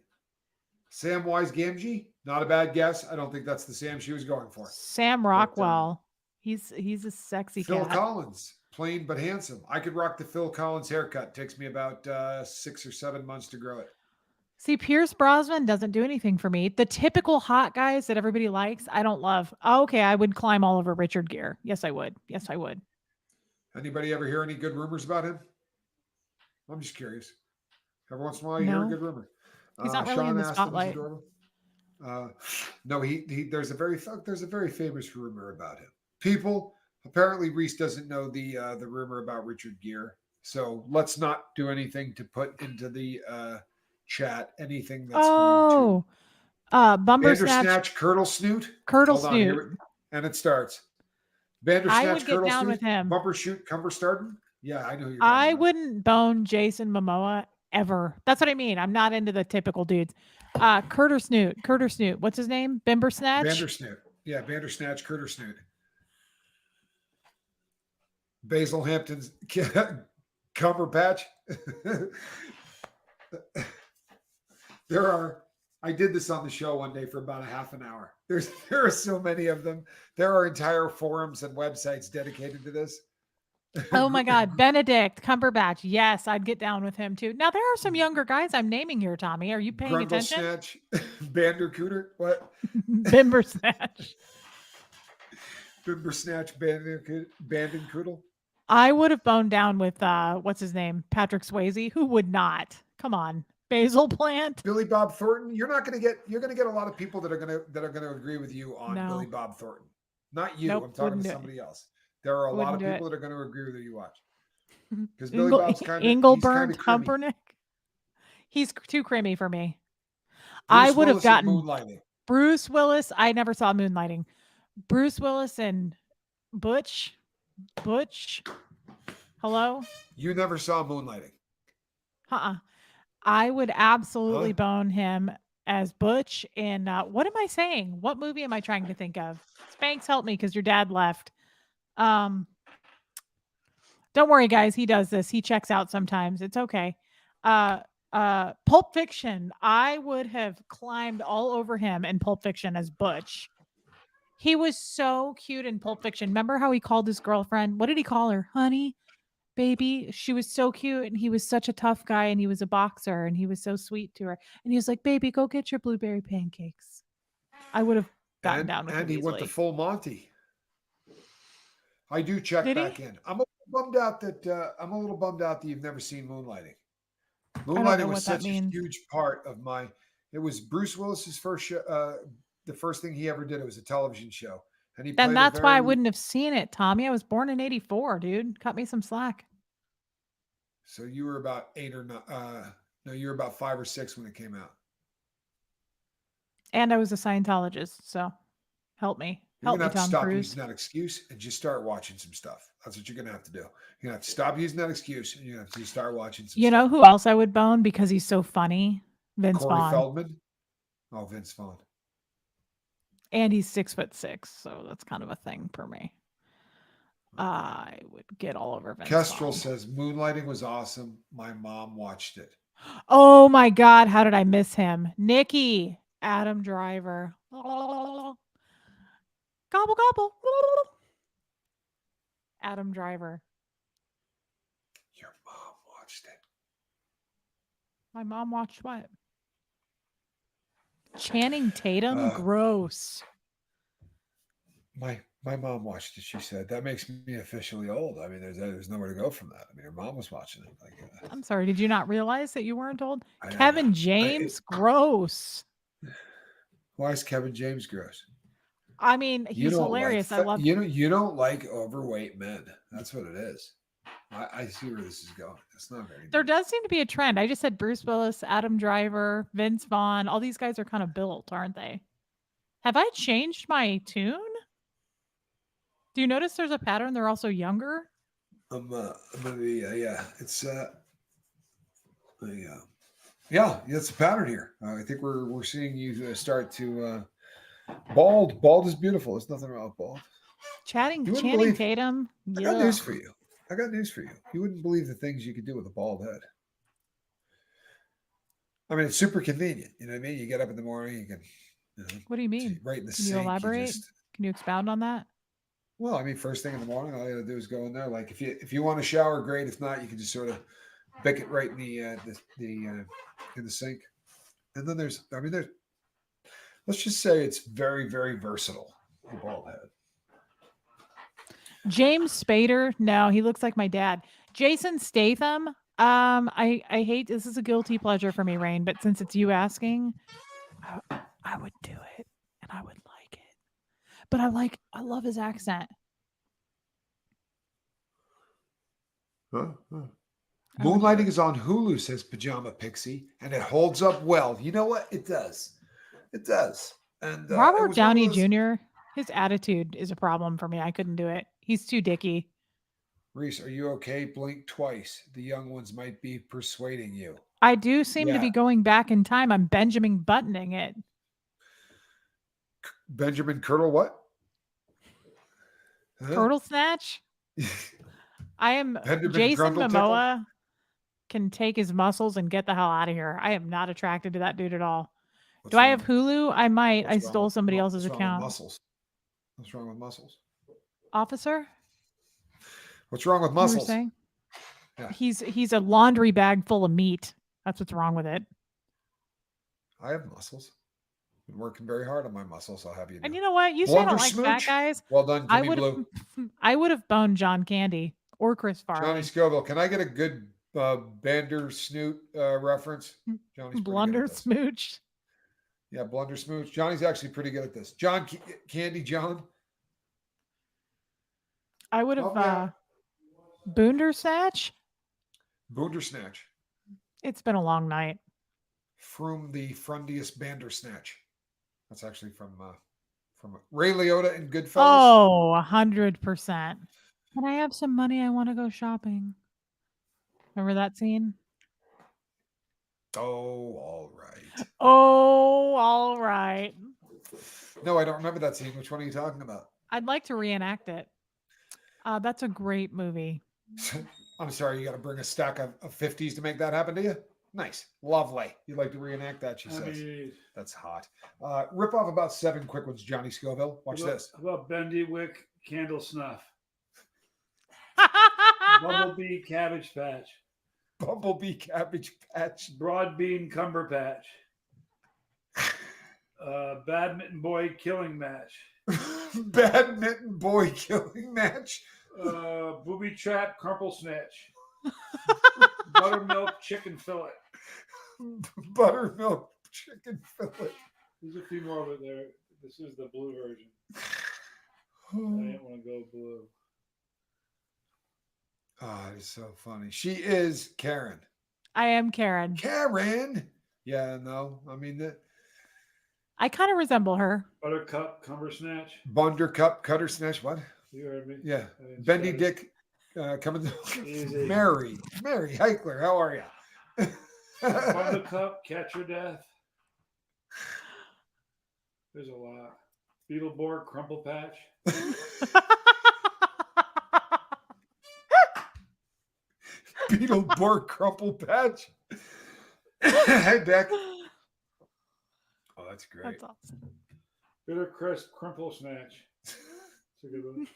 [SPEAKER 1] Samwise Gamgee, not a bad guess. I don't think that's the Sam she was going for.
[SPEAKER 2] Sam Rockwell. He's a sexy
[SPEAKER 1] Phil
[SPEAKER 2] cat.
[SPEAKER 1] Collins, plain but handsome. I could rock the Phil Collins haircut. Takes me about 6 or 7 months to grow it.
[SPEAKER 2] See, Pierce Brosnan doesn't do anything for me. The typical hot guys that everybody likes, I don't love. Oh, okay, I would climb all over Richard Gere. Yes, I would. Yes, I would.
[SPEAKER 1] Anybody ever hear any good rumors about him? I'm just curious. Every once in a while, you hear a good rumor.
[SPEAKER 2] He's not really in the spotlight.
[SPEAKER 1] No, there's a very famous rumor about him. People, apparently Reese doesn't know the rumor about Richard Gere. So let's not do anything to put into the chat anything that's going to
[SPEAKER 2] Bandersnatch,
[SPEAKER 1] Curdle Snoot. And it starts. Bandersnatch,
[SPEAKER 2] I would get down with him.
[SPEAKER 1] Bumper Shoot, Cumberstarden. Yeah, I know who you're
[SPEAKER 2] I wouldn't bone Jason Momoa ever. That's what I mean. I'm not into the typical dudes. Curter Snoot. What's his name? Bandersnatch?
[SPEAKER 1] Bandersnatch. Yeah, Bandersnatch, Curter Snoot. Basil Hampton's Cumberpatch. I did this on the show one day for about a half an hour. There are so many of them. There are entire forums and websites dedicated to this.
[SPEAKER 2] Oh my God, Benedict Cumberbatch. Yes, I'd get down with him too. Now there are some younger guys I'm naming here, Tommy. Are you paying
[SPEAKER 1] Grundle
[SPEAKER 2] attention?
[SPEAKER 1] Snatch, Bandercooter, what?
[SPEAKER 2] Bimber Snatch.
[SPEAKER 1] Bimber Snatch, Bandencoodle.
[SPEAKER 2] I would have boned down with what's his name, Patrick Swayze. Who would not? Come on, Basil Plant.
[SPEAKER 1] Billy Bob Thornton. You're going to get a lot of people that are going to agree with you on
[SPEAKER 2] No.
[SPEAKER 1] Billy Bob Thornton. Not you.
[SPEAKER 2] Nope,
[SPEAKER 1] I'm talking to somebody else. There are a lot of people that are going to agree with you watch. Because Billy Bob's kind of
[SPEAKER 2] Engelbert Humperdinck. He's too creamy for me. I would have gotten
[SPEAKER 1] Moonlighting.
[SPEAKER 2] Bruce Willis. I never saw Moonlighting. Bruce Willis and Butch. Hello?
[SPEAKER 1] You never saw Moonlighting.
[SPEAKER 2] I would absolutely bone him as Butch. And what am I saying? What movie am I trying to think of? Spanx, help me because your dad left. Don't worry, guys. He does this. He checks out sometimes. It's okay. Pulp Fiction. I would have climbed all over him in Pulp Fiction as Butch. He was so cute in Pulp Fiction. Remember how he called his girlfriend? What did he call her? Honey, baby. She was so cute, and he was such a tough guy, and he was a boxer, and he was so sweet to her. And he was like, baby, go get your blueberry pancakes. I would have gotten down with him.
[SPEAKER 1] And he went to full Monty. I do check back in. I'm a little bummed out that you've never seen Moonlighting. Moonlighting was such a huge part of my. It was Bruce Willis's first show. The first thing he ever did. It was a television show, and
[SPEAKER 2] that's why I wouldn't have seen it, Tommy. I was born in '84, dude. Cut me some slack.
[SPEAKER 1] So you were about 8 or 9. No, you were about 5 or 6 when it came out.
[SPEAKER 2] And I was a Scientologist, so help me.
[SPEAKER 1] You're going to have to stop using that excuse and just start watching some stuff. That's what you're going to have to do. You're going to have to stop using that excuse and you're going to have to start watching some stuff.
[SPEAKER 2] You know who else I would bone because he's so funny? Vince
[SPEAKER 1] Corey
[SPEAKER 2] Vaughn.
[SPEAKER 1] Feldman? Oh, Vince Vaughn.
[SPEAKER 2] And he's 6'6", so that's kind of a thing for me. I would get all over Vince
[SPEAKER 1] Kestrel
[SPEAKER 2] Vaughn.
[SPEAKER 1] says, Moonlighting was awesome. My mom watched it.
[SPEAKER 2] Oh my God, how did I miss him? Nikki, Adam Driver. Gobble, gobble. Adam Driver.
[SPEAKER 1] Your mom watched it.
[SPEAKER 2] My mom watched what? Channing Tatum? Gross.
[SPEAKER 1] My mom watched it. She said that makes me officially old. I mean, there's nowhere to go from that. I mean, her mom was watching it. Like,
[SPEAKER 2] I'm sorry. Did you not realize that you weren't old? Kevin James, gross.
[SPEAKER 1] Why is Kevin James gross?
[SPEAKER 2] I mean, he's hilarious. I love
[SPEAKER 1] you don't like overweight men. That's what it is. I see where this is going. It's not very.
[SPEAKER 2] There does seem to be a trend. I just said Bruce Willis, Adam Driver, Vince Vaughn. All these guys are kind of built, aren't they? Have I changed my tune? Do you notice there's a pattern? They're also younger.
[SPEAKER 1] I'm gonna be It's yeah. That's a pattern here. I think we're seeing you start to bald. Bald is beautiful. There's nothing wrong with bald.
[SPEAKER 2] Channing Tatum.
[SPEAKER 1] I got news for you. You wouldn't believe the things you could do with a bald head. I mean, it's super convenient. You know what I mean? You get up in the morning, you can.
[SPEAKER 2] What do you mean?
[SPEAKER 1] Right in the
[SPEAKER 2] sink.
[SPEAKER 1] Can you
[SPEAKER 2] elaborate? Can you expound on that?
[SPEAKER 1] Well, I mean, first thing in the morning, all you gotta do is go in there. Like if you want to shower, great. If not, you can just sort of bick it right in the sink. And then there's let's just say it's very, very versatile. The bald head.
[SPEAKER 2] James Spader. No, he looks like my dad. Jason Statham. I hate this is a guilty pleasure for me, Rain, but since it's you asking, I would do it and I would like it. But I love his accent.
[SPEAKER 1] Moonlighting is on Hulu, says Pajama Pixie, and it holds up well. You know what? It does. And
[SPEAKER 2] Robert Downey Jr., his attitude is a problem for me. I couldn't do it. He's too dicky.
[SPEAKER 1] Reese, are you okay? Blink twice. The young ones might be persuading you.
[SPEAKER 2] I do seem to be going back in time. I'm Benjamin Buttoning it.
[SPEAKER 1] Benjamin Curdle what?
[SPEAKER 2] Turtle Snatch? I am
[SPEAKER 1] Benjamin
[SPEAKER 2] Jason
[SPEAKER 1] Grundle
[SPEAKER 2] Momoa
[SPEAKER 1] Tickle?
[SPEAKER 2] can take his muscles and get the hell out of here. I am not attracted to that dude at all. Do I have Hulu? I might. I stole somebody else's
[SPEAKER 1] what's wrong with
[SPEAKER 2] account.
[SPEAKER 1] Muscles? What's wrong with Muscles?
[SPEAKER 2] Officer?
[SPEAKER 1] What's wrong with
[SPEAKER 2] You were
[SPEAKER 1] Muscles?
[SPEAKER 2] saying?
[SPEAKER 1] Yeah.
[SPEAKER 2] He's a laundry bag full of meat. That's what's wrong with it.
[SPEAKER 1] I have muscles. Been working very hard on my muscles. I'll have you know.
[SPEAKER 2] And you know what? You say I don't like fat
[SPEAKER 1] Smooch.
[SPEAKER 2] guys.
[SPEAKER 1] Well done,
[SPEAKER 2] I
[SPEAKER 1] Jimmy Blue.
[SPEAKER 2] I would have boned John Candy or Chris Farley.
[SPEAKER 1] Johnny Scoville. Can I get a good Bander Snoot reference? Johnny's
[SPEAKER 2] Blunder smooch.
[SPEAKER 1] Yeah, Blunder Smooch. Johnny's actually pretty good at this. John Candy John.
[SPEAKER 2] I would have Boondersnatch.
[SPEAKER 1] Boondersnatch.
[SPEAKER 2] It's been a long night.
[SPEAKER 1] From the Frundiest Bandersnatch. That's actually from Ray Liotta and Goodfellas.
[SPEAKER 2] Oh, 100%. Can I have some money? I want to go shopping. Remember that scene?
[SPEAKER 1] Oh, all right.
[SPEAKER 2] Oh, all right.
[SPEAKER 1] No, I don't remember that scene. Which one are you talking about?
[SPEAKER 2] I'd like to reenact it. That's a great movie.
[SPEAKER 1] I'm sorry, you got to bring a stack of 50s to make that happen to you? Nice. Lovely. You'd like to reenact that, she says. That's hot. Rip off about 7 quick ones, Johnny Scoville. Watch this.
[SPEAKER 5] How about Bendy Wick Candle Snuff? Bumblebee Cabbage Patch.
[SPEAKER 1] Bumblebee Cabbage Patch.
[SPEAKER 5] Broad Bean Cumber Patch. Badminton Boy Killing Match.
[SPEAKER 1] Badminton Boy Killing Match.
[SPEAKER 5] Booby Trap Crumple Snatch. Buttermilk Chicken Fillet.
[SPEAKER 1] Buttermilk Chicken Fillet.
[SPEAKER 5] There's a few more over there. This is the blue version. I didn't want to go blue.
[SPEAKER 1] Oh, it's so funny. She is Karen.
[SPEAKER 2] I am Karen.
[SPEAKER 1] Karen. Yeah, no. I mean,
[SPEAKER 2] I kind of resemble her.
[SPEAKER 5] Buttercup Cumber Snatch.
[SPEAKER 1] Bundercup Cutter Snatch. What?
[SPEAKER 5] You heard me?
[SPEAKER 1] Yeah. Bendy Dick coming. Mary Heichler. How are you?
[SPEAKER 5] Buttercup Catch Your Death. There's a lot. Beetleborg Crumple Patch.
[SPEAKER 1] Beetleborg Crumple Patch. Hey, Beck. Oh, that's great.
[SPEAKER 2] That's awesome.
[SPEAKER 5] Bitter Crisp Crumple Snatch. That's a good one.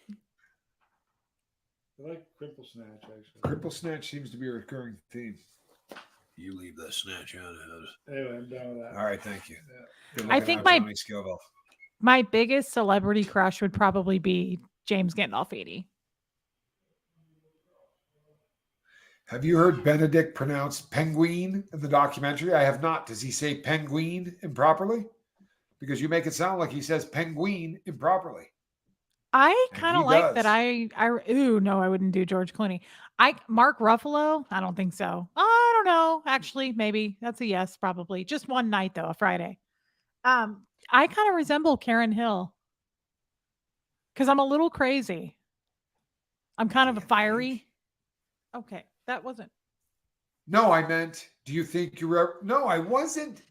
[SPEAKER 5] I like Crumple Snatch, actually.
[SPEAKER 1] Crumple Snatch seems to be a recurring theme. You leave that snatch out of it.
[SPEAKER 5] Anyway, I'm done with that.
[SPEAKER 1] All right, thank you.
[SPEAKER 5] Yeah.
[SPEAKER 2] I think my biggest celebrity crush would probably be James Gandolfini.
[SPEAKER 1] Have you heard Benedict pronounce penguin in the documentary? I have not. Does he say penguin improperly? Because you make it sound like he says penguin improperly.
[SPEAKER 2] I kind of like that. No, I wouldn't do George Clooney. Mark Ruffalo. I don't think so. I don't know. Actually, maybe that's a yes. Probably just one night though, a Friday. I kind of resemble Karen Hill because I'm a little crazy. I'm kind of a fiery. Okay, that wasn't.
[SPEAKER 1] No, I meant. Do you think you're ever? No, I wasn't.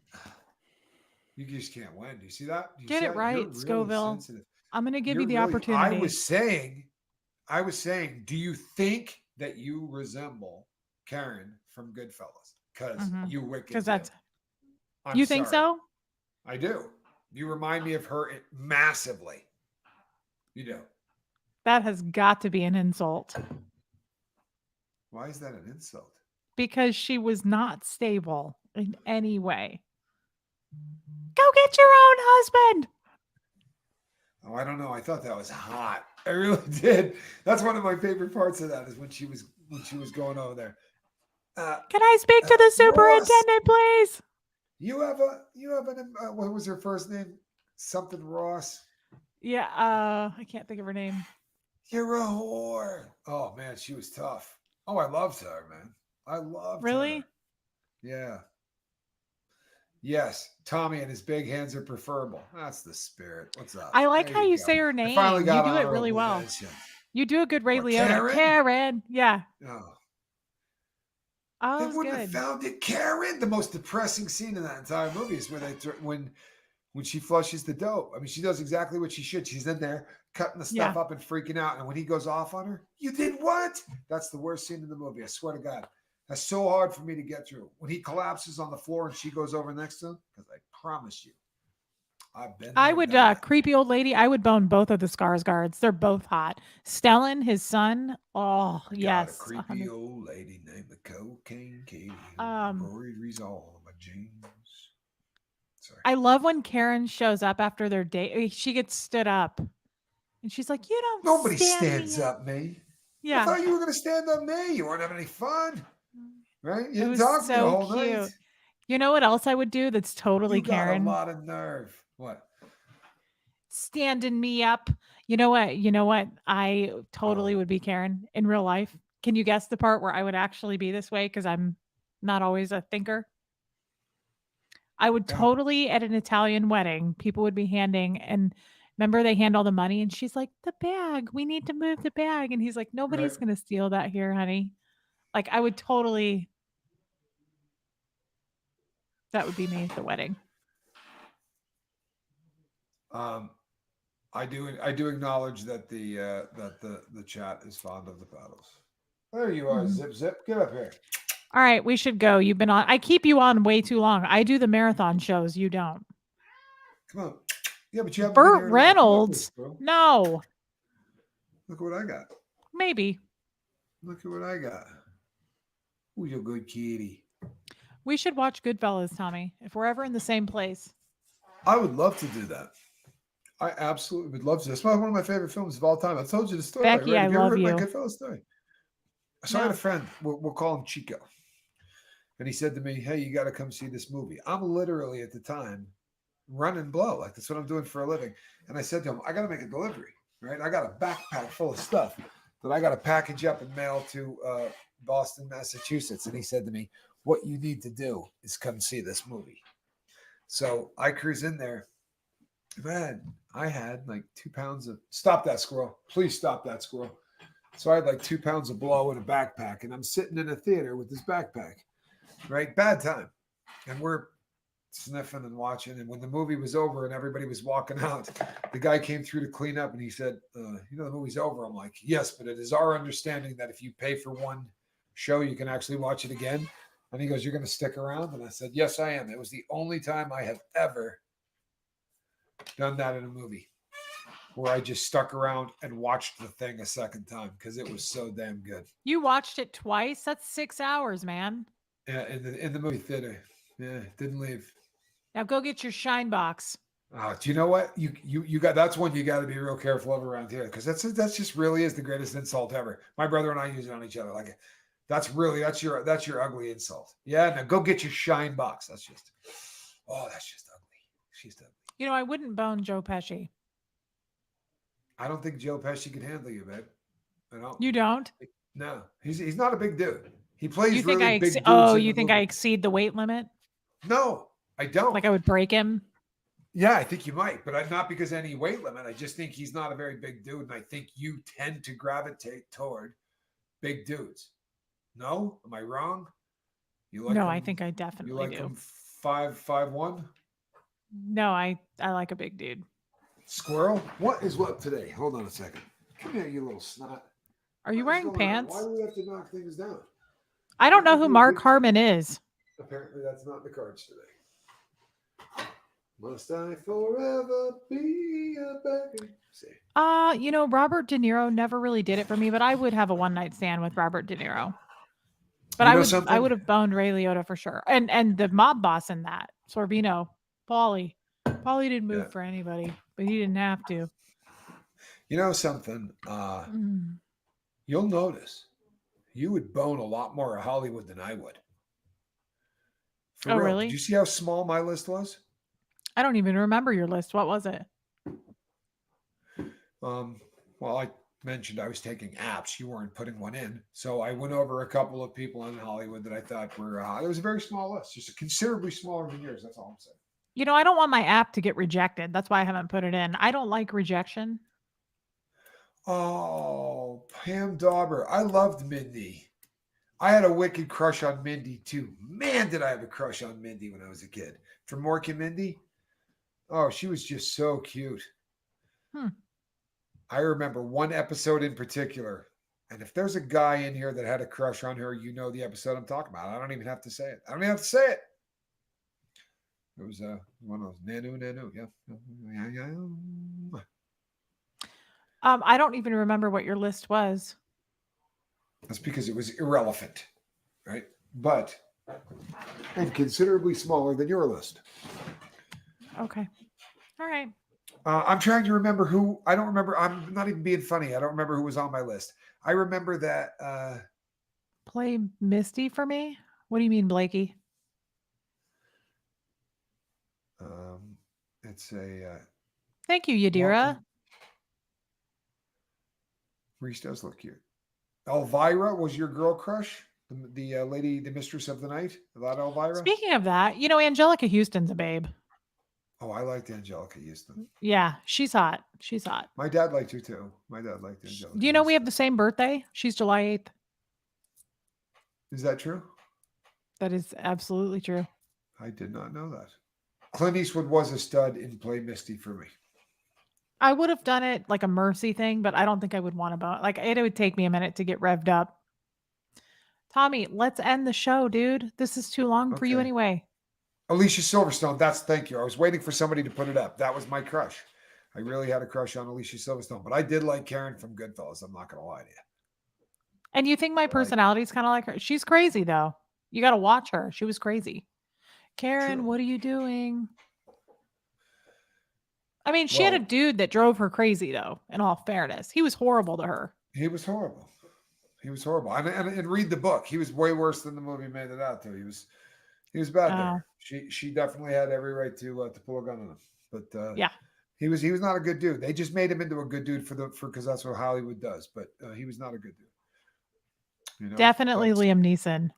[SPEAKER 1] You just can't win. Do you see that?
[SPEAKER 2] Get it right,
[SPEAKER 1] really
[SPEAKER 2] Scoville.
[SPEAKER 1] Sensitive.
[SPEAKER 2] I'm going to give you the opportunity.
[SPEAKER 1] I was saying, do you think that you resemble Karen from Goodfellas? Because you wicked.
[SPEAKER 2] Because that's. You think so?
[SPEAKER 1] I do. You remind me of her massively. You do.
[SPEAKER 2] That has got to be an insult.
[SPEAKER 1] Why is that an insult?
[SPEAKER 2] Because she was not stable in any way. Go get your own husband.
[SPEAKER 1] Oh, I don't know. I thought that was hot. I really did. That's one of my favorite parts of that is when she was going over there.
[SPEAKER 2] Can I speak to the superintendent, please?
[SPEAKER 1] You have an what was her first name? Something Ross.
[SPEAKER 2] Yeah, I can't think of her name.
[SPEAKER 1] You're a whore. Oh man, she was tough. Oh, I loved her, man. I loved her.
[SPEAKER 2] Really?
[SPEAKER 1] Yeah. Yes, Tommy and his big hands are preferable. That's the spirit. What's up?
[SPEAKER 2] I like how you say her name. You do it really well. You do a good Ray Liotta. Karen. Yeah.
[SPEAKER 1] Oh.
[SPEAKER 2] Oh,
[SPEAKER 1] they wouldn't have found it. Karen. The most depressing scene in that entire movie is where when she flushes the dope. I mean, she does exactly what she should. She's in there cutting the stuff up and freaking out. And when he goes off on her, you did what? That's the worst scene in the movie. I swear to God. That's so hard for me to get through. When he collapses on the floor and she goes over next to him, because I promise you, I've been
[SPEAKER 2] I
[SPEAKER 1] there,
[SPEAKER 2] would,
[SPEAKER 1] done that.
[SPEAKER 2] creepy old lady, I would bone both of the Skarsgårds. They're both hot. Stellan, his son. Oh,
[SPEAKER 1] I got a
[SPEAKER 2] yes.
[SPEAKER 1] creepy
[SPEAKER 2] 100.
[SPEAKER 1] old lady named the Cocaine Katie who
[SPEAKER 2] Um,
[SPEAKER 1] embroideries all my jeans. Sorry.
[SPEAKER 2] I love when Karen shows up after their date. She gets stood up. And she's like, you don't
[SPEAKER 1] Nobody
[SPEAKER 2] stand
[SPEAKER 1] stands
[SPEAKER 2] me
[SPEAKER 1] up, me. I
[SPEAKER 2] Yeah.
[SPEAKER 1] thought you were going to stand up me. You weren't having any fun, right? You
[SPEAKER 2] It
[SPEAKER 1] didn't
[SPEAKER 2] was
[SPEAKER 1] talk to me the
[SPEAKER 2] so
[SPEAKER 1] whole
[SPEAKER 2] cute.
[SPEAKER 1] night.
[SPEAKER 2] You know what else I would do that's totally
[SPEAKER 1] You got
[SPEAKER 2] Karen?
[SPEAKER 1] a lot of nerve. What?
[SPEAKER 2] Standing me up. You know what? I totally would be Karen in real life. Can you guess the part where I would actually be this way? Because I'm not always a thinker. I would
[SPEAKER 1] Yeah.
[SPEAKER 2] totally at an Italian wedding, people would be handing, and remember they hand all the money, and she's like, the bag, we need to move the bag. And he's like, nobody's
[SPEAKER 1] Right.
[SPEAKER 2] going to steal that here, honey. Like, I would totally, that would be me at the wedding.
[SPEAKER 1] I do acknowledge that the chat is fond of the paddles. There you are, Zip Zip. Get up here.
[SPEAKER 2] All right, we should go. You've been on. I keep you on way too long. I do the marathon shows. You don't.
[SPEAKER 1] Come on. Yeah, but you haven't
[SPEAKER 2] Burt
[SPEAKER 1] been here in a while. Come on,
[SPEAKER 2] Reynolds.
[SPEAKER 1] bro.
[SPEAKER 2] No,
[SPEAKER 1] Look what I got.
[SPEAKER 2] maybe.
[SPEAKER 1] Look at what I got. Ooh, you're good kitty.
[SPEAKER 2] We should watch Goodfellas, Tommy, if we're ever in the same place.
[SPEAKER 1] I would love to do that. I absolutely would love to. It's one of my favorite films of all time. I told you the story.
[SPEAKER 2] Becky,
[SPEAKER 1] right?
[SPEAKER 2] I
[SPEAKER 1] Have you ever
[SPEAKER 2] love
[SPEAKER 1] heard my
[SPEAKER 2] you.
[SPEAKER 1] Goodfellas story? So I had a friend. We'll call him Chico. And he said to me, hey, you got to come see this movie. I'm literally at the time run and blow. Like that's what I'm doing for a living. And I said to him, I got to make a delivery, right? I got a backpack full of stuff that I got to package up and mail to Boston, Massachusetts. And he said to me, what you need to do is come see this movie. So I cruise in there. Man, I had like 2 pounds of, stop that squirrel. Please stop that squirrel. So I had like 2 pounds of blow in a backpack and I'm sitting in a theater with this backpack, right? Bad time. And we're sniffing and watching. And when the movie was over and everybody was walking out, the guy came through to clean up and he said, you know, the movie's over. I'm like, yes, but it is our understanding that if you pay for one show, you can actually watch it again. And he goes, you're going to stick around? And I said, yes, I am. It was the only time I have ever done that in a movie where I just stuck around and watched the thing a second time because it was so damn good.
[SPEAKER 2] You watched it twice? That's 6 hours, man.
[SPEAKER 1] Yeah, in the movie theater. Yeah, didn't leave.
[SPEAKER 2] Now go get your shine box.
[SPEAKER 1] Do you know what you got? That's one you got to be real careful of around here because that's just really is the greatest insult ever. My brother and I use it on each other. Like that's your ugly insult. Yeah, now go get your shine box. That's just ugly. She's ugly.
[SPEAKER 2] You know, I wouldn't bone Joe Pesci.
[SPEAKER 1] I don't think Joe Pesci can handle you, babe. I don't.
[SPEAKER 2] You don't?
[SPEAKER 1] No, he's not a big dude. He plays
[SPEAKER 2] You think
[SPEAKER 1] really big dudes.
[SPEAKER 2] Oh, you think I exceed the weight limit?
[SPEAKER 1] No, I don't.
[SPEAKER 2] Like I would break him?
[SPEAKER 1] Yeah, I think you might, but not because any weight limit. I just think he's not a very big dude, and I think you tend to gravitate toward big dudes. No, am I wrong? You like?
[SPEAKER 2] No,
[SPEAKER 1] him,
[SPEAKER 2] I think I definitely
[SPEAKER 1] you like
[SPEAKER 2] do.
[SPEAKER 1] him 5'1"?
[SPEAKER 2] No, I like a big dude.
[SPEAKER 1] Squirrel? What is what today? Hold on a second. Come here, you little snot.
[SPEAKER 2] Are you wearing pants?
[SPEAKER 1] Why do we have to knock things down?
[SPEAKER 2] I don't know who Mark Harmon is.
[SPEAKER 1] Apparently, that's not the cards today. Must I forever be a beggar? See.
[SPEAKER 2] You know, Robert De Niro never really did it for me, but I would have a one-night stand with Robert De Niro. But I would have boned Ray Liotta for sure. And the mob boss in that, Sorvino, Paulie. Paulie didn't move for anybody, but he didn't have to.
[SPEAKER 1] You know something? You'll notice you would bone a lot more of Hollywood than I would. For real.
[SPEAKER 2] Really?
[SPEAKER 1] Did you see how small my list was?
[SPEAKER 2] I don't even remember your list. What was it?
[SPEAKER 1] Well, I mentioned I was taking apps. You weren't putting one in. So I went over a couple of people in Hollywood that I thought were it was a very small list, just considerably smaller than yours. That's all I'm saying.
[SPEAKER 2] You know, I don't want my app to get rejected. That's why I haven't put it in. I don't like rejection.
[SPEAKER 1] Oh, Pam Dauber. I loved Mindy. I had a wicked crush on Mindy too. Man, did I have a crush on Mindy when I was a kid. From Mork and Mindy. Oh, she was just so cute. I remember one episode in particular. And if there's a guy in here that had a crush on her, you know the episode I'm talking about. I don't even have to say it. I don't even have to say it. It was one of those Nanu. Yeah.
[SPEAKER 2] I don't even remember what your list was.
[SPEAKER 1] That's because it was irrelevant, right? But and considerably smaller than your list.
[SPEAKER 2] Okay. All right.
[SPEAKER 1] I'm trying to remember who. I don't remember. I'm not even being funny. I don't remember who was on my list. I remember that.
[SPEAKER 2] Play Misty for me. What do you mean, Blakey?
[SPEAKER 1] It's a.
[SPEAKER 2] Thank you, Yadira.
[SPEAKER 1] Reese does look cute. Elvira was your girl crush, the lady, the mistress of the night. That Elvira.
[SPEAKER 2] Speaking of that, Angelica Houston's a babe.
[SPEAKER 1] Oh, I liked Angelica Houston.
[SPEAKER 2] Yeah, she's hot. She's hot.
[SPEAKER 1] My dad liked her too. My dad liked Angelica.
[SPEAKER 2] Do you know we have the same birthday? She's July 8th.
[SPEAKER 1] Is that true?
[SPEAKER 2] That is absolutely true.
[SPEAKER 1] I did not know that. Clint Eastwood was a stud in Play Misty for me.
[SPEAKER 2] I would have done it like a mercy thing, but I don't think I would want to. Like, it would take me a minute to get revved up. Tommy, let's end the show, dude. This is too long for you anyway.
[SPEAKER 1] Alicia Silverstone. Thank you. I was waiting for somebody to put it up. That was my crush. I really had a crush on Alicia Silverstone, but I did like Karen from Goodfellas. I'm not going to lie to you.
[SPEAKER 2] And you think my personality is kind of like her? She's crazy, though. You got to watch her. She was crazy. Karen, what are you doing? I mean, she had a dude that drove her crazy, though, in all fairness. He was horrible to her.
[SPEAKER 1] He was horrible. And read the book. He was way worse than the movie made it out to. He was bad there. She definitely had every right to pull a gun on him. But
[SPEAKER 2] yeah,
[SPEAKER 1] he was not a good dude. They just made him into a good dude because that's what Hollywood does. But he was not a good dude.
[SPEAKER 2] Definitely Liam Neeson.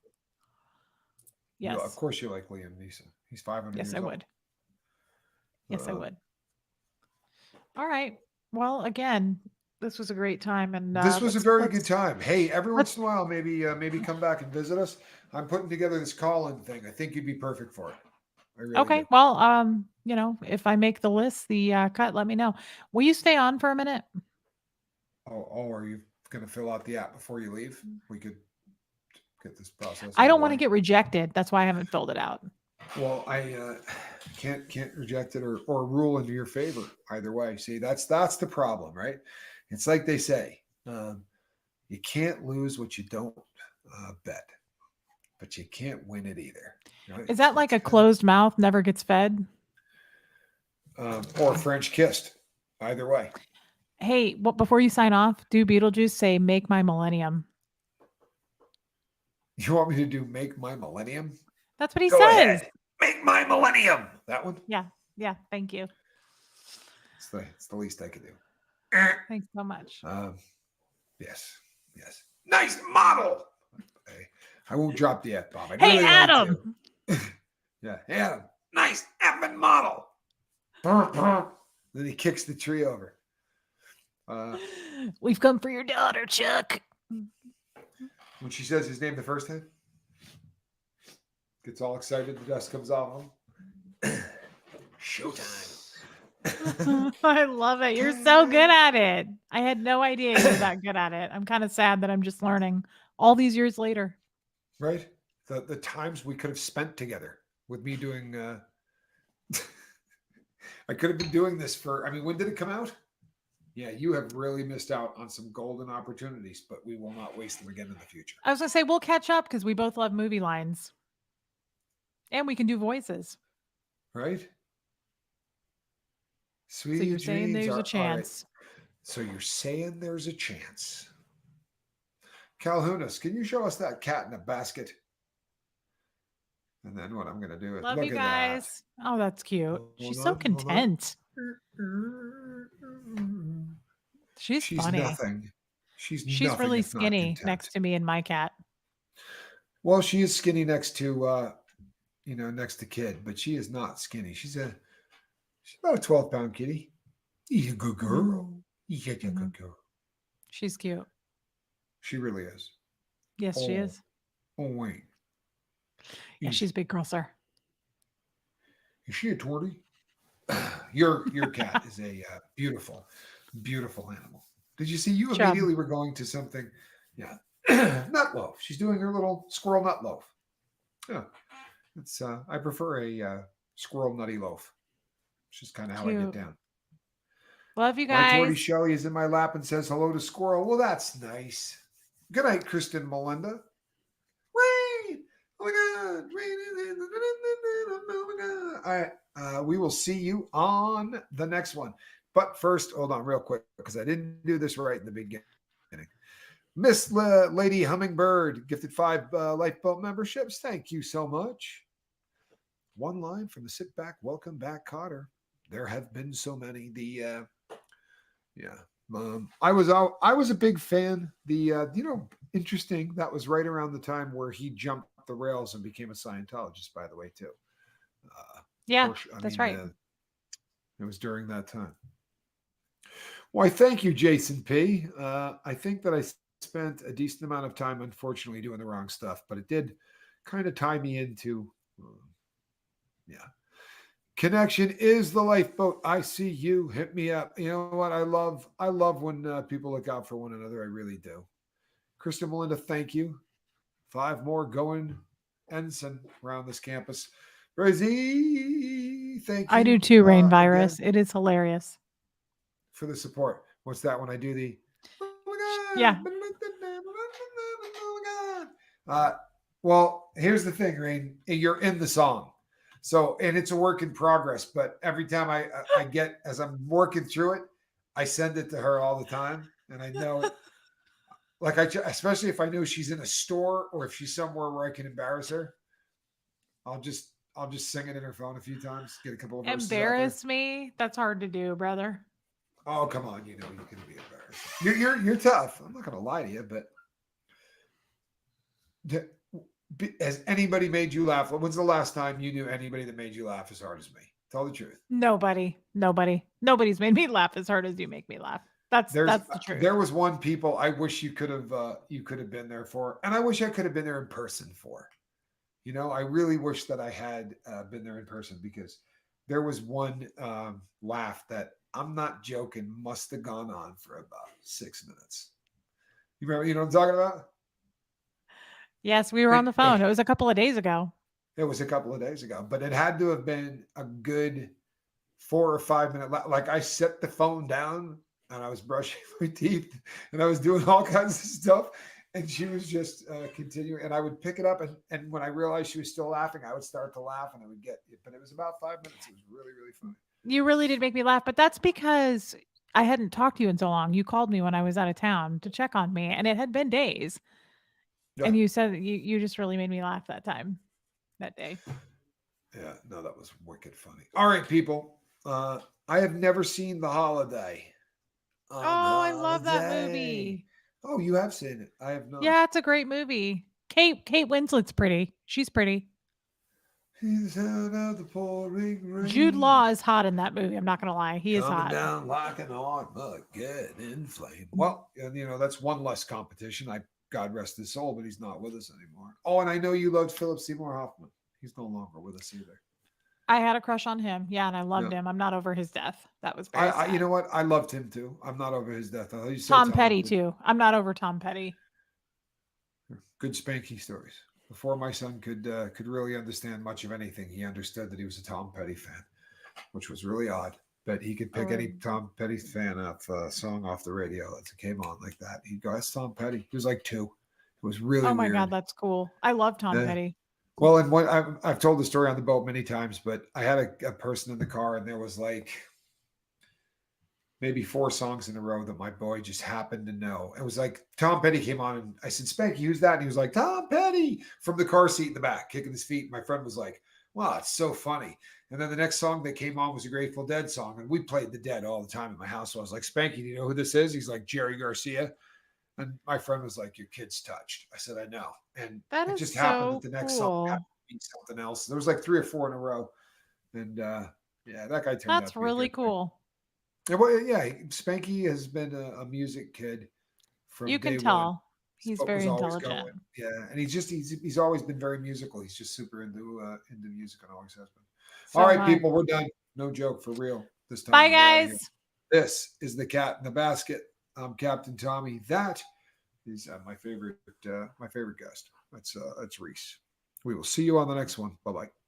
[SPEAKER 2] Yes,
[SPEAKER 1] of course you like Liam Neeson. He's 500 years old.
[SPEAKER 2] Would. Yes, I would. All right. Well, again, this was a great time, and
[SPEAKER 1] this was a very good time. Hey, every once in a while, maybe come back and visit us. I'm putting together this call-in thing. I think you'd be perfect for it. I really do.
[SPEAKER 2] Well, if I make the list, the cut, let me know. Will you stay on for a minute?
[SPEAKER 1] Oh, are you going to fill out the app before you leave? We could get this process.
[SPEAKER 2] I don't want to get rejected. That's why I haven't filled it out.
[SPEAKER 1] Well, I can't reject it or rule into your favor either way. See, that's the problem, right? It's like they say, you can't lose what you don't bet, but you can't win it either. Right?
[SPEAKER 2] Is that like a closed mouth never gets fed?
[SPEAKER 1] Or French kissed, either way.
[SPEAKER 2] Hey, before you sign off, do Beetlejuice say "Make my millennium"?
[SPEAKER 1] You want me to do "Make my millennium"?
[SPEAKER 2] That's what he
[SPEAKER 1] Go
[SPEAKER 2] says.
[SPEAKER 1] Ahead. Make my millennium. That one?
[SPEAKER 2] Yeah. Thank you.
[SPEAKER 1] It's the least I could do.
[SPEAKER 2] Thanks so much.
[SPEAKER 1] Yes. Nice model. I won't drop the F-bomb.
[SPEAKER 2] Hey, really Adam.
[SPEAKER 1] Yeah, Adam. Nice effing model. Then he kicks the tree over.
[SPEAKER 2] We've come for your daughter, Chuck.
[SPEAKER 1] When she says his name the first time, gets all excited, the dust comes off him. Showtime.
[SPEAKER 2] I love it. You're so good at it. I had no idea you were that good at it. I'm kind of sad that I'm just learning all these years later.
[SPEAKER 1] Right? The times we could have spent together with me doing I could have been doing this when did it come out? Yeah, you have really missed out on some golden opportunities, but we will not waste them again in the future.
[SPEAKER 2] I was going to say, we'll catch up because we both love movie lines. And we can do voices.
[SPEAKER 1] Right? Sweet
[SPEAKER 2] so you're saying there's a chance.
[SPEAKER 1] Right. So you're saying there's a chance. Calhounas, can you show us that cat in a basket? And then what I'm going to do is
[SPEAKER 2] love
[SPEAKER 1] look
[SPEAKER 2] you
[SPEAKER 1] at
[SPEAKER 2] guys.
[SPEAKER 1] that.
[SPEAKER 2] Oh, that's cute. She's so content. She's funny.
[SPEAKER 1] Nothing. She's
[SPEAKER 2] really skinny next to me and my cat.
[SPEAKER 1] Well, she is skinny next to next to Kid, but she is not skinny. She's about a 12-pound kitty. She's a good girl. She's a good girl.
[SPEAKER 2] She's cute.
[SPEAKER 1] She really is.
[SPEAKER 2] Yes, she is.
[SPEAKER 1] Oh, wait.
[SPEAKER 2] Yeah, she's a big girl, sir.
[SPEAKER 1] Is she a 20? Your cat is a beautiful, beautiful animal. Did you see? You immediately were going to something Yeah. Nut loaf. She's doing her little squirrel nut loaf. Yeah. It's I prefer a squirrel nutty loaf. It's just kind of how I get
[SPEAKER 2] Cute.
[SPEAKER 1] down.
[SPEAKER 2] Love you
[SPEAKER 1] My Torty
[SPEAKER 2] guys.
[SPEAKER 1] Shelley is in my lap and says hello to Squirrel. Well, that's nice. Good night, Kristen Melinda. Rain! Oh my God! Rain! Oh my God! All right. We will see you on the next one. But first, hold on real quick because I didn't do this right in the beginning. Miss Lady Hummingbird gifted 5 lifeboat memberships. Thank you so much. One line from the Sit Back, Welcome Back Cotter. There have been so many. I was a big fan. Interesting. That was right around the time where he jumped the rails and became a Scientologist. By the way, too.
[SPEAKER 2] That's right.
[SPEAKER 1] It was during that time. Why, thank you, Jason P. I think that I spent a decent amount of time, unfortunately, doing the wrong stuff, but it did kind of tie me into, Connection is the lifeboat. I see you. Hit me up. You know what? I love when people look out for one another. I really do. Kristen Melinda, thank you. 5 more going ensign around this campus. Rosie, thank you.
[SPEAKER 2] I do too, Rain Virus.
[SPEAKER 1] Again,
[SPEAKER 2] It is hilarious.
[SPEAKER 1] for the support. What's that when I do the? Oh my God.
[SPEAKER 2] Yeah.
[SPEAKER 1] Oh my God. Well, here's the thing, Rain. You're in the song. So, and it's a work in progress, but every time I get, as I'm working through it, I send it to her all the time. And I know it, like especially if I know she's in a store or if she's somewhere where I can embarrass her, I'll just sing it in her phone a few times, get a couple of verses out there.
[SPEAKER 2] Embarrass me? That's hard to do, brother.
[SPEAKER 1] Oh, come on. You know, you can be embarrassed. You're tough. I'm not going to lie to you, but has anybody made you laugh? When's the last time you knew anybody that made you laugh as hard as me? Tell the truth.
[SPEAKER 2] Nobody's made me laugh as hard as you make me laugh. That's the truth.
[SPEAKER 1] There was one people I wish you could have been there for, and I wish I could have been there in person for. You know, I really wish that I had been there in person because there was one laugh that I'm not joking must have gone on for about 6 minutes. You remember? You know what I'm talking about?
[SPEAKER 2] Yes, we were on the phone. It was a couple of days ago.
[SPEAKER 1] It was a couple of days ago, but it had to have been a good 4 or 5 minute. Like I set the phone down and I was brushing my teeth and I was doing all kinds of stuff. And she was just continuing, and I would pick it up. And when I realized she was still laughing, I would start to laugh and I would get it. But it was about 5 minutes. It was really, really funny. You
[SPEAKER 2] really did make me laugh, but that's because I hadn't talked to you in so long. You called me when I was out of town to check on me, and it had been days. Yeah. And you said you just really made me laugh that day.
[SPEAKER 1] Yeah, no, that was wicked funny. All right, people. I have never seen The Holiday.
[SPEAKER 2] I love that movie.
[SPEAKER 1] Oh, you have seen it. I have not.
[SPEAKER 2] Yeah, it's a great movie. Kate Winslet's pretty. She's pretty.
[SPEAKER 1] He's out of the pouring rain.
[SPEAKER 2] Jude Law is hot in that movie. I'm not gonna lie, he is hot.
[SPEAKER 1] Down like an art mug, getting inflamed. Well, you know that's one less competition. God rest his soul, but he's not with us anymore. Oh, and I know you loved Philip Seymour Hoffman. He's no longer with us either.
[SPEAKER 2] I had a crush on him. Yeah, and I loved him. I'm not over his death. That was very sad.
[SPEAKER 1] You know what? I loved him too. I'm not over his death. He's so
[SPEAKER 2] Tom Petty too. I'm not over Tom Petty.
[SPEAKER 1] Good spanky stories. Before my son could really understand much of anything, he understood that he was a Tom Petty fan, which was really odd. But he could pick any Tom Petty fan up song off the radio that came on like that. He'd go, "That's Tom Petty." He was like 2. It was really
[SPEAKER 2] Oh my
[SPEAKER 1] weird.
[SPEAKER 2] God, that's cool. I love Tom Petty.
[SPEAKER 1] Well, and I've told the story on the boat many times, but I had a person in the car, and there was like maybe 4 songs in a row that my boy just happened to know. It was like Tom Petty came on, and I said, "Spanky, who's that?" And he was like, "Tom Petty," from the car seat in the back, kicking his feet. My friend was like, "Wow, it's so funny." And then the next song that came on was a Grateful Dead song, and we played the Dead all the time in my house. So I was like, "Spanky, do you know who this is?" He's like, "Jerry Garcia." And my friend was like, "Your kid's touched." I said, "I know." And it just happened that the next song happened to be something else. There was like 3 or 4 in a row. And that guy turned out to be
[SPEAKER 2] really cool.
[SPEAKER 1] And, well, yeah, Spanky has been a music kid from
[SPEAKER 2] You can
[SPEAKER 1] day
[SPEAKER 2] tell.
[SPEAKER 1] one.
[SPEAKER 2] He's very intelligent.
[SPEAKER 1] Yeah, and he's always been very musical. He's just super into music and always has been. All right, people, we're done. No joke, for real. This time.
[SPEAKER 2] Bye, guys.
[SPEAKER 1] This is The Cat in the Basket. I'm Captain Tommy. That He's my favorite guest. That's Reese. We will see you on the next one. Bye bye.